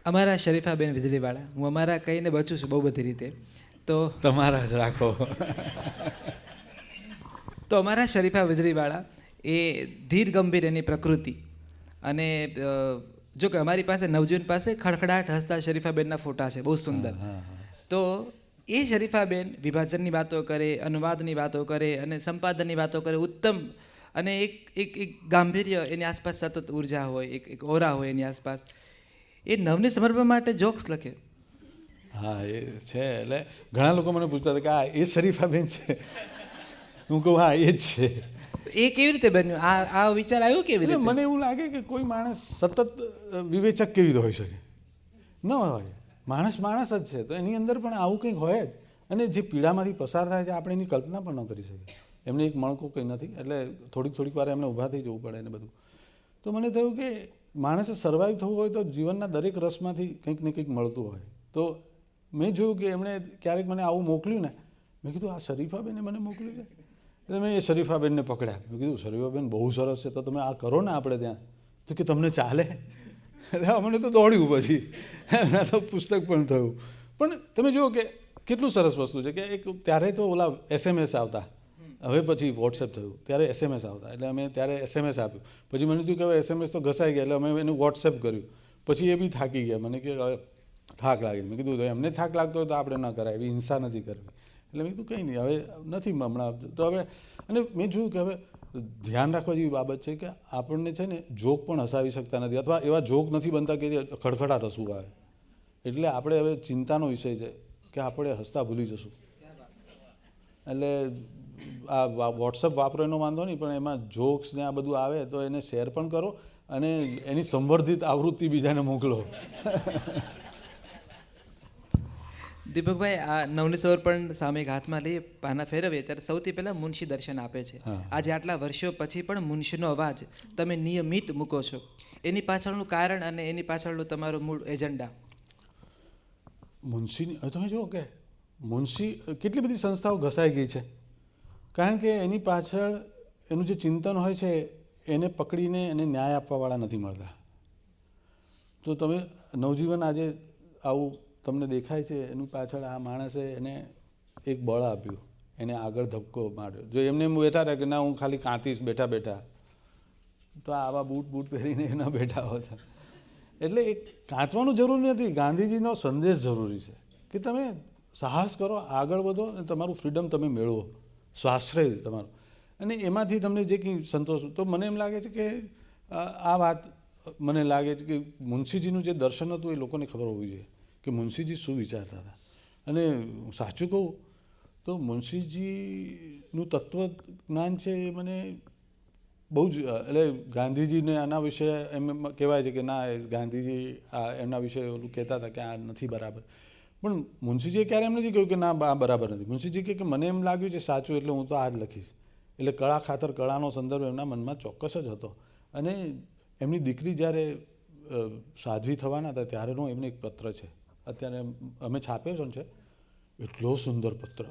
અમારા શરીફાબેન વીજળીવાળા, હું અમારા કહીને બચું છું બહુ બધી રીતે. તો તમારા જ રાખો. અમારા શરીફા વીજળીવાળા એ ધીર ગંભીર એની પ્રકૃતિ, અને જો કે અમારી પાસે નવજીવન પાસે ખડખડાટ હસતા શરીફાબેનના ફોટા છે, બહુ સુંદર. તો એ શરીફાબેન વિભાજનની વાતો કરે, અનુવાદની વાતો કરે અને સંપાદનની વાતો કરે, ઉત્તમ. અને એક એક એક ગાંભીર્ય એની આસપાસ સતત ઉર્જા હોય, એક ઓરા હોય એની આસપાસ. એ નવને સમર્પણ માટે જોક્સ લખે. હા, એ છે. એટલે ઘણા લોકો મને પૂછતા હતા કે આ એ શરીફાબેન છે. હું કહું હા, એ જ છે. એ કેવી રીતે બન્યું? આ વિચાર આવ્યો કેવી એટલે રીતે? મને એવું લાગે કે કોઈ માણસ સતત વિવેચક કેવી રીતે હોઈ શકે? ન હોય. માણસ માણસ જ છે, તો એની અંદર પણ આવું કંઈક હોય જ. અને જે પીડામાંથી પસાર થાય છે આપણે એની કલ્પના પણ ન કરી શકીએ. એમને એક મણકો કંઈ નથી, એટલે થોડીક વાર એમને ઊભા થઈ જવું પડે ને બધું. તો મને થયું કે માણસે સર્વાઈવ થવું હોય તો જીવનના દરેક રસમાંથી કંઈક ને કંઈક મળતું હોય. તો મેં જોયું કે એમણે ક્યારેક મને આવું મોકલ્યું ને, મેં કીધું આ શરીફાબેને મને મોકલ્યું છે. એટલે મેં એ શરીફાબેનને પકડ્યા. મેં કીધું શરીફાબેન બહુ સરસ છે, તો તમે આ કરો ને આપણે ત્યાં. તો કે તમને ચાલે? અમને તો દોડ્યું પછી. એના તો પુસ્તક પણ થયું. પણ તમે જુઓ કે કેટલું સરસ વસ્તુ છે કે એક ત્યારે તો ઓલા SMS આવતા, હવે પછી વોટ્સએપ થયું, ત્યારે SMS આવતા. એટલે અમે ત્યારે SMS આપ્યું. પછી મને થયું કે હવે SMS તો ઘસાઈ ગયા, એટલે અમે એનું વોટ્સએપ કર્યું. પછી એ બી થાકી ગયા. મને કે હવે થાક લાગે. મેં કીધું એમને થાક લાગતો હોય તો આપણે ન કરાય, એવી હિંસા નથી કરવી. એટલે મેં કીધું કંઈ નહીં, હવે નથી હમણાં તો હવે. અને મેં જોયું કે હવે ધ્યાન રાખવા જેવી બાબત છે કે આપણને છે ને જોક પણ હસાવી શકતા નથી, અથવા એવા જોક નથી બનતા કે જે ખડખડાટ હસવું આવે. એટલે આપણે હવે ચિંતાનો વિષય છે કે આપણે હસતા ભૂલી જશું. એટલે આ વોટ્સઅપ વાપરો એનો વાંધો નહીં, પણ એમાં જોક્સ ને આ બધું આવે તો એને શેર પણ કરો અને એની સંવર્ધિત આવૃત્તિ બીજાને મોકલો. દીપકભાઈ, આ નવની સમર્પણ સામે એક હાથમાં લઈએ, પાના ફેરવીએ ત્યારે સૌથી પહેલાં મુનશી દર્શન આપે છે. આજે આટલા વર્ષો પછી પણ મુનશીનો અવાજ તમે નિયમિત મૂકો છો. એની પાછળનું કારણ અને એની પાછળનું તમારું મૂળ એજન્ડા? મુનશીની તમે જુઓ કે મુનશી કેટલી બધી સંસ્થાઓ ઘસાઈ ગઈ છે, કારણ કે એની પાછળ એનું જે ચિંતન હોય છે એને પકડીને એને ન્યાય આપવાવાળા નથી મળતા. તો તમે નવજીવન આજે આવું તમને દેખાય છે, એની પાછળ આ માણસે એને એક બળ આપ્યું, એને આગળ ધક્કો માર્યો. જો એમને એમ બેઠા રહ્યા કે ના હું ખાલી કાંતીશ બેઠા બેઠા, તો આવા બૂટ પહેરીને ન બેઠા હોતા. એટલે એક કાંચવાનું જરૂરી નથી, ગાંધીજીનો સંદેશ જરૂરી છે કે તમે સાહસ કરો, આગળ વધો અને તમારું ફ્રીડમ તમે મેળવો, સ્વાશ્રય તમારું, અને એમાંથી તમને જે કંઈ સંતોષ. તો મને એમ લાગે છે કે આ વાત મને લાગે છે કે મુનશીજીનું જે દર્શન હતું એ લોકોને ખબર હોવી જોઈએ કે મુનશીજી શું વિચારતા હતા. અને સાચું કહું તો મુનશીજીનું તત્વજ્ઞાન છે એ મને બહુ જ, એટલે ગાંધીજીને આના વિશે એમ કહેવાય છે કે ના ગાંધીજી એમના વિશે ઓલું કહેતા હતા કે આ નથી બરાબર, પણ મુનશીજીએ ક્યારે એમ નથી કહ્યું કે ના આ બરાબર નથી. મુનશીજી કે મને એમ લાગ્યું છે સાચું, એટલે હું તો આ જ લખીશ. એટલે કળા ખાતર કળાનો સંદર્ભ એમના મનમાં ચોક્કસ જ હતો. અને એમની દીકરી જ્યારે સાધ્વી થવાના હતા ત્યારેનો એમને એક પત્ર છે, અત્યારે અમે છાપ્યો છે, એટલો સુંદર પત્ર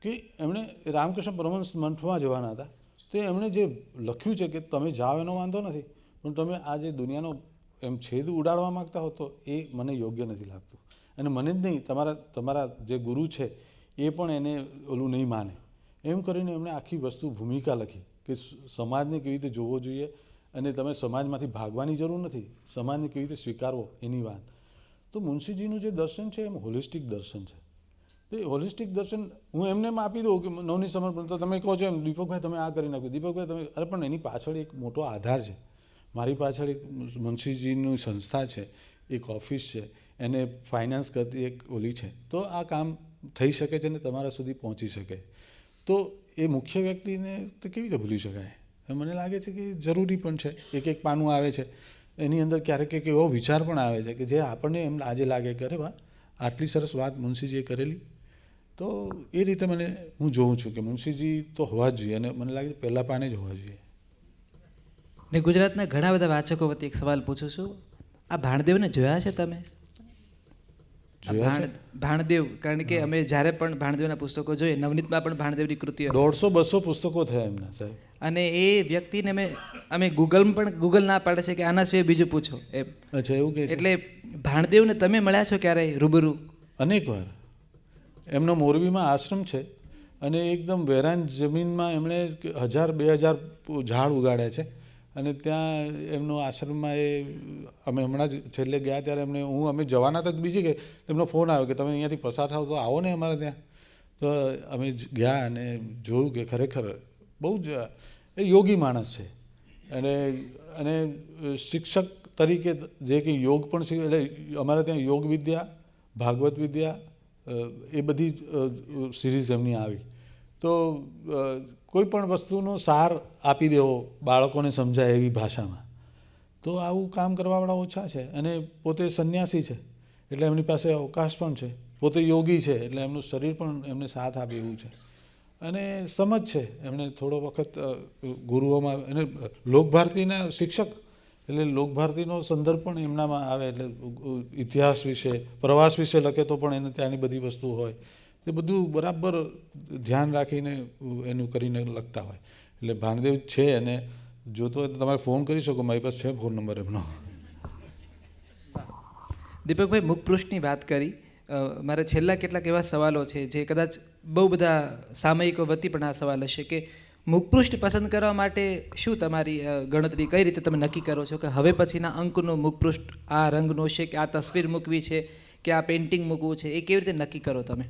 કે એમણે રામકૃષ્ણ પરમહંસ મંઠમાં જવાના હતા, તો એમણે જે લખ્યું છે કે તમે જાઓ એનો વાંધો નથી, પણ તમે આ જે દુનિયાનો એમ છેદ ઉડાડવા માગતા હો તો એ મને યોગ્ય નથી લાગતું. અને મને જ નહીં, તમારા જે ગુરુ છે એ પણ એને ઓલું નહીં માને. એમ કરીને એમણે આખી વસ્તુ ભૂમિકા લખી કે સમાજને કેવી રીતે જોવો જોઈએ, અને તમે સમાજમાંથી ભાગવાની જરૂર નથી, સમાજને કેવી રીતે સ્વીકારવો એની વાત. તો મુનશીજીનું જે દર્શન છે એમ હોલિસ્ટિક દર્શન છે. તો એ હોલિસ્ટિક દર્શન હું એમને એમ આપી દઉં કે નવની સમર્પણ, તો તમે કહો છો એમ દીપકભાઈ તમે આ કરી નાખ્યું, દીપકભાઈ તમે, અરે પણ એની પાછળ એક મોટો આધાર છે. મારી પાછળ એક મુનશીજીની સંસ્થા છે, એક ઓફિસ છે, એને ફાઇનાન્સ કરતી એક ઓલી છે, તો આ કામ થઈ શકે છે ને તમારા સુધી પહોંચી શકે. તો એ મુખ્ય વ્યક્તિને તો કેવી રીતે ભૂલી શકાય? મને લાગે છે કે જરૂરી પણ છે. એક પાનું આવે છે એની અંદર ક્યારેક એક એવો વિચાર પણ આવે છે કે જે આપણને એમ આજે લાગે કે અરે વાહ આટલી સરસ વાત મુનશીજીએ કરેલી. તો એ રીતે હું જોઉં છું કે મુનશીજી તો હોવા જ જોઈએ, અને મને લાગે પહેલાં પાને જ હોવા જોઈએ. ને ગુજરાતના ઘણા બધા વાચકો વતી એક સવાલ પૂછું છું, આ ભાણદેવને જોયા છે તમે? જોયા છે? ભાણદેવ, કારણ કે અમે જ્યારે પણ ભાણદેવના પુસ્તકો જોઈએ, નવનીતમાં પણ ભાણદેવની કૃતિઓ, 150-200 પુસ્તકો થયા એમના, સાહેબ. અને એ વ્યક્તિને અમે ગૂગલ ના પાડે છે કે આના સિવાય બીજું પૂછો એમ. અચ્છા, એવું કહે છે? એટલે ભાણદેવને તમે મળ્યા છો ક્યારેય રૂબરૂ? અનેક વાર. એમનો મોરબીમાં આશ્રમ છે અને એકદમ વેરાન જમીનમાં એમણે 1000-2000 ઝાડ ઉગાડ્યા છે અને ત્યાં એમનો આશ્રમમાં અમે હમણાં જ છેલ્લે ગયા ત્યારે અમે જવાના તો બીજી કે તેમનો ફોન આવ્યો કે તમે અહીંયાથી પસાર થાવ તો આવો ને અમારે ત્યાં. તો અમે ગયા અને જોયું કે ખરેખર બહુ જ યોગી માણસ છે. અને શિક્ષક તરીકે જે કે યોગ પણ એટલે અમારે ત્યાં યોગ વિદ્યા, ભાગવત વિદ્યા, એ બધી સિરીઝ એમની આવી. તો કોઈ પણ વસ્તુનો સાર આપી દેવો બાળકોને સમજાય એવી ભાષામાં, તો આવું કામ કરવાવાળા ઓછા છે. અને પોતે સંન્યાસી છે એટલે એમની પાસે અવકાશ પણ છે. પોતે યોગી છે એટલે એમનું શરીર પણ એમને સાથ આપે એવું છે. અને સમજ છે એમણે થોડો વખત ગુરુઓમાં, અને લોકભારતીના શિક્ષક એટલે લોકભારતીનો સંદર્ભ પણ એમનામાં આવે. એટલે ઇતિહાસ વિશે, પ્રવાસ વિશે લખે તો પણ એને ત્યાંની બધી વસ્તુ હોય, એ બધું બરાબર ધ્યાન રાખીને એનું કરીને લખતા હોય. એટલે ભાણદેવ છે, અને જોતો હોય તો તમારે ફોન કરી શકો, મારી પાસે છે ફોન નંબર એમનો. દીપકભાઈ, મુખપૃષ્ઠની વાત કરી. મારા છેલ્લા કેટલાક એવા સવાલો છે જે કદાચ બહુ બધા સામયિકો વતી પણ આ સવાલ હશે કે મુખપૃષ્ઠ પસંદ કરવા માટે શું તમારી ગણતરી, કઈ રીતે તમે નક્કી કરો છો કે હવે પછીના અંકનું મુખપૃષ્ઠ આ રંગનું છે કે આ તસવીર મૂકવી છે કે આ પેઇન્ટિંગ મૂકવું છે, એ કેવી રીતે નક્કી કરો તમે?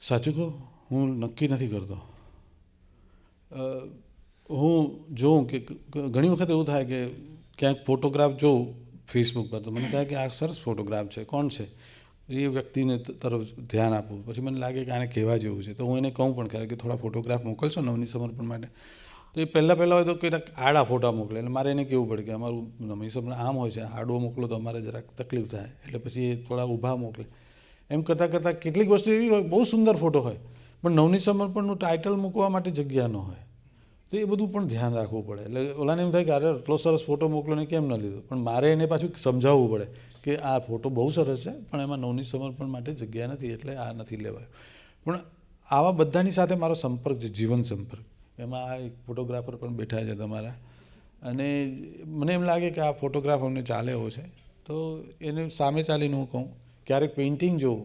સાચું કહું, હું નક્કી નથી કરતો. હું જોઉં કે ઘણી વખત એવું થાય કે ક્યાંક ફોટોગ્રાફ જોઉં ફેસબુક પર, તો મને કહે કે આ સરસ ફોટોગ્રાફ છે, કોણ છે? એ વ્યક્તિને તરફ ધ્યાન આપું. પછી મને લાગે કે આને કહેવા જેવું છે, તો હું એને કહું પણ ખરા કે થોડા ફોટોગ્રાફ મોકલશો નવની સમર્પણ માટે. તો એ પહેલાં હોય તો કેટલાક આડા ફોટા મોકલે, એટલે મારે એને કહેવું પડે કે અમારું નવની સમર્પણ આમ હોય છે, આડો મોકલો તો અમારે જરાક તકલીફ થાય, એટલે પછી એ થોડા ઊભા મોકલે. એમ કરતાં કેટલીક વસ્તુ એવી હોય, બહુ સુંદર ફોટો હોય, પણ નવની સમર્પણનું ટાઇટલ મૂકવા માટે જગ્યા ન હોય, તો એ બધું પણ ધ્યાન રાખવું પડે. એટલે ઓલાને એમ થાય કે અરે એટલો સરસ ફોટો મોકલો ને કેમ ન લીધો, પણ મારે એને પાછું સમજાવવું પડે કે આ ફોટો બહુ સરસ છે પણ એમાં નવની સમર્પણ માટે જગ્યા નથી, એટલે આ નથી લેવાયો. પણ આવા બધાની સાથે મારો સંપર્ક છે, જીવન સંપર્ક. એમાં આ એક ફોટોગ્રાફર પણ બેઠા છે તમારા, અને મને એમ લાગે કે આ ફોટોગ્રાફ અમને ચાલે એવો છે, તો એને સામે ચાલીને હું કહું. ક્યારેક પેઇન્ટિંગ જોઉં.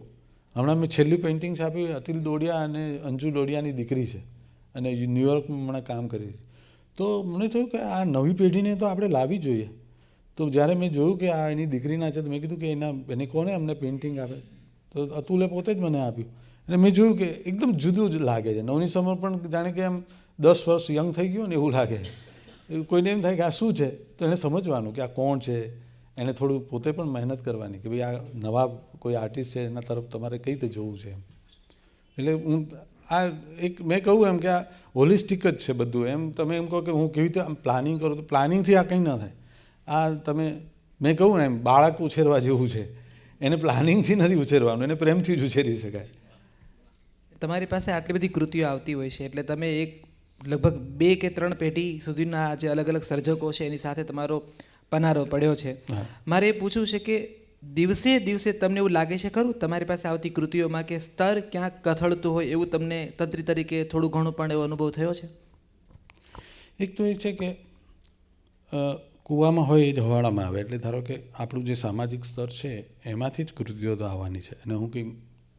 હમણાં મેં છેલ્લી પેઇન્ટિંગ છાપી અતિલ ડોડિયા અને અંજુ ડોડિયાની દીકરી છે, અને ન્યૂયોર્કમાં હમણાં કામ કરી. તો મને થયું કે આ નવી પેઢીને તો આપણે લાવવી જોઈએ. તો જ્યારે મેં જોયું કે આ એની દીકરીના છે, તો મેં કીધું કે એને કોને અમને પેઇન્ટિંગ આપે? તો અતુલે પોતે જ મને આપ્યું. અને મેં જોયું કે એકદમ જુદું જ લાગે છે. નવની સમર્પણ જાણે કે એમ 10 વર્ષ યંગ થઈ ગયો ને એવું લાગે. કોઈને એમ થાય કે આ શું છે, તો એને સમજવાનું કે આ કોણ છે. એને થોડું પોતે પણ મહેનત કરવાની કે ભાઈ આ નવા કોઈ આર્ટિસ્ટ છે, એના તરફ તમારે કઈ રીતે જોવું છે એમ. એટલે હું આ એક મેં કહું એમ કે આ હોલિસ્ટિક જ છે બધું. એમ તમે એમ કહો કે હું કેવી રીતે આમ પ્લાનિંગ કરું, તો પ્લાનિંગથી આ કંઈ ન થાય. આ મેં કહું ને એમ બાળક ઉછેરવા જેવું છે, એને પ્લાનિંગથી નથી ઉછેરવાનું, એને પ્રેમથી જ ઉછેરી શકાય. તમારી પાસે આટલી બધી કૃતિઓ આવતી હોય છે, એટલે તમે એક લગભગ 2 કે 3 પેઢી સુધીના જે અલગ અલગ સર્જકો છે એની સાથે તમારો પનારો પડ્યો છે. મારે એ પૂછવું છે કે દિવસે દિવસે તમને એવું લાગે છે ખરું તમારી પાસે આવતી કૃતિઓમાં કે સ્તર ક્યાંક કથળતું હોય એવું તમને તંત્રી તરીકે થોડું ઘણું પણ એવો અનુભવ થયો છે? એક તો એ છે કે કૂવામાં હોય એ જ હવાડામાં આવે. એટલે ધારો કે આપણું જે સામાજિક સ્તર છે એમાંથી જ કૃતિઓ તો આવવાની છે, અને હું કંઈ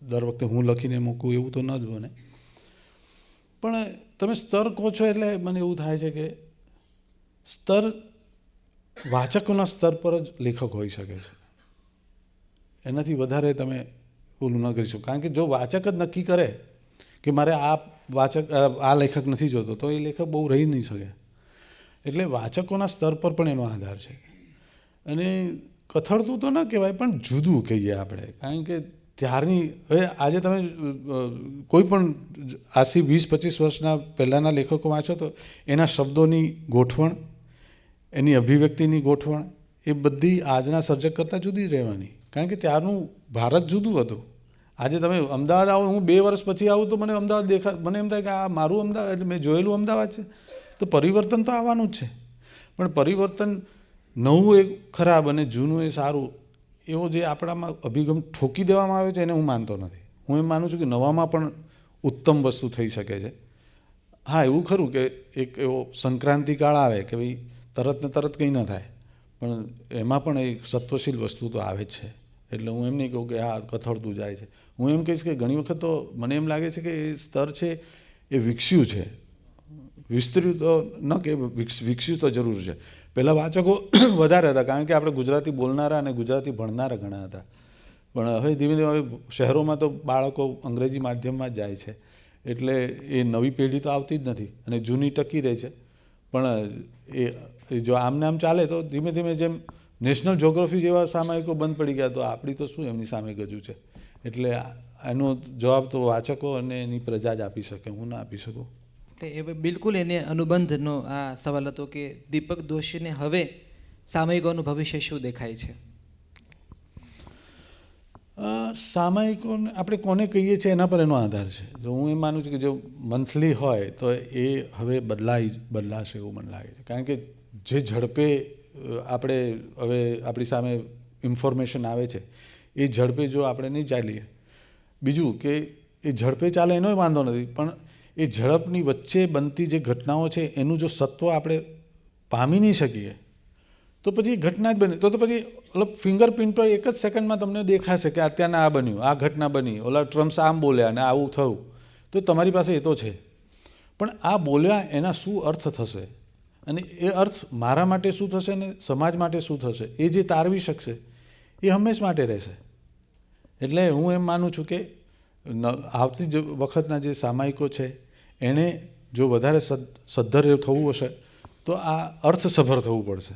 દર વખતે હું લખીને મૂકું એવું તો ન જ બને. પણ તમે સ્તર કહો છો એટલે મને એવું થાય છે કે સ્તર વાચકોના સ્તર પર જ લેખક હોઈ શકે છે, એનાથી વધારે તમે ઓલું ન કરી શકો. કારણ કે જો વાચક જ નક્કી કરે કે મારે આ લેખક નથી જોતો, તો એ લેખક બહુ રહી નહીં શકે. એટલે વાચકોના સ્તર પર પણ એનો આધાર છે. અને કથળતું તો ન કહેવાય પણ જુદું કહીએ આપણે. કારણ કે ત્યારની, હવે આજે તમે કોઈ પણ આજથી 20-25 વર્ષના પહેલાંના લેખકો વાંચો તો એના શબ્દોની ગોઠવણ, એની અભિવ્યક્તિની ગોઠવણ એ બધી આજના સર્જક કરતાં જુદી જ રહેવાની. કારણ કે ત્યારનું ભારત જુદું હતું. આજે તમે અમદાવાદ આવો, હું 2 વર્ષ પછી આવું તો મને અમદાવાદ મને એમ થાય કે આ મારું અમદાવાદ, એટલે મેં જોયેલું અમદાવાદ છે. તો પરિવર્તન તો આવવાનું જ છે, પણ પરિવર્તન નવું એ ખરાબ અને જૂનું એ સારું એવો જે આપણામાં અભિગમ ઠોકી દેવામાં આવે છે એને હું માનતો નથી. હું એમ માનું છું કે નવામાં પણ ઉત્તમ વસ્તુ થઈ શકે છે. હા, એવું ખરું કે એક એવો સંક્રાંતિ કાળ આવે કે ભાઈ તરત ને તરત કંઈ ન થાય, પણ એમાં પણ એક સત્વશીલ વસ્તુ તો આવે જ છે. એટલે હું એમ નહીં કહું કે આ કથળતું જાય છે. હું એમ કહીશ કે ઘણી વખત તો મને એમ લાગે છે કે એ સ્તર છે એ વિકસ્યું છે, વિસ્તર્યું તો ન કે વિકસ્યું તો જરૂર છે. પહેલાં વાચકો વધારે હતા કારણ કે આપણે ગુજરાતી બોલનારા અને ગુજરાતી ભણનારા ઘણા હતા, પણ હવે ધીમે ધીમે હવે શહેરોમાં તો બાળકો અંગ્રેજી માધ્યમમાં જ જાય છે, એટલે એ નવી પેઢી તો આવતી જ નથી અને જૂની ટકી રહે છે. પણ એ જો આમને આમ ચાલે તો ધીમે ધીમે જેમ નેશનલ જ્યોગ્રાફી જેવા સામાયિકો બંધ પડી ગયા તો આપણી તો શું એમની સામે ગજું છે. એટલે એનો જવાબ તો વાચકો અને એની પ્રજા જ આપી શકે, હું ના આપી શકું. એટલે એ બિલકુલ એને અનુબંધનો આ સવાલ હતો કે દીપક દોશીને હવે સામયિકોનું ભવિષ્ય શું દેખાય છે? સામાયિકોને આપણે કોને કહીએ છીએ એના પર એનો આધાર છે. જો હું એમ માનું છું કે જો મંથલી હોય તો એ હવે બદલાશે એવું મને લાગે છે, કારણ કે જે ઝડપે આપણે હવે આપણી સામે ઇન્ફોર્મેશન આવે છે એ ઝડપે જો આપણે નહીં ચાલીએ, બીજું કે એ ઝડપે ચાલે એનોય વાંધો નથી, પણ એ ઝડપની વચ્ચે બનતી જે ઘટનાઓ છે એનું જો સત્વ આપણે પામી નહીં શકીએ તો પછી ઘટના જ બની તો પછી મતલબ ફિંગરપ્રિન્ટ પર એક જ સેકન્ડમાં તમને દેખાશે કે અત્યારના આ બન્યું, આ ઘટના બની, ઓલા ટ્રમ્પ આમ બોલ્યા અને આવું થયું, તો તમારી પાસે એ તો છે. પણ આ બોલ્યા એના શું અર્થ થશે અને એ અર્થ મારા માટે શું થશે અને સમાજ માટે શું થશે એ જે તારવી શકશે એ હંમેશ માટે રહેશે. એટલે હું એમ માનું છું કે આવતી જ વખતના જે સામાયિકો છે એણે જો વધારે સદ્ધર થવું હશે તો આ અર્થસભર થવું પડશે.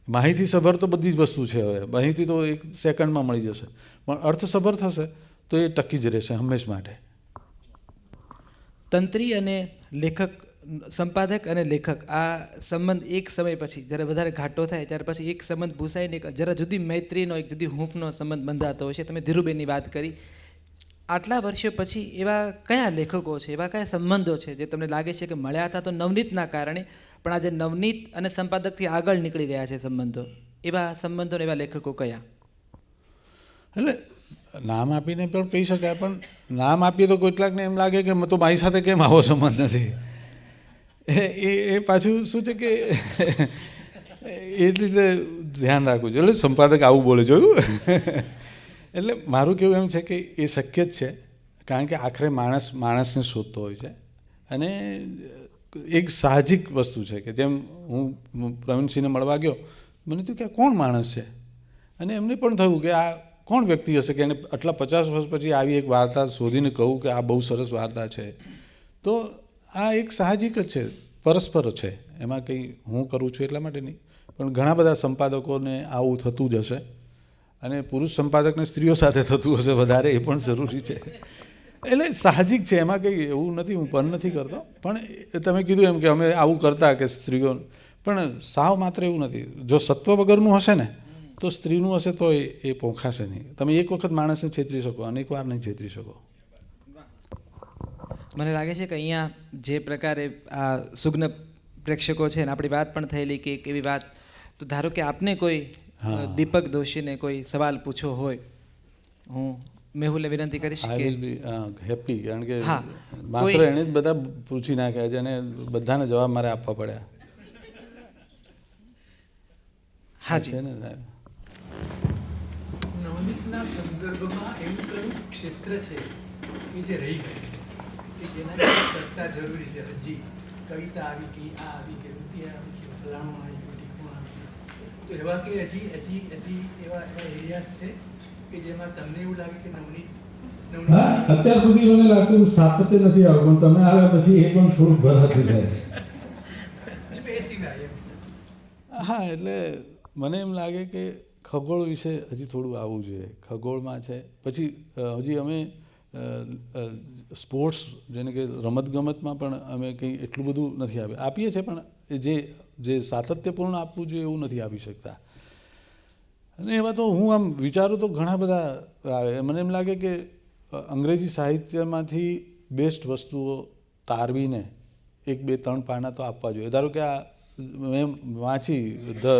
માહિતીસભર તો બધી જ વસ્તુ છે, હવે માહિતી તો એક સેકન્ડમાં મળી જશે, પણ અર્થસભર થશે તો એ ટકી જ રહેશે હંમેશ માટે. તંત્રી અને લેખક, સંપાદક અને લેખક આ સંબંધ એક સમય પછી જ્યારે વધારે ઘાટો થાય ત્યારે પછી એક સંબંધ ભૂસાઈને એક જરા જુદી મૈત્રીનો, એક જુદી હૂંફનો સંબંધ બંધાતો હોય છે. તમે ધીરુબેનની વાત કરી. આટલા વર્ષો પછી એવા કયા લેખકો છે, એવા કયા સંબંધો છે જે તમને લાગે છે કે મળ્યા હતા તો નવનીતના કારણે, પણ આજે નવનીત અને સંપાદકથી આગળ નીકળી ગયા છે સંબંધો? એવા સંબંધો એવા લેખકો કયા? એટલે નામ આપીને પણ કહી શકાય, પણ નામ આપીએ તો કેટલાકને એમ લાગે કે તો મારી સાથે કેમ આવો સંબંધ નથી. એ પાછું શું છે કે એ રીતે ધ્યાન રાખવું જોઈએ. એટલે સંપાદક આવું બોલે, જોયું? એટલે મારું કહેવું એમ છે કે એ શક્ય જ છે, કારણ કે આખરે માણસને શોધતો હોય છે અને એક સાહજિક વસ્તુ છે કે જેમ હું પ્રવીણસિંહને મળવા ગયો, મને થયું કે આ કોણ માણસ છે, અને એમને પણ થયું કે આ કોણ વ્યક્તિ હશે કે એને આટલા 50 વર્ષ પછી આવી એક વાર્તા શોધીને કહું કે આ બહુ સરસ વાર્તા છે. તો આ એક સાહજિક જ છે, પરસ્પર છે, એમાં કંઈ હું કરું છું એટલા માટે નહીં, પણ ઘણા બધા સંપાદકોને આવું થતું જ હશે અને પુરુષ સંપાદકને સ્ત્રીઓ સાથે થતું હશે વધારે, એ પણ જરૂરી છે. એટલે સાહજિક છે, એમાં કંઈ એવું નથી, હું પણ નથી કરતો. પણ તમે કીધું એમ કે અમે આવું કરતા કે સ્ત્રીઓ, પણ સાવ માત્ર એવું નથી. જો સત્વ વગરનું હશે ને તો સ્ત્રીનું હશે તો એ પોખાશે નહીં. તમે એક વખત માણસને છેતરી શકો, અનેક વાર નહીં છેતરી શકો. મને લાગે છે કે અહીંયા જે પ્રકારે આ સુગ્ન પ્રેક્ષકો છે ને આપણી વાત પણ થયેલી કે એક એવી વાત, તો ધારો કે આપને કોઈ દીપક દોશીને કોઈ સવાલ પૂછવો હોય, હું મેહુલને વિનંતી કરીશ કે હેપી, કારણ કે હા, માત્ર એણે જ બધા પૂછી નાખ્યા છે અને બધાને જવાબ મારે આપવા પડ્યા. હાજી. છે ને નવનીતના સંદર્ભમાં એવું કયું ક્ષેત્ર છે કે જે રહી ગયું, કે જેના ચર્ચા જરૂરી છે? હજી કવિતા આવી ગઈ, આ આવી ગઈ, કૃતિ આવી ગઈ, ફલાણું આવી ગયું, ટીકું આવી ગયું, તો એવા કે હજી એવા એરિયાસ છે કે જેમાં તમને એવું લાગે કે નવનીત અત્યાર સુધી મને લાગતું સાતત્ય નથી આવ્યું, પણ તમે આવ્યા પછી એ પણ થોડું ભરાતું થાય. એ સિવાય એમ. હા, એટલે મને એમ લાગે કે ખગોળ વિશે હજી થોડું આવવું જોઈએ. ખગોળમાં છે, પછી હજી અમે સ્પોર્ટ્સ, જેને કે રમતગમતમાં પણ અમે કંઈ એટલું બધું નથી આપીએ છીએ, પણ જે સાતત્યપૂર્ણ આપવું જોઈએ એવું નથી આપી શકતા. અને એવા તો હું આમ વિચારું તો ઘણા બધા આવે. મને એમ લાગે કે અંગ્રેજી સાહિત્યમાંથી બેસ્ટ વસ્તુઓ તારવીને 1-2-3 પાના તો આપવા જોઈએ. ધારો કે આ મેં વાંચી ધ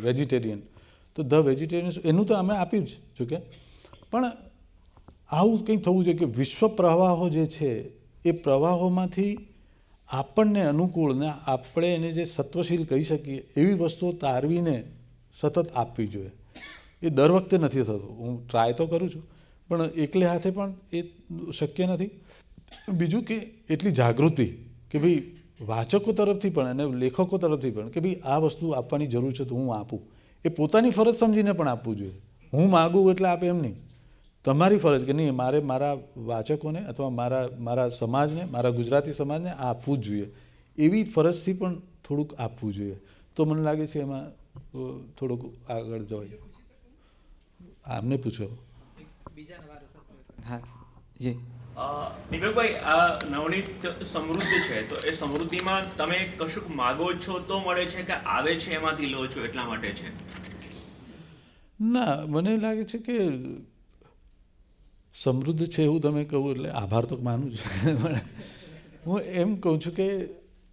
વેજીટેરિયન, તો તો ધ વેજીટેરિયન્સ એનું તો અમે આપ્યું જ જોકે, પણ આવું કંઈક થવું જોઈએ કે વિશ્વ પ્રવાહો જે છે એ પ્રવાહોમાંથી આપણને અનુકૂળ ને આપણે એને જે સત્વશીલ કહી શકીએ એવી વસ્તુઓ તારવીને સતત આપવી જોઈએ. એ દર વખતે નથી થતું. હું ટ્રાય તો કરું છું પણ એકલે હાથે પણ એ શક્ય નથી. બીજું કે એટલી જાગૃતિ કે ભાઈ વાચકો તરફથી પણ અને લેખકો તરફથી પણ કે ભાઈ આ વસ્તુ આપવાની જરૂર છે તો હું આપું. એ પોતાની ફરજ સમજીને પણ આપવું જોઈએ. હું માગું એટલે આપે એમ નહીં. તમારી ફરજ કે નહીં મારે મારા વાચકોને અથવા મારા સમાજને, મારા ગુજરાતી સમાજને આ આપવું જ જોઈએ. એવી ફરજથી પણ થોડુંક આપવું જોઈએ. તો મને લાગે છે એમાં થોડુંક આગળ જવાય. આમને પૂછો. હા જી. દીપકભાઈ, આ નવનીત સમૃદ્ધ છે તો એ સમૃદ્ધિમાં તમે કશુંક માગો છો તો મળે છે કે આવે છે એમાંથી લો છો એટલા માટે છે? ના, મને લાગે છે કે સમૃદ્ધ છે એવું તમે કહું એટલે આભાર તો માનું છું. હું એમ કહું છું કે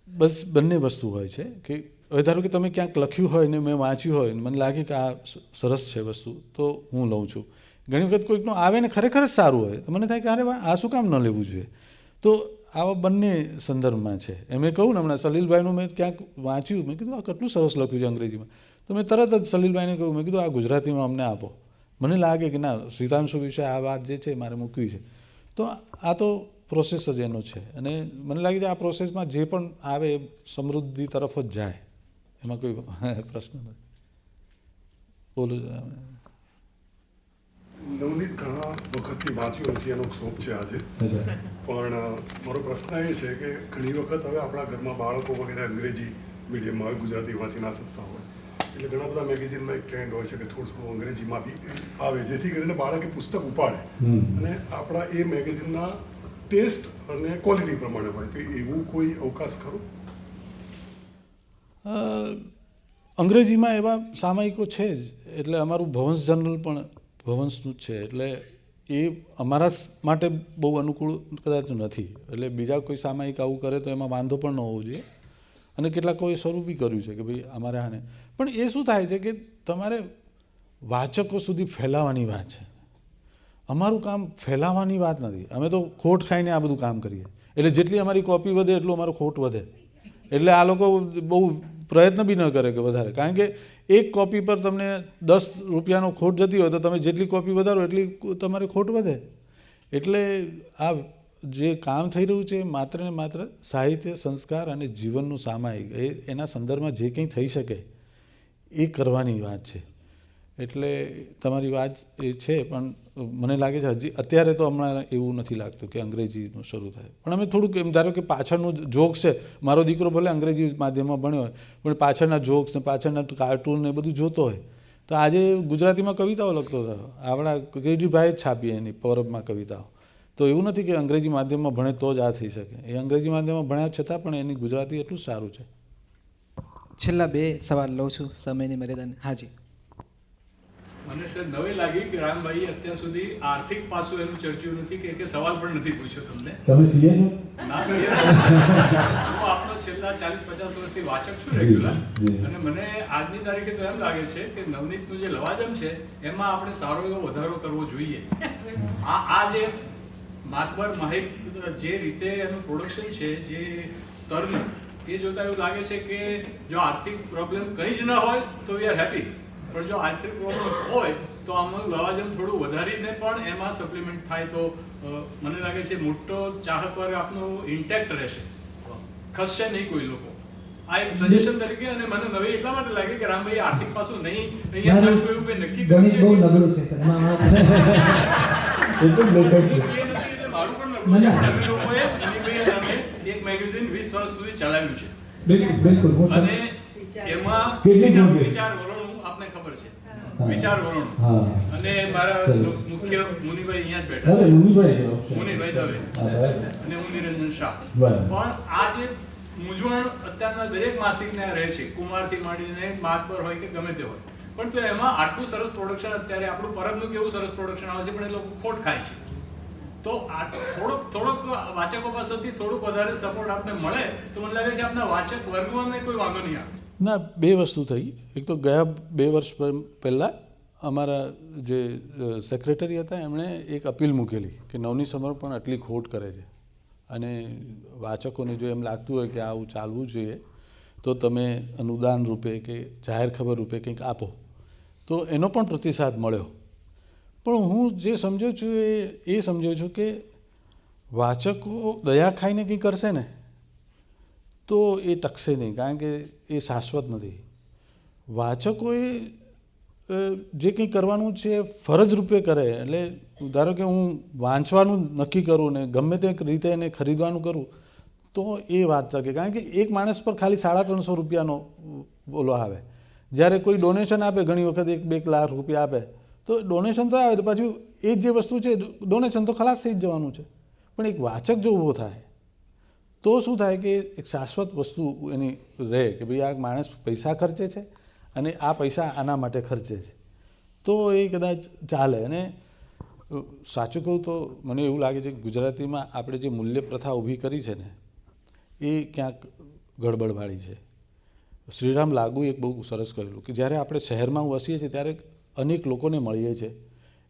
બસ બંને વસ્તુ હોય છે કે હવે ધારો કે તમે ક્યાંક લખ્યું હોય ને મેં વાંચ્યું હોય ને મને લાગે કે આ સરસ છે વસ્તુ તો હું લઉં છું. ઘણી વખત કોઈકનું આવે ને ખરેખર જ સારું હોય તો મને થાય કે અરે વાહ આ શું કામ ન લેવું જોઈએ. તો આવા બંને સંદર્ભમાં છે. એમ મેં કહું ને હમણાં સલીલભાઈનું મેં ક્યાંક વાંચ્યું, મેં કીધું આ કેટલું સરસ લખ્યું છે અંગ્રેજીમાં. તો મેં તરત જ સલીલભાઈને કહ્યું, મેં કીધું આ ગુજરાતીમાં અમને આપો. મને લાગે કે ના શ્રીતાંશુ વિશે આ વાત જે છે મારે મૂકવી છે. તો આ તો પ્રોસેસ જ એનો છે અને મને લાગે છે આ પ્રોસેસમાં જે પણ આવે એ સમૃદ્ધિ તરફ જ જાય, એમાં કોઈ પ્રશ્ન નથી. બોલું નવનીત ઘણા વખતથી વાંચ્યું નથી એનો શોખ છે આજે, પણ મારો પ્રશ્ન એ છે કે ઘણી વખત હવે આપણા ઘરમાં બાળકો વગેરે અંગ્રેજી મીડિયમમાં હવે ગુજરાતી વાંચી ના શકતા હોય એટલે ઘણા બધા મેગેઝિનમાં એક ટ્રેન્ડ હોય છે કે થોડું થોડું અંગ્રેજીમાં બી આવે જેથી કરીને બાળકે પુસ્તક ઉપાડે અને આપણા એ મેગેઝિનના ટેસ્ટ અને ક્વોલિટી પ્રમાણે હોય તો એવું કોઈ અવકાશ ખરો? અંગ્રેજીમાં એવા સામાયિકો છે જ. એટલે અમારું ભવંસ જનરલ પણ ભવંસનું જ છે. એટલે એ અમારા માટે બહુ અનુકૂળ કદાચ નથી. એટલે બીજા કોઈ સામાયિક આવું કરે તો એમાં વાંધો પણ ન હોવો જોઈએ. અને કેટલાકોએ શરૂ બી કર્યું છે કે ભાઈ અમારે આને, પણ એ શું થાય છે કે તમારે વાચકો સુધી ફેલાવવાની વાત છે. અમારું કામ ફેલાવવાની વાત નથી. અમે તો ખોટ ખાઈને આ બધું કામ કરીએ. એટલે જેટલી અમારી કોપી વધે એટલું અમારો ખોટ વધે. એટલે આ લોકો બહુ પ્રયત્ન બી ન કરે કે વધારે, કારણ કે એક કોપી પર તમને 10 રૂપિયાનો ખોટ જતી હોય તો તમે જેટલી કોપી વધારો એટલી તમારે ખોટ વધે. એટલે આ જે કામ થઈ રહ્યું છે માત્ર ને માત્ર સાહિત્ય, સંસ્કાર અને જીવનનું સામાયિક એના સંદર્ભમાં જે કંઈ થઈ શકે એ કરવાની વાત છે. એટલે તમારી વાત એ છે, પણ મને લાગે છે હજી અત્યારે તો હમણાં એવું નથી લાગતું કે અંગ્રેજીનું શરૂ થાય. પણ અમે થોડુંક એમ ધારો કે પાછળનું જોક્સ છે, મારો દીકરો ભલે અંગ્રેજી માધ્યમમાં ભણ્યો હોય પણ પાછળના જોક્સ ને પાછળના કાર્ટૂન ને બધું જોતો હોય તો આજે ગુજરાતીમાં કવિતાઓ લખતો હતો. આપણા કેડીભાઈ જ છાપી એની પૌરબમાં કવિતાઓ. તો એવું નથી કે અંગ્રેજી માધ્યમમાં ભણે તો જ આ થઈ શકે. એ અંગ્રેજી માધ્યમમાં ભણ્યા છતાં પણ એની ગુજરાતી એટલું સારું છે. છેલ્લા 2 સવાલ લઉં છું સમયની મર્યાદાને. હાજી. મને સર નવી લાગી કે રામભાઈએ અત્યાર સુધી આર્થિક પાસું એનું ચર્ચ્યું નથી કે સવાલ પણ નથી પૂછ્યો તમને. તમે સીએ છો? ના સર, હું આપનો છેલ્લા 40-50 વર્ષથી વાચક છું રેગ્યુલર, અને મને આજની તારીખે તો એમ લાગે છે કે નવનીતનું જે લવાજમ છે એમાં આપણે સારો એવો વધારો કરવો જોઈએ. આ જે માતબર માહિક જે રીતે એનું પ્રોડક્શન છે જે સ્તરનું, એ જોતા એવું લાગે છે કે જો આર્થિક પ્રોબ્લેમ કંઈ જ ના હોય તો વી આર હેપી, પણ જો આર્થિક પ્રોબ્લેમ હોય તો આમાં લવાજમ થોડું વધારીને પણ એમાં સપ્લિમેન્ટ થાય તો મને લાગે છે મોટો ચાહક વર્ગ આપનો ઇન્ટેક્ટ રહેશે, ખસશે નહીં કોઈ લોકો. આ એક સજેશન તરીકે. અને મને નવી એટલા માટે લાગે કે રામભાઈ આર્થિક પાસું નહીં અહીંયા ચાલશું એવું કંઈ નક્કી કર્યું છે. બહુ નબળું છે સર. એટલે મારું પણ નબળું છે, પણ અમે લોકોએ એક મેગેઝિન 20 વર્ષ સુધી ચલાવ્યું છે. બિલકુલ. અને એમાં વિચાર વલણ આપને ખબર છે, વિચાર વલણ. અને મારા મુખ્ય મુનિભાઈ અહીંયા જ બેઠા છે, મુનિભાઈ દવે અને હું નિરંજન શાહ. પણ આ જે મૂંઝવણ અત્યારના દરેક માસિકને રહે છે, કુમારથી માંડીને માતબર હોય કે ગમે તે હોય, પણ તો એમાં આટલું સરસ પ્રોડક્શન અત્યારે આપણું પરબનું કેવું સરસ પ્રોડક્શન આવે છે, પણ એ લોકો ખોટ ખાય છે. તો થોડોક વાચકો પાસેથી થોડુંક વધારે સપોર્ટ આપને મળે તો મને લાગે છે આપના વાચક વર્ગમાં કોઈ વાંધો નહીં આવે. ના, બે વસ્તુ થઈ. એક તો ગયા 2 વર્ષ પહેલાં અમારા જે સેક્રેટરી હતા એમણે એક અપીલ મૂકેલી કે નવની સમર્પણ આટલી ખોટ કરે છે અને વાચકોને જો એમ લાગતું હોય કે આવું ચાલવું જોઈએ તો તમે અનુદાન રૂપે કે જાહેર ખબર રૂપે કંઈક આપો. તો એનો પણ પ્રતિસાદ મળ્યો. પણ હું જે સમજ્યો છું એ સમજ્યો છું કે વાચકો દયા ખાઈને કંઈ કરશે ને તો એ ટકશે નહીં, કારણ કે એ શાશ્વત નથી. વાચકોએ જે કંઈ કરવાનું છે ફરજ રૂપે કરે. એટલે ધારો કે હું વાંચવાનું નક્કી કરું ને ગમે તે રીતે એને ખરીદવાનું કરું તો એ વાત શકે, કારણ કે એક માણસ પર ખાલી 350 રૂપિયાનો બોલો આવે. જ્યારે કોઈ ડોનેશન આપે, ઘણી વખત 1-2 લાખ રૂપિયા આપે તો ડોનેશન તો આવે તો પાછું એ જ જે વસ્તુ છે ડોનેશન તો ખલાસ થઈ જ જવાનું છે. પણ એક વાચક જો ઊભો થાય તો શું થાય કે એક શાશ્વત વસ્તુ એની રહે કે ભાઈ આ માણસ પૈસા ખર્ચે છે અને આ પૈસા આના માટે ખર્ચે છે, તો એ કદાચ ચાલે. અને સાચું કહું તો મને એવું લાગે છે કે ગુજરાતીમાં આપણે જે મૂલ્ય પ્રથા ઊભી કરી છે ને એ ક્યાંક ગડબડવાળી છે. શ્રીરામ લાગુએ એક બહુ સરસ કહેલું કે જ્યારે આપણે શહેરમાં વસીએ છીએ ત્યારે અનેક લોકોને મળીએ છીએ,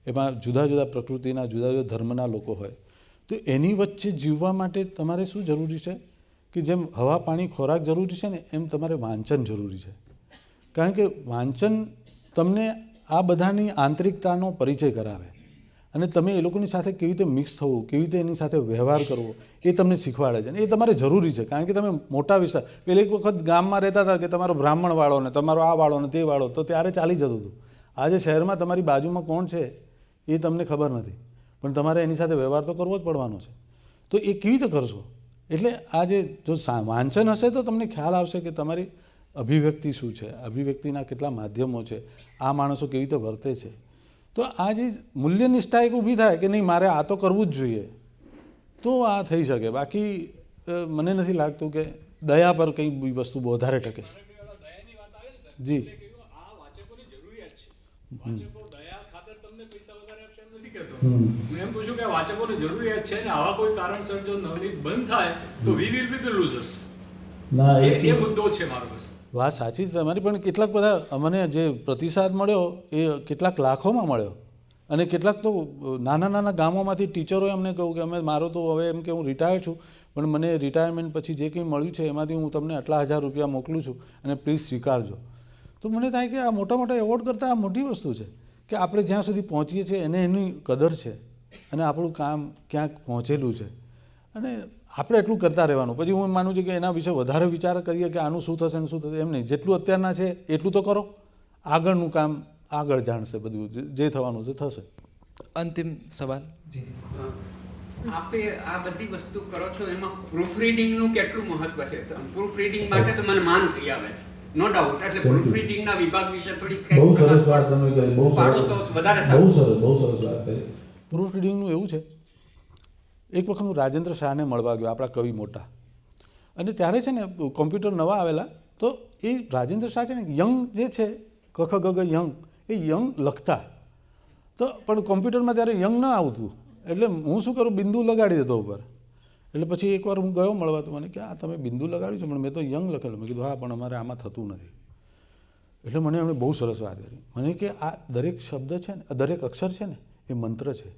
એમાં જુદા જુદા પ્રકૃતિના જુદા જુદા ધર્મના લોકો હોય, તો એની વચ્ચે જીવવા માટે તમારે શું જરૂરી છે કે જેમ હવા પાણી ખોરાક જરૂરી છે ને એમ તમારે વાંચન જરૂરી છે. કારણ કે વાંચન તમને આ બધાની આંતરિકતાનો પરિચય કરાવે અને તમે એ લોકોની સાથે કેવી રીતે મિક્સ થવું, કેવી રીતે એની સાથે વ્યવહાર કરવો એ તમને શીખવાડે છે. અને એ તમારે જરૂરી છે, કારણ કે તમે મોટા વિસ્તાર પહેલે એક વખત ગામમાં રહેતા હતા કે તમારો બ્રાહ્મણ વાળો ને તમારો આ વાળો ને તે વાળો, તો ત્યારે ચાલી જતું હતું. આજે શહેરમાં તમારી બાજુમાં કોણ છે એ તમને ખબર નથી, પણ તમારે એની સાથે વ્યવહાર તો કરવો જ પડવાનો છે. તો એ કેવી રીતે કરશો? એટલે આ જે જો વાંચન હશે તો તમને ખ્યાલ આવશે કે તમારી અભિવ્યક્તિ શું છે, અભિવ્યક્તિના કેટલા માધ્યમો છે, આ માણસો કેવી રીતે વર્તે છે. તો આ જે મૂલ્યનિષ્ઠા એક ઊભી થાય કે નહીં મારે આ તો કરવું જ જોઈએ તો આ થઈ શકે. બાકી મને નથી લાગતું કે દયા પર કંઈ વસ્તુ વધારે ટકે. જી હું એમ પૂછું કે વાચકોની જરૂરિયાત છે ને આવા કોઈ કારણસર જો નવનીત બંધ થાય તો we will be the losers. ના એ મુદ્દો છે મારો. બસ વાત સાચી છે તમારી, પણ કેટલાક બધા મને જે પ્રતિસાદ મળ્યો એ કેટલાક લાખોમાં મળ્યો અને કેટલાક તો નાના નાના ગામોમાંથી ટીચરોએ અમને કહ્યું કે અમે મારો તો હવે એમ કે હું રિટાયર છું પણ મને રિટાયરમેન્ટ પછી જે કંઈ મળ્યું છે એમાંથી હું તમને આટલા 1000 રૂપિયા મોકલું છું અને પ્લીઝ સ્વીકારજો. તો મને થાય કે આ મોટા મોટા એવોર્ડ કરતાં આ મોટી વસ્તુ છે કે આપણે જ્યાં સુધી પહોંચીએ છીએ એને એની કદર છે અને આપણું કામ ક્યાંક પહોંચેલું છે અને આપણે એટલું કરતા રહેવાનું. પછી હું માનું છું કે એના વિશે વધારે વિચાર કરીએ કે આનું શું થશે ને શું થશે, એમ નહીં. જેટલું અત્યારના છે એટલું તો કરો, આગળનું કામ આગળ જાણશે, બધું જે થવાનું છે થશે. અંતિમ સવાલ. જી, આપે આ બધી વસ્તુ કરો છો એમાં પ્રૂફ રીડિંગનું કેટલું મહત્વ છે? પ્રૂફ રીડિંગ માટે તો મને માન થઈ આવે છે, નો ડાઉટ. એટલે પ્રૂફ રીડિંગના વિભાગ વિશે થોડી બહુ સરસ વાત તમે કરી, બહુ સરસ, તો વધારે બહુ સરસ, બહુ સરસ વાત કરી. પ્રૂફ રીડિંગનું એવું છે, એક વખત હું રાજેન્દ્ર શાહને મળવા ગયો, આપણા કવિ મોટા, અને ત્યારે છે ને કોમ્પ્યુટર નવા આવેલા, તો એ રાજેન્દ્ર શાહ છે ને યંગ જે છે કખ ગગ યંગ, એ યંગ લખતા, તો પણ કોમ્પ્યુટરમાં ત્યારે યંગ ન આવતું, એટલે હું શું કરું બિંદુ લગાડી દેતો ઉપર. એટલે પછી એકવાર હું ગયો મળવા, તો મને કે આ તમે બિંદુ લગાડ્યું છે પણ મેં તો યંગ લખેલું. મેં કીધું હા પણ અમારે આમાં થતું નથી. એટલે મને એમણે બહુ સરસ વાત કરી, મને કે આ દરેક શબ્દ છે ને, દરેક અક્ષર છે ને એ મંત્ર છે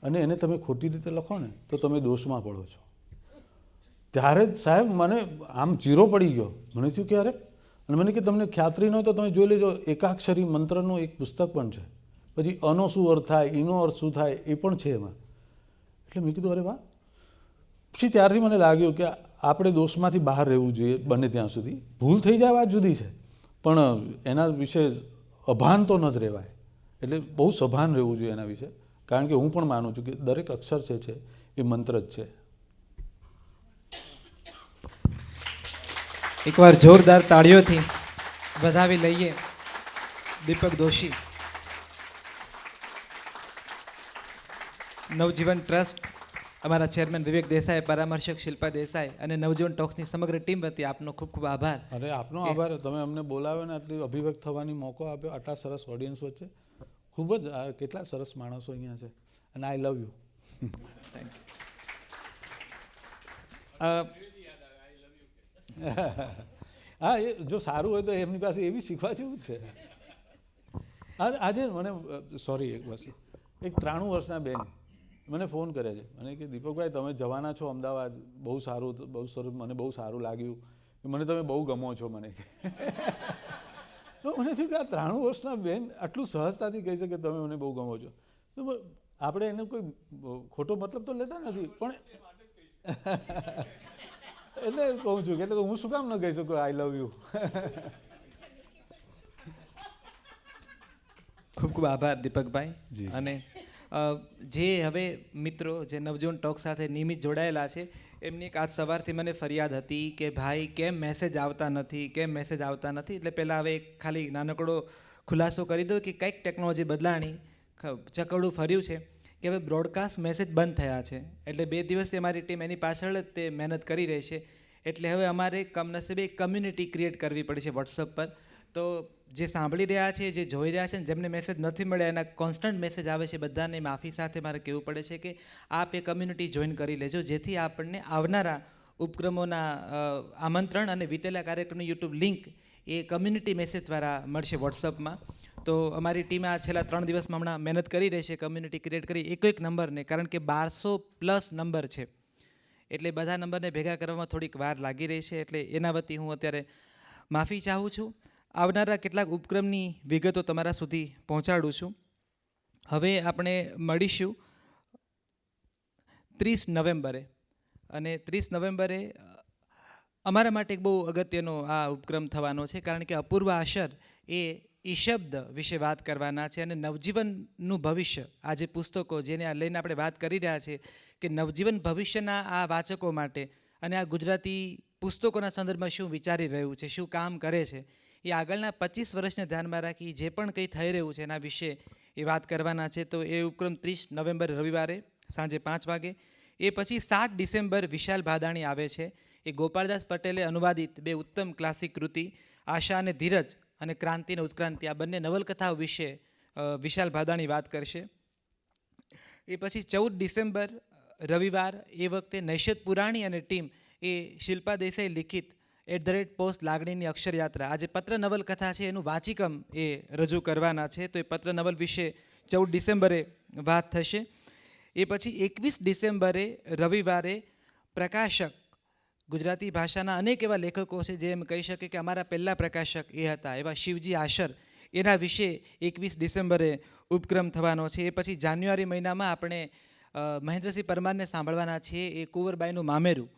અને એને તમે ખોટી રીતે લખો ને તો તમે દોષમાં પડો છો. ત્યારે જ સાહેબ મને આમ જીરો પડી ગયો. મને થયું કે અરે, અને મને કે તમને ખ્યાતરી ન હોય તો તમે જોઈ લેજો, એકાક્ષરી મંત્રનું એક પુસ્તક પણ છે, પછી અનો શું અર્થ થાય, ઈનો અર્થ શું થાય એ પણ છે એમાં. એટલે મેં કીધું અરે વાહ. પછી ત્યારથી મને લાગ્યું કે આપણે દોષમાંથી બહાર રહેવું જોઈએ બને ત્યાં સુધી. ભૂલ થઈ જાય વાત જુદી છે, પણ એના વિશે અભાન તો ન જ રહેવાય. એટલે બહુ સભાન રહેવું જોઈએ એના વિશે, કારણ કે હું પણ માનું છું કે દરેક અક્ષર છે એ મંત્ર જ છે. એકવાર જોરદાર તાળીઓથી વધાવી લઈએ દીપક દોશી. નવજીવન ટ્રસ્ટ, અમારા ચેરમેન વિવેક દેસાઈ, પરામર્શક શિલ્પા દેસાઈ અને નવજીવન ટોક્સની સમગ્ર ટીમ વતી આપનો ખૂબ ખૂબ આભાર. અરે આપનો આભાર, તમે અમને બોલાવ્યો ને આટલી અભિવ્યક્ત થવાની મોકો આપ્યો આટલા સરસ ઓડિયન્સ વચ્ચે. ખૂબ જ કેટલા સરસ માણસો અહીંયા છે અને આઈ લવ યુ. Thank you. હા, એ જો સારું હોય તો એમની પાસે એવી શીખવા જેવું જ છે. આજે મને સોરી એક વસ્તુ, એક 93 વર્ષના બેન મને ફોન કરે છે, મને કે દીપકભાઈ તમે જવાના છો અમદાવાદ, બહુ સરસ, મને બહુ સારું લાગ્યું, મને તમે બહુ ગમો છો મને. તો મને થયું કે આ 93 વર્ષના બેન આટલું સહજતાથી કહી શકે તમે મને બહુ ગમો છો. તો આપણે એને કોઈ ખોટો મતલબ તો લેતા નથી, પણ એટલે કહું છું કે હું શું કામ ન કહી શકું આઈ લવ યુ. ખૂબ ખૂબ આભાર દીપકભાઈ. જી. અને જે હવે મિત્રો જે નવજીવન ટોક સાથે નિયમિત જોડાયેલા છે એમની એક આજ સવારથી મને ફરિયાદ હતી કે ભાઈ કેમ મેસેજ આવતા નથી, એટલે પહેલાં હવે એક ખાલી નાનકડો ખુલાસો કરી દઉં કે કંઈક ટેકનોલોજી બદલાણી, ચકરડું ફર્યું છે કે હવે બ્રોડકાસ્ટ મેસેજ બંધ થયા છે. એટલે 2 દિવસથી અમારી ટીમ એની પાછળ જ તે મહેનત કરી રહી છે. એટલે હવે અમારે કમનસીબે એક કમ્યુનિટી ક્રિએટ કરવી પડે છે વોટ્સઅપ પર. તો જે સાંભળી રહ્યા છે, જે જોઈ રહ્યા છે, જેમને મેસેજ નથી મળ્યા, એના કોન્સ્ટન્ટ મેસેજ આવે છે, બધાને માફી સાથે મારે કહેવું પડે છે કે આપ એ કમ્યુનિટી જોઈન કરી લેજો, જેથી આપણને આવનારા ઉપક્રમોના આમંત્રણ અને વીતેલા કાર્યક્રમની યુટ્યુબ લિંક એ કમ્યુનિટી મેસેજ દ્વારા મળશે વોટ્સઅપમાં. તો અમારી ટીમ આ છેલ્લા 3 દિવસમાં હમણાં મહેનત કરી રહી છે કમ્યુનિટી ક્રિએટ કરી એક નંબરને, કારણ કે 1200+ નંબર છે, એટલે બધા નંબરને ભેગા કરવામાં થોડીક વાર લાગી રહી છે. એટલે એના વતી હું અત્યારે માફી ચાહું છું. આવનારા કેટલાક ઉપક્રમની વિગતો તમારા સુધી પહોંચાડું છું. હવે આપણે મળીશું 30 નવેમ્બરે, અને 30 નવેમ્બરે અમારા માટે એક બહુ અગત્યનો આ ઉપક્રમ થવાનો છે, કારણ કે અપૂર્વ આશર એ શબ્દ વિશે વાત કરવાના છે, અને નવજીવનનું ભવિષ્ય, આ જે પુસ્તકો જેને આ લઈને આપણે વાત કરી રહ્યા છીએ કે નવજીવન ભવિષ્યના આ વાચકો માટે અને આ ગુજરાતી પુસ્તકોના સંદર્ભમાં શું વિચારી રહ્યું છે, શું કામ કરે છે, એ આગળના 25 વર્ષને ધ્યાનમાં રાખી જે પણ કંઈ થઈ રહ્યું છે એના વિશે એ વાત કરવાના છે. તો એ ઉપક્રમ 30 નવેમ્બર રવિવારે સાંજે 5 વાગે. એ પછી 7 ડિસેમ્બર વિશાલ ભાદાણી આવે છે. એ ગોપાલદાસ પટેલે અનુવાદિત 2 ઉત્તમ ક્લાસિક કૃતિ આશા અને ધીરજ અને ક્રાંતિ અને ઉત્ક્રાંતિ, આ બંને નવલકથાઓ વિશે વિશાલ ભાદાણી વાત કરશે. એ પછી 14 ડિસેમ્બર રવિવાર, એ વખતે નૈષદ પુરાણી અને ટીમ એ શિલ્પા દેસાઈ લિખિત @પોસ્ટ લાગણીની અક્ષરયાત્રા, આ જે પત્ર નવલકથા છે એનું વાચિકમ એ રજૂ કરવાના છે. તો એ પત્ર નવલ વિશે 14 ડિસેમ્બરે વાત થશે. એ પછી 21 ડિસેમ્બરે રવિવારે પ્રકાશક, ગુજરાતી ભાષાના અનેક એવા લેખકો છે જે એમ કહી શકે કે અમારા પહેલાં પ્રકાશક એ હતા, એવા શિવજી આશર, એના વિશે 21 ડિસેમ્બરે ઉપક્રમ થવાનો છે. એ પછી જાન્યુઆરી મહિનામાં આપણે મહેન્દ્રસિંહ પરમારને સાંભળવાના છીએ, એ કુંવરબાઈનું મામેરું,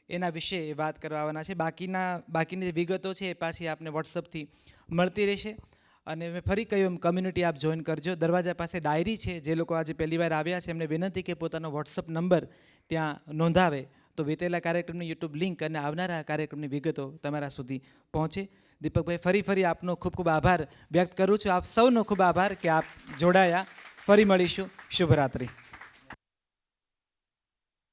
એના વિશે વાત કરવાના છે. બાકીની જે વિગતો છે એ પાછી આપને વોટ્સઅપથી મળતી રહેશે. અને મેં ફરી કહ્યું એમ કમ્યુનિટી આપ જોઈન કરજો. દરવાજા પાસે ડાયરી છે, જે લોકો આજે પહેલી વાર આવ્યા છે એમને વિનંતી કે પોતાનો વોટ્સઅપ નંબર ત્યાં નોંધાવે, તો વીતેલા કાર્યક્રમની યુટ્યુબ લિંક અને આવનારા કાર્યક્રમની વિગતો તમારા સુધી પહોંચે. દીપકભાઈ, ફરી આપનો ખૂબ ખૂબ આભાર વ્યક્ત કરું છું. આપ સૌનો ખૂબ આભાર કે આપ જોડાયા. ફરી મળીશું. શુભરાત્રિ.